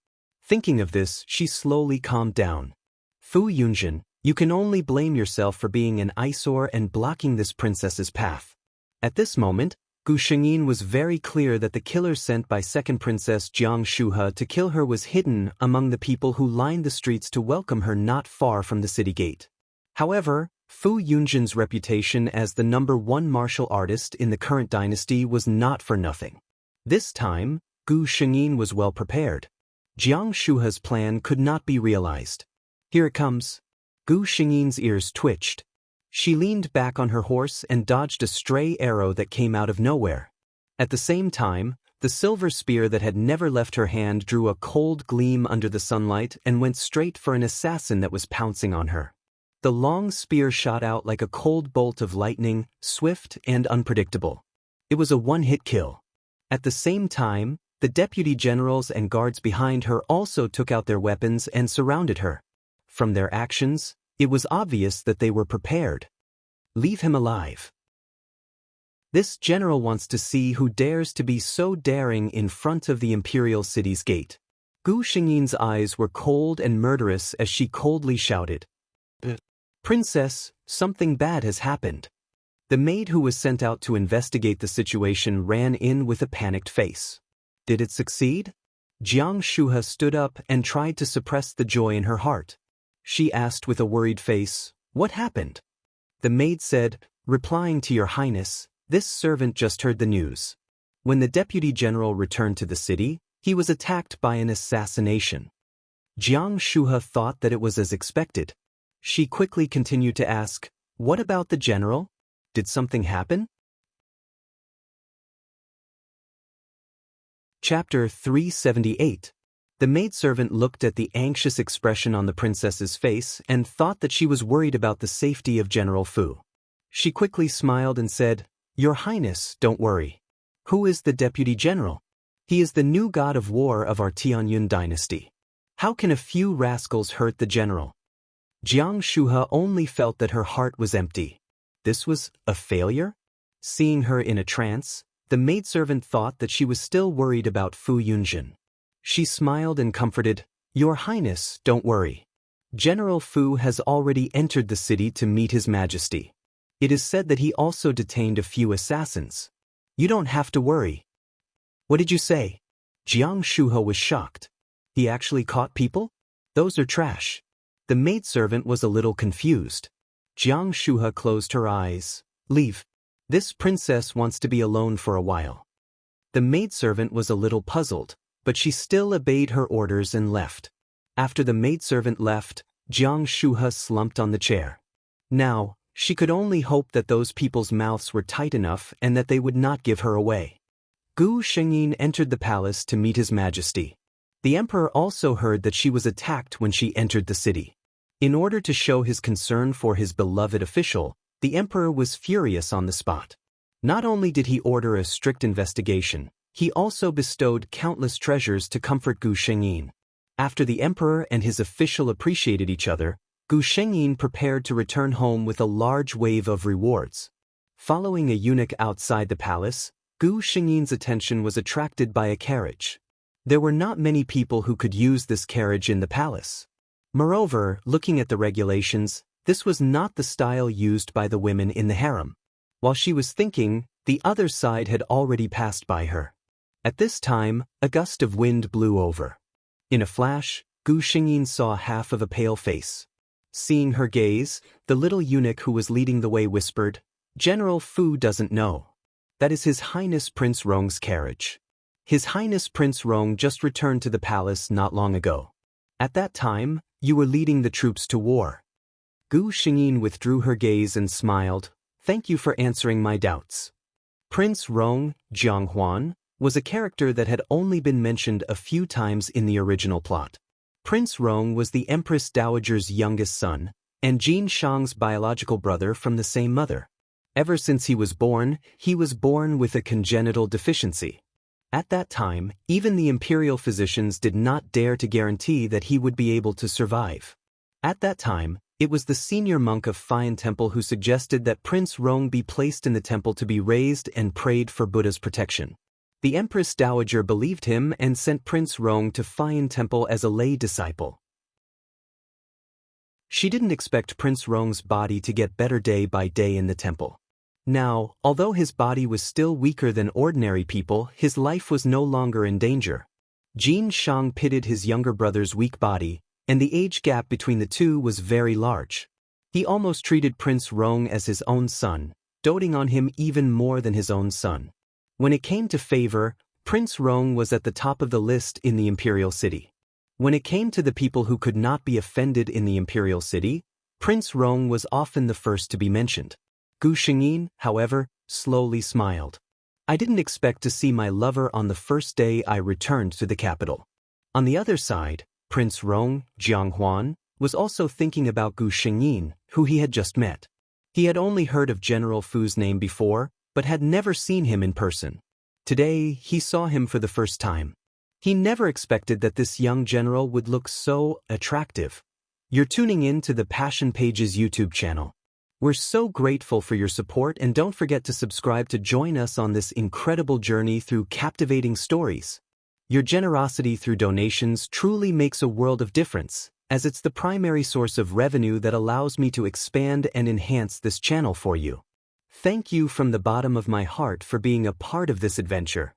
Thinking of this, she slowly calmed down. "Fu Yunjin, you can only blame yourself for being an eyesore and blocking this princess's path." At this moment, Gu Shengyin was very clear that the killer sent by second princess Jiang Shuha to kill her was hidden among the people who lined the streets to welcome her not far from the city gate. However, Fu Yunjin's reputation as the #1 martial artist in the current dynasty was not for nothing. This time, Gu Shengyin was well prepared. Jiang Shuha's plan could not be realized. "Here it comes." Gu Shengyin's ears twitched. She leaned back on her horse and dodged a stray arrow that came out of nowhere. At the same time, the silver spear that had never left her hand drew a cold gleam under the sunlight and went straight for an assassin that was pouncing on her. The long spear shot out like a cold bolt of lightning, swift and unpredictable. It was a one-hit kill. At the same time, the deputy generals and guards behind her also took out their weapons and surrounded her. From their actions, it was obvious that they were prepared. "Leave him alive. This general wants to see who dares to be so daring in front of the imperial city's gate." Gu Shengyin's eyes were cold and murderous as she coldly shouted, "Princess, something bad has happened." The maid who was sent out to investigate the situation ran in with a panicked face. Did it succeed? Jiang Shuha stood up and tried to suppress the joy in her heart. She asked with a worried face, "What happened?" The maid said, "Replying to your highness, this servant just heard the news. When the deputy general returned to the city, he was attacked by an assassination." Jiang Shuha thought that it was as expected. She quickly continued to ask, "What about the general? Did something happen?" Chapter 378. The maidservant looked at the anxious expression on the princess's face and thought that she was worried about the safety of General Fu. She quickly smiled and said, "Your Highness, don't worry. Who is the deputy general? He is the new god of war of our Tianyun dynasty. How can a few rascals hurt the general?" Jiang Shuha only felt that her heart was empty. This was a failure? Seeing her in a trance, the maidservant thought that she was still worried about Fu Yunjin. She smiled and comforted, "Your Highness, don't worry. General Fu has already entered the city to meet His Majesty. It is said that he also detained a few assassins. You don't have to worry." What did you say? Jiang Shuhe was shocked. He actually caught people? Those are trash. The maidservant was a little confused. Jiang Shuhe closed her eyes. Leave. This princess wants to be alone for a while. The maidservant was a little puzzled, but she still obeyed her orders and left. After the maidservant left, Jiang Shuhe slumped on the chair. Now, she could only hope that those people's mouths were tight enough and that they would not give her away. Gu Shengyin entered the palace to meet His Majesty. The emperor also heard that she was attacked when she entered the city. In order to show his concern for his beloved official, the emperor was furious on the spot. Not only did he order a strict investigation, he also bestowed countless treasures to comfort Gu Shengyin. After the emperor and his official appreciated each other, Gu Shengyin prepared to return home with a large wave of rewards. Following a eunuch outside the palace, Gu Shengyin's attention was attracted by a carriage. There were not many people who could use this carriage in the palace. Moreover, looking at the regulations, this was not the style used by the women in the harem. While she was thinking, the other side had already passed by her. At this time, a gust of wind blew over. In a flash, Gu Shengyin saw half of a pale face. Seeing her gaze, the little eunuch who was leading the way whispered, "General Fu doesn't know. That is His Highness Prince Rong's carriage. His Highness Prince Rong just returned to the palace not long ago. At that time, you were leading the troops to war." Gu Shengyin withdrew her gaze and smiled, "Thank you for answering my doubts." Prince Rong, Jiang Huan, was a character that had only been mentioned a few times in the original plot. Prince Rong was the Empress Dowager's youngest son, and Jin Shang's biological brother from the same mother. Ever since he was born with a congenital deficiency. At that time, even the imperial physicians did not dare to guarantee that he would be able to survive. At that time, it was the senior monk of Fayan Temple who suggested that Prince Rong be placed in the temple to be raised and prayed for Buddha's protection. The Empress Dowager believed him and sent Prince Rong to Fayan Temple as a lay disciple. She didn't expect Prince Rong's body to get better day by day in the temple. Now, although his body was still weaker than ordinary people, his life was no longer in danger. Jin Shang pitied his younger brother's weak body, and the age gap between the two was very large. He almost treated Prince Rong as his own son, doting on him even more than his own son. When it came to favor, Prince Rong was at the top of the list in the imperial city. When it came to the people who could not be offended in the imperial city, Prince Rong was often the first to be mentioned. Gu Shengyin, however, slowly smiled. "I didn't expect to see my lover on the first day I returned to the capital." On the other side, Prince Rong, Jiang Huan, was also thinking about Gu Shengyin, who he had just met. He had only heard of General Fu's name before, but had never seen him in person. Today, he saw him for the first time. He never expected that this young general would look so attractive. You're tuning in to the Passion Pages YouTube channel. We're so grateful for your support, and don't forget to subscribe to join us on this incredible journey through captivating stories. Your generosity through donations truly makes a world of difference, as it's the primary source of revenue that allows me to expand and enhance this channel for you. Thank you from the bottom of my heart for being a part of this adventure.